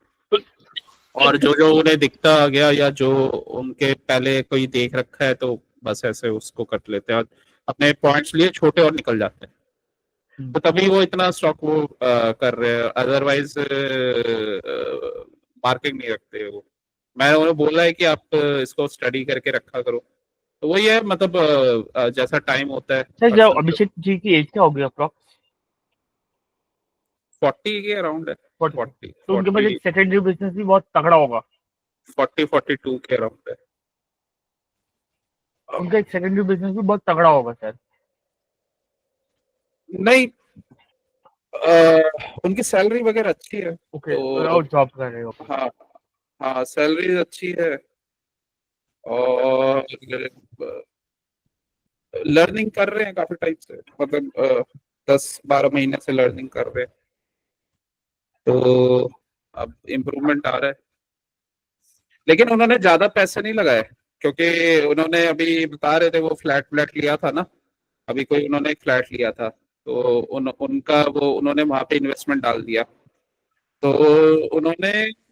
और जो जो उन्हें दिखता आ गया या जो उनके पहले कोई देख रखा है तो बस ऐसे उसको कट लेते हैं और अपने पॉइंट्स लिए छोटे और निकल जाते हैं। तो तभी वो इतना स्टॉक वो कर रहे हैं, अदरवाइज मार्किंग नहीं रखते वो। मैंने उन्हें बोला है कि आप इसको स्टडी करके रखा करो, तो वही है, मतलब जैसा टाइम होता है सर जब पर्सन। अभिषेक जी की एज क्या होगी अप्रॉक्स? 40 के अराउंड है। 40। 40 तो उनके पास 40 एक सेकेंडरी बिजनेस भी बहुत तगड़ा होगा। 42 के अराउंड है। उनका एक सेकेंडरी बिजनेस भी बहुत तगड़ा होगा सर। नहीं, उनकी सैलरी वगैरह अच्छी है ओके, तो। और जॉब कर रहे हो? हाँ हाँ, सैलरी अच्छी है और लर्निंग कर रहे हैं काफी टाइम से, मतलब 10-12 महीने से लर्निंग कर रहे हैं, तो अब इम्प्रूवमेंट आ रहा है। लेकिन उन्होंने ज्यादा पैसे नहीं लगाए, क्योंकि उन्होंने अभी बता रहे थे वो फ्लैट फ्लैट लिया था ना, अभी कोई उन्होंने एक फ्लैट लिया था, तो उनका वो उन्होंने वहां पे इन्वेस्टमेंट डाल दिया। तो उन्होंने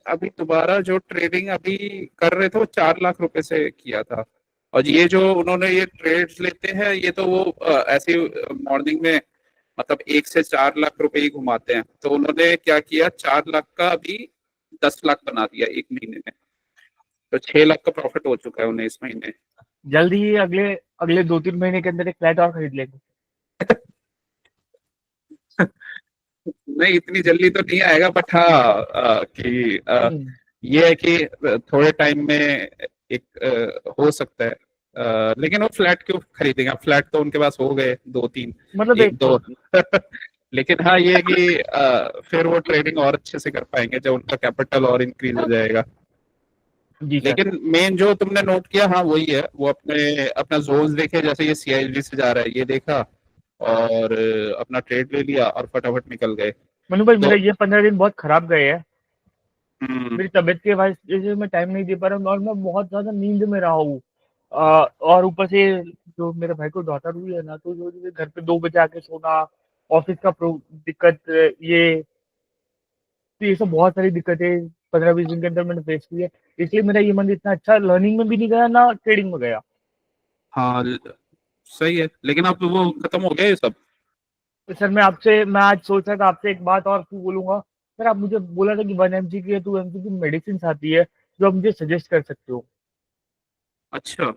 अभी दोबारा जो ट्रेडिंग अभी कर रहे थे वो 4 लाख रुपए से किया था। और ये जो उन्होंने ये ट्रेड्स लेते हैं, ये तो वो ऐसे मॉर्निंग में मतलब 1 से 4 लाख रुपए ही घुमाते हैं, तो उन्होंने क्या किया, 4 लाख का अभी 10 लाख बना दिया एक महीने में, तो 6 लाख का प्रॉफिट हो चुका है उन्हें इस महीने। जल्दी ही अगले अगले 2-3 महीने के अंदर एक फ्लैट और खरीद लेंगे। नहीं, इतनी जल्दी तो नहीं आएगा, बट हाँ कि ये है कि थोड़े टाइम में एक हो सकता है। लेकिन वो फ्लैट क्यों खरीदेंगे, फ्लैट तो उनके पास हो गए 2-3, मतलब एक एक दो। लेकिन हाँ, ये है कि फिर वो ट्रेडिंग और अच्छे से कर पाएंगे जब उनका कैपिटल और इंक्रीज हो जाएगा। जी सर। लेकिन मेन जो तुमने नोट किया, हाँ वही है, वो अपने अपना जोन्स देखे, जैसे ये सीआईडी से जा रहा है ये देखा और अपना ट्रेड ले लिया और फटाफट निकल गए। मनु भाई, तो मेरा ये 15 दिन बहुत खराब गए हैं। हम्म मेरी तबीयत के वजह से मैं टाइम नहीं दे पा रहा हूँ और मैं बहुत ज्यादा नींद में रहा हूँ। और ऊपर से जो मेरे भाई को डॉटर हुई है ना, तो जो घर पे 2 बजे आके सोना, ऑफिस का दिक्कत, ये सब बहुत सारी दिक्कतें 15-20 दिन के अंदर मैंने फेस की है। इसलिए मेरा ये मंथ इतना अच्छा लर्निंग में भी नहीं गया ना ट्रेडिंग में गया। हाँ, सही है, लेकिन अब वो खत्म हो गया ये सब। तो सर मैं आज सोच रहा था आपसे एक बात और बोलूंगा। सर आप मुझे बोला था कि 1 mg की या 2 mg की मेडिसिन आती है जो आप मुझे सजेस्ट कर सकते हो। अच्छा,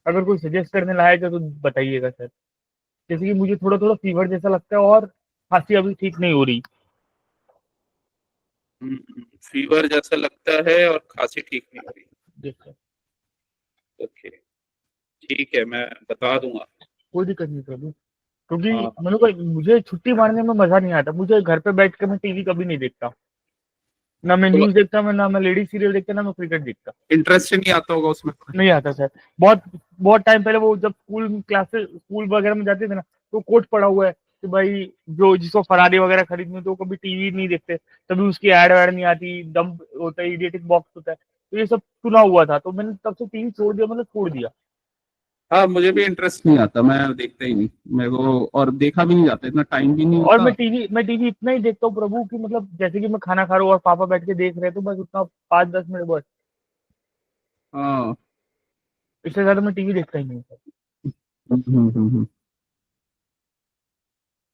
अगर कोई सजेस्ट करने लायक है तो बताइएगा सर। जैसे कि मुझे थोड़ा थोड़ा फीवर जैसा लगता है और खांसी अभी ठीक नहीं हो रही। फीवर जैसा लगता है और खांसी ठीक नहीं हो रही। जी सर। ओके, ठीक है, मैं बता दूंगा। कोई दिक्कत नहीं प्रभु, क्योंकि हाँ, मैंने कहा मुझे छुट्टी मारने में मजा नहीं आता। मुझे घर पे बैठ के मैं टीवी कभी नहीं देखता, ना मैं तो न्यूज देखता, मैं ना मैं लेडीज सीरियल देखता, ना मैं क्रिकेट देखता। इंटरेस्ट नहीं आता होगा उसमें। नहीं आता सर। बहुत बहुत टाइम पहले वो जब स्कूल वगैरह में जाते थे ना, तो कोट पड़ा हुआ है कि भाई जो जिसको फरारी वगैरह खरीदनी तो कभी टीवी नहीं देखते, तभी उसकी एड वैड नहीं आती, डम होता है, इडियटिक बॉक्स होता है, तो ये सब सुना हुआ था। तो मैंने तब से टीवी छोड़ दिया, मतलब छोड़ दिया। हाँ, मुझे भी इंटरेस्ट नहीं आता, मैं देखता ही नहीं मेरे को, और देखा भी नहीं जाता, इतना टाइम भी नहीं और होता। मैं टीवी इतना ही देखता हूँ प्रभु कि मतलब जैसे कि मैं खाना खा रहा हूँ और पापा बैठ के देख रहे हैं, तो बस उतना 5-10 मिनट बस, हाँ। इससे ज्यादा मैं टीवी देखता ही नहीं सर। हम्म।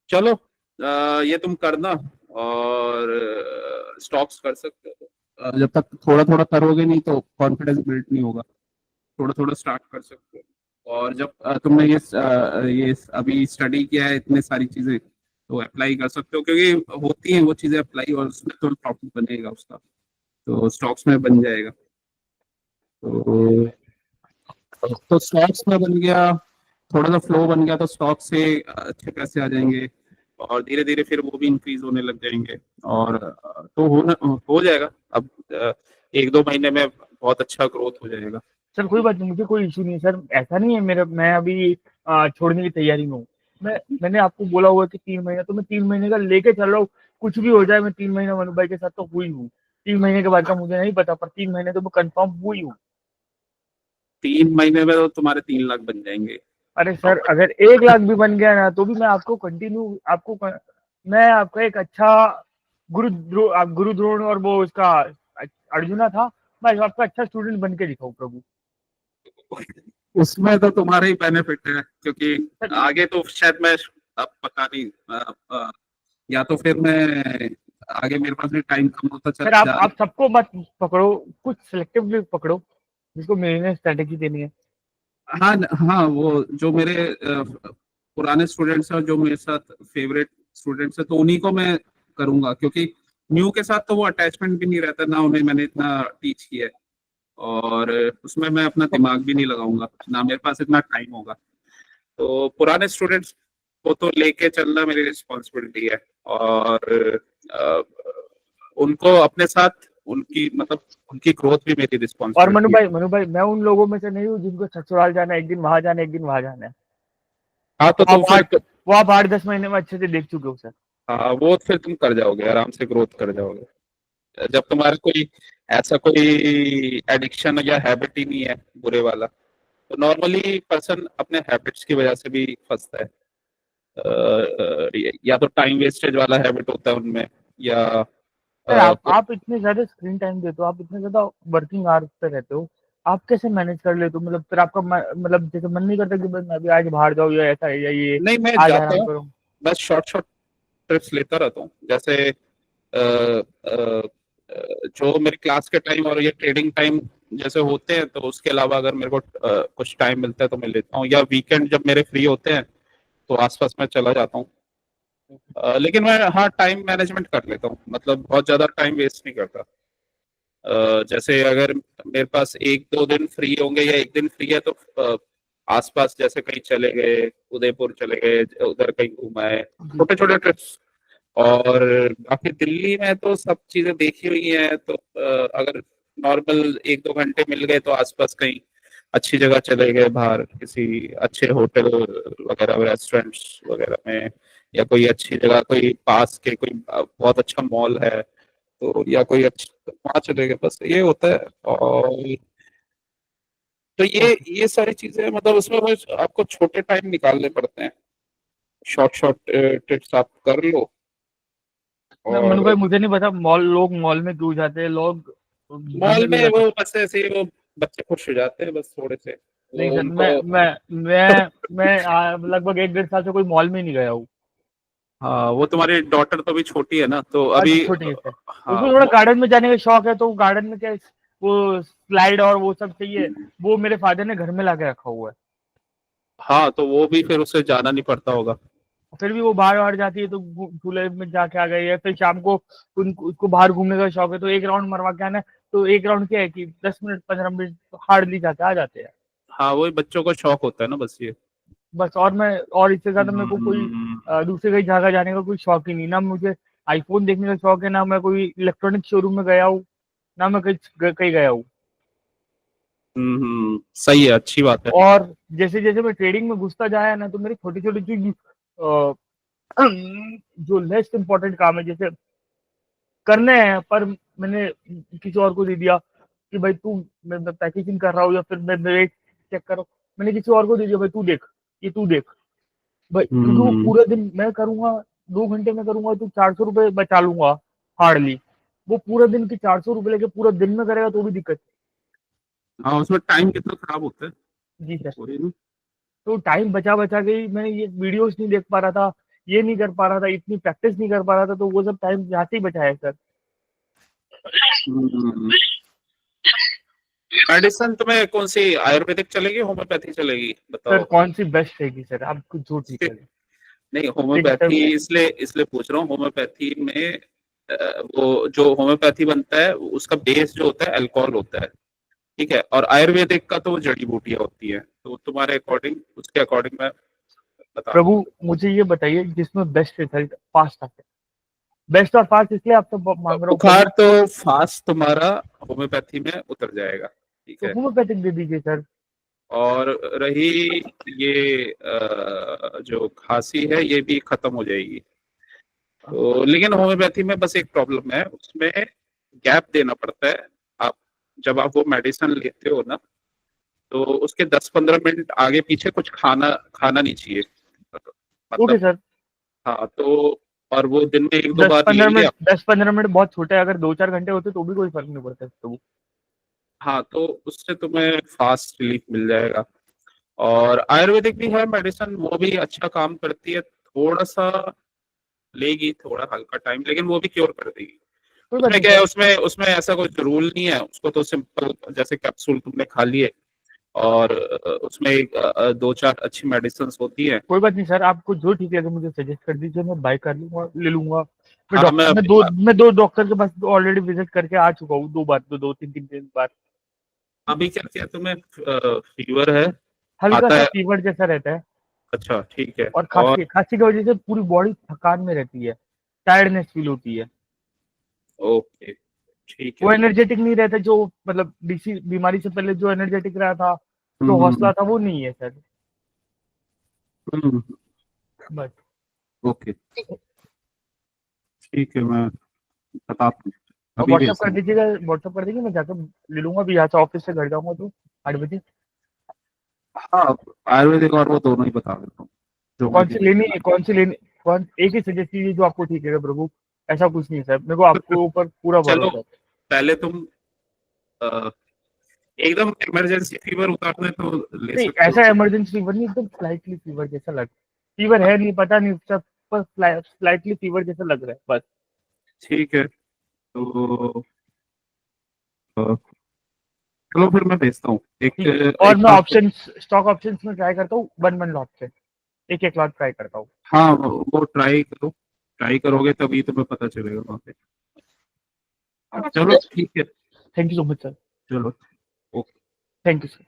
चलो, ये तुम करना, और स्टॉक्स कर सकते हो। जब तक थोड़ा थोड़ा करोगे नहीं तो कॉन्फिडेंस बिल्ड नहीं होगा। थोड़ा थोड़ा स्टार्ट कर सकते हो, और जब तुमने ये अभी स्टडी किया है इतने सारी चीजें, तो अप्लाई कर सकते हो, क्योंकि होती हैं वो चीजें अप्लाई, और उसमें तो प्रॉफिट बनेगा उसका, तो स्टॉक्स में बन जाएगा। तो स्टॉक्स में बन गया, थोड़ा सा फ्लो बन गया, तो स्टॉक से अच्छे पैसे आ जाएंगे, और धीरे धीरे फिर वो भी इंक्रीज होने लग जाएंगे, और तो हो जाएगा। अब 1-2 महीने में बहुत अच्छा ग्रोथ हो जाएगा। सर कोई बात नहीं, मुझे कोई इशू नहीं है सर। ऐसा नहीं है मेरा, मैं अभी छोड़ने की तैयारी में हूँ। मैंने आपको बोला हुआ है कि 3 महीना, तो मैं 3 महीने का लेके चल रहा हूँ। कुछ भी हो जाए, मैं 3 महीना मनु भाई के साथ तो हुई हूँ। 3 महीने के बाद का मुझे नहीं पता, पर 3 महीने तो मैं कंफर्म हुई हूँ। 3 महीने में तो तुम्हारे 3 लाख बन जाएंगे अरे सर, प्रॉफिट। अगर 1 लाख भी बन गया ना, तो भी मैं आपको कंटिन्यू मैं आपका एक अच्छा गुरु द्रोण और वो उसका अर्जुना था, मैं आपका अच्छा स्टूडेंट बन के दिखाऊं प्रभु। उसमें तो तुम्हारा ही बेनिफिट है, क्योंकि सर, आगे तो शायद मैं, अब पता नहीं, या तो फिर मैं आगे, मेरे पास भी टाइम कम होता चला सर जा आप सबको मत पकड़ो, कुछ सिलेक्टिवली पकड़ो जिसको मिलने स्ट्रेटेजी देनी है। हाँ हाँ, वो जो मेरे पुराने स्टूडेंट्स हैं और जो मेरे साथ फेवरेट स्टूडेंट्स हैं, तो उन्हीं को मैं करूंगा, क्योंकि न्यू के साथ तो वो अटैचमेंट भी नहीं रहता ना, उन्हें मैंने इतना टीच किया है, और उसमें मैं अपना दिमाग भी नहीं लगाऊंगा, ना मेरे पास इतना टाइम होगा। तो पुराने स्टूडेंट्स को तो लेके चलना मेरी रिस्पॉन्सिबिलिटी है, और अ, उनको अपने साथ, उनकी मतलब उनकी ग्रोथ भी मेरी और रिस्पॉन्सिबिलिटी है। मनु भाई मैं उन लोगों में से नहीं हूँ जिनको ससुराल जाना है, एक दिन वहां जाना है, एक दिन वहां जाना है। हाँ, तो वो तुम आप फिर, 8-10 महीने में अच्छे से देख चुके हो सर। हाँ वो फिर तुम कर जाओगे, आराम से ग्रोथ कर जाओगे, जब तुम्हारा कोई ऐसा कोई एडिक्शन या हैबिट ही नहीं है बुरे वाला। तो नॉर्मली पर्सन अपने हैबिट्स की वजह से भी फंसता है। या तो टाइम वेस्टेज वाला हैबिट होता है उनमें, या सर कुछ। आप इतने ज्यादा स्क्रीन टाइम देते हो, आप इतने ज्यादा वर्किंग आवर्स पे रहते हो, आप कैसे मैनेज कर लेते हो? मतलब फिर आपका मतलब जैसे मन नहीं करता कि बस मैं अभी आज बाहर जाऊँ या ऐसा है या ये नहीं, मैं आज जाता आराम हूँ, करूँ? बस शॉर्ट शॉर्ट ट्रिप्स लेता रहता हूँ, जैसे जो मेरी क्लास के टाइम और ये ट्रेडिंग टाइम जैसे होते हैं, तो उसके अलावा अगर मेरे को कुछ टाइम मिलता है तो मैं लेता हूँ, या वीकेंड जब मेरे फ्री होते हैं तो आसपास में चला जाता हूँ। लेकिन मैं, हाँ, टाइम मैनेजमेंट कर लेता हूँ, मतलब बहुत ज्यादा टाइम वेस्ट नहीं करता। जैसे अगर मेरे पास 1-2 दिन फ्री होंगे या एक दिन फ्री है, तो आसपास जैसे कहीं चले गए, उदयपुर चले गए, उधर कहीं घुमाए, छोटे छोटे ट्रिप्स। और बाकी दिल्ली में तो सब चीजें देखी हुई हैं, तो अगर नॉर्मल 1-2 घंटे मिल गए तो आसपास कहीं अच्छी जगह चले गए, बाहर किसी अच्छे होटल वगैरह, रेस्टोरेंट्स वगैरह में, या कोई अच्छी जगह, कोई पास के कोई बहुत अच्छा मॉल है, तो या कोई अच्छा, वहां चले गए, बस ये होता है। और तो ओके। ये सारी चीजें, मतलब उसमें बस आपको छोटे टाइम निकालने पड़ते हैं, शॉर्ट शॉर्ट ट्रिप्स आप कर लो। मनु और भाई मुझे नहीं पता लोग मॉल में क्यों जाते हैं, लोग घूमने मॉल क्यों में जाते वो हैं? बस ऐसे ही, वो बच्चे खुश हो जाते हैं बस थोड़े से, नहीं वो सर, उनको। मैं लगभग 1-1.5 साल से कोई मॉल में ही नहीं गया हूँ। हाँ, वो तुम्हारी डॉटर तो भी छोटी है ना, तो आज अभी छोटी है सर, हाँ उसको थोड़ा गार्डन में जाने का शौक है, तो गार्डन में क्या वो स्लाइड और वो सब चाहिए, वो मेरे फादर ने घर में लाके रखा हुआ है। हाँ तो वो भी फिर उसे जाना नहीं पड़ता होगा। फिर भी वो बाहर बाहर जाती है तो झूले में जाके आ गई है, फिर शाम को उसको बाहर घूमने का शौक है, तो एक राउंड मरवा के आना है। तो एक राउंड क्या है कि 10 मिनट 15 मिनट हार्डली जाके आ जाते हैं। हाँ वही बच्चों को शौक होता है ना बस ये। बस, और इससे ज्यादा मेरे को कोई हम्म, दूसरी कहीं जगह जाने का कोई शौक ही नहीं। ना मुझे आईफोन देखने का शौक है, ना मैं कोई इलेक्ट्रॉनिक शोरूम में गया हूँ, ना मैं कहीं कहीं गया हूँ। सही है, अच्छी बात है। और जैसे जैसे मैं ट्रेडिंग में घुसता जाया ना, तो मेरे छोटे छोटे जो लेस इम्पोर्टेंट काम है, जैसे करने हैं, पर मैंने किसी और को दे दिया कि भाई तू, मैं पैकेजिंग कर रहा हूँ या फिर मैं रेट चेक कर रहा हूँ, मैंने किसी और को दे दिया, भाई तू देख, ये तू देख भाई, क्योंकि वो हम्म, पूरा दिन मैं करूंगा, 2 घंटे में करूंगा तो 400 रुपये बचा लूंगा हार्डली। वो पूरा दिन की 400 रुपये लेके पूरा दिन में करेगा तो भी दिक्कत हाँ उसमें टाइम कितना खराब होता है। है। जी सर। वही ना। तो टाइम बचा बचा के ही मैं ये वीडियोस नहीं देख पा रहा था, ये नहीं कर पा रहा था, इतनी प्रैक्टिस नहीं कर पा रहा था, तो वो सब टाइम यहाँ से ही बचा है सर। मेडिसिन तुम्हें कौन सी, आयुर्वेदिक चलेगी होम्योपैथी चलेगी सर बताओ। कौन सी बेस्ट रहेगी सर, आप कुछ झूठ नहीं करें। नहीं ठीक है होम्योपैथी इसलिए इसलिए पूछ रहा हूँ, होम्योपैथी में वो जो होम्योपैथी बनता है उसका बेस जो होता है अल्कोहल होता है, ठीक है, और आयुर्वेदिक का तो वो जड़ी बूटियां होती है, तो तुम्हारे अकॉर्डिंग उसके अकॉर्डिंग मैं बता रहा प्रभु, हूँ। मुझे ये बताइए जिसमें बेस्ट रिजल्ट फास्ट आता है। बेस्ट और फास्ट इसलिए आपसे मांग रहा हूँ बुखार प्रभु। तो फास्ट तुम्हारा होम्योपैथी में उतर जाएगा, ठीक तो है। होम्योपैथिक दे दीजिए सर। और रही ये जो खांसी है ये भी खत्म हो जाएगी। तो लेकिन होम्योपैथी में बस एक प्रॉब्लम है, उसमें गैप देना पड़ता है। आप जब आप वो मेडिसिन लेते हो ना, तो उसके 10-15 मिनट आगे पीछे कुछ खाना खाना नहीं चाहिए, ओके मतलब। सर। हाँ तो और वो दिन में 1-2 दस बार ले पंद्रह लिया। मिनट 10-15 मिनट बहुत छोटा है, अगर 2-4 घंटे होते तो भी कोई फर्क नहीं पड़ता प्रभु। हाँ तो उससे तुम्हें फास्ट रिलीफ मिल जाएगा। और आयुर्वेदिक भी है मेडिसिन, वो भी अच्छा काम करती है, थोड़ा सा लेगी थोड़ा हल्का टाइम, लेकिन वो भी क्योर कर देगी। कोई बात उसमें नहीं क्या है, सर। उसमें ऐसा कोई रूल नहीं है, उसको तो सिंपल जैसे कैप्सूल तुमने खा लिए, और उसमें एक 2-4 अच्छी मेडिसिन होती है। कोई बात नहीं सर, आपको जो ठीक लगे मुझे सजेस्ट कर दीजिए, मैं बाय कर लूंगा, ले लूंगा। मैं हाँ मैं डॉक्टर मैं दो डॉक्टर के पास ऑलरेडी विजिट करके आ चुका हूँ, 2 बार, तो 2-3 बार। अभी क्या किया तुम्हें, फीवर है, हल्का आता सा है। फीवर जैसा रहता है, अच्छा ठीक है। और और खांसी खांसी की वजह से पूरी बॉडी थकान में रहती है, टायर्डनेस फील होती है। ओके ठीक है। वो एनर्जेटिक नहीं रहता जो, मतलब डीसी बीमारी से पहले जो एनर्जेटिक रहा था, जो हम्म हौसला था, वो नहीं है सर। हम्म, बस। ओके ठीक है, मैं बताता हूँ, और अभी भेजता हूँ। व्हाट्सअप कर दीजिए, मैं जाकर ले लूंगा, अभी यहाँ से ऑफिस से घर जाऊंगा तो 8 बजे। हाँ आयुर्वेदिक और वो दोनों ही बता देता हूँ, जो मैं कौन सी भी। लेनी है, कौन सी लेनी, कौन एक ही सजेस्ट कीजिए जो आपको ठीक है प्रभु। ऐसा कुछ नहीं सर, मेरे को आपके ऊपर पूरा चलो भरोसा है। पहले तुम अ, एकदम इमरजेंसी फीवर उतारने तो ले नहीं, सकते हो। ऐसा इमरजेंसी फीवर नहीं, एकदम स्लाइटली फीवर जैसा लग, फीवर है नहीं, पता नहीं सब, पर स्लाइटली फीवर जैसा लग रहा है बस। ठीक है तो अ, चलो फिर मैं भेजता हूँ एक ठीक है, और एक मैं काम करो। ऑप्शन, स्टॉक ऑप्शंस में ट्राई करता हूँ, वन लॉट से एक एक लॉट ट्राई करता हूँ। हाँ वो ट्राई करो, ट्राई करोगे तभी तुम्हें पता चलेगा वहाँ पे। चलो ठीक है। Thank you so much sir. चलो। Thank you sir.